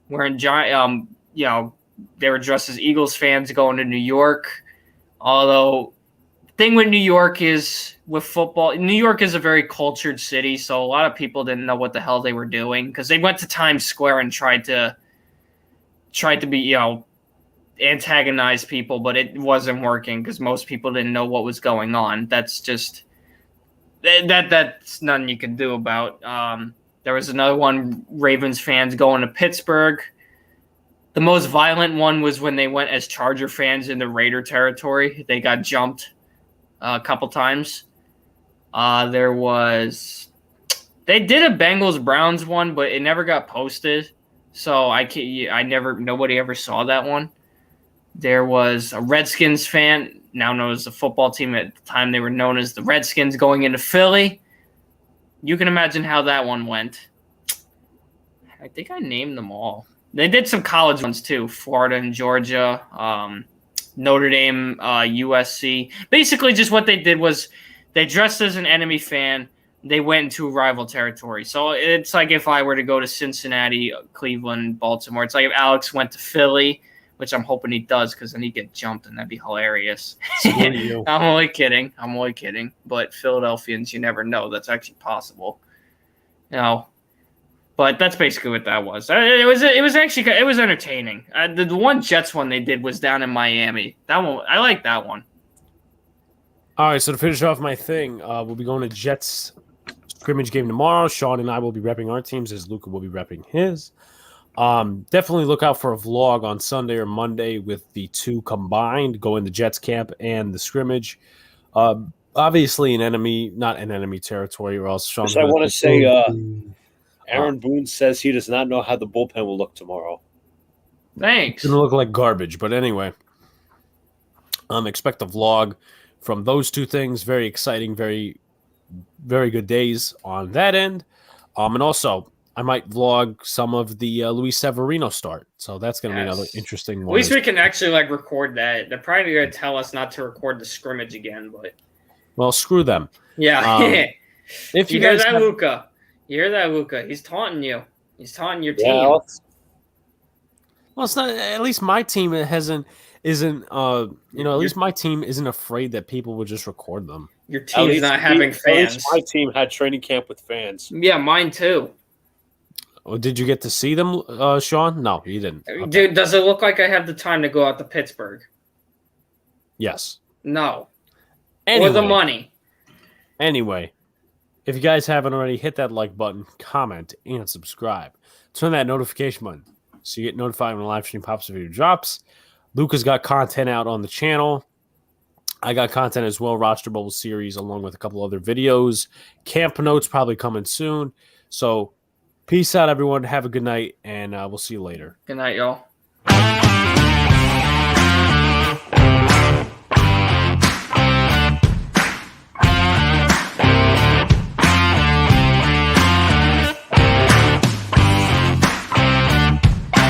[SPEAKER 3] wearing they were dressed as Eagles fans going to New York, although. Thing with New York is with football, New York is a very cultured city, so a lot of people didn't know what the hell they were doing because they went to Times Square and tried to be antagonize people, but it wasn't working because most people didn't know what was going on. That's just that's nothing you can do about. There was another one, Ravens fans going to Pittsburgh. The most violent one was when they went as Charger fans in the Raider territory. They got jumped a couple times. They did a Bengals Browns one, but it never got posted. So nobody ever saw that one. There was a Redskins fan, now known as the football team. At the time they were known as the Redskins, going into Philly. You can imagine how that one went. I think I named them all. They did some college ones too, Florida and Georgia, Notre Dame, USC. Basically, just what they did was they dressed as an enemy fan. They went into rival territory. So it's like if I were to go to Cincinnati, Cleveland, Baltimore. It's like if Alex went to Philly, which I'm hoping he does because then he'd get jumped and that'd be hilarious. I'm only kidding. But Philadelphians, you never know. That's actually possible. But that's basically what that was. It was entertaining. The one Jets one they did was down in Miami. That one, I like that one.
[SPEAKER 1] All right, so to finish off my thing, we'll be going to Jets scrimmage game tomorrow. Sean and I will be repping our teams as Luca will be repping his. Definitely look out for a vlog on Sunday or Monday with the two combined, going to Jets camp and the scrimmage. Obviously not an enemy territory, or else Sean.
[SPEAKER 2] I want to say, Aaron Boone says he does not know how the bullpen will look tomorrow.
[SPEAKER 3] Thanks.
[SPEAKER 1] It's going to look like garbage, but anyway. Expect a vlog from those two things. Very exciting, very, very good days on that end. And also, I might vlog some of the Luis Severino start. So that's going to be another interesting one.
[SPEAKER 3] At least we can actually record that. They're probably going to tell us not to record the scrimmage again, but.
[SPEAKER 1] Well, screw them.
[SPEAKER 3] Yeah.
[SPEAKER 1] If
[SPEAKER 3] you guys have Luca. You hear that, Luca? He's taunting you. He's taunting your team.
[SPEAKER 2] Yeah,
[SPEAKER 1] Well, it's not. At least my team isn't. At least my team isn't afraid that people will just record them.
[SPEAKER 3] Your team's not having fans.
[SPEAKER 2] At least my team had training camp with fans.
[SPEAKER 3] Yeah, mine too.
[SPEAKER 1] Oh, did you get to see them, Sean? No, you didn't. Okay.
[SPEAKER 3] Dude, does it look like I have the time to go out to Pittsburgh?
[SPEAKER 1] Yes.
[SPEAKER 3] No.
[SPEAKER 1] Anyway,
[SPEAKER 3] Or the money.
[SPEAKER 1] Anyway, if you guys haven't already, hit that like button, comment, and subscribe. Turn that notification button so you get notified when the live stream pops up video drops. Luca's got content out on the channel. I got content as well, roster bubble series, along with a couple other videos. Camp notes probably coming soon. So peace out, everyone. Have a good night, and we'll see you later.
[SPEAKER 3] Good night, y'all.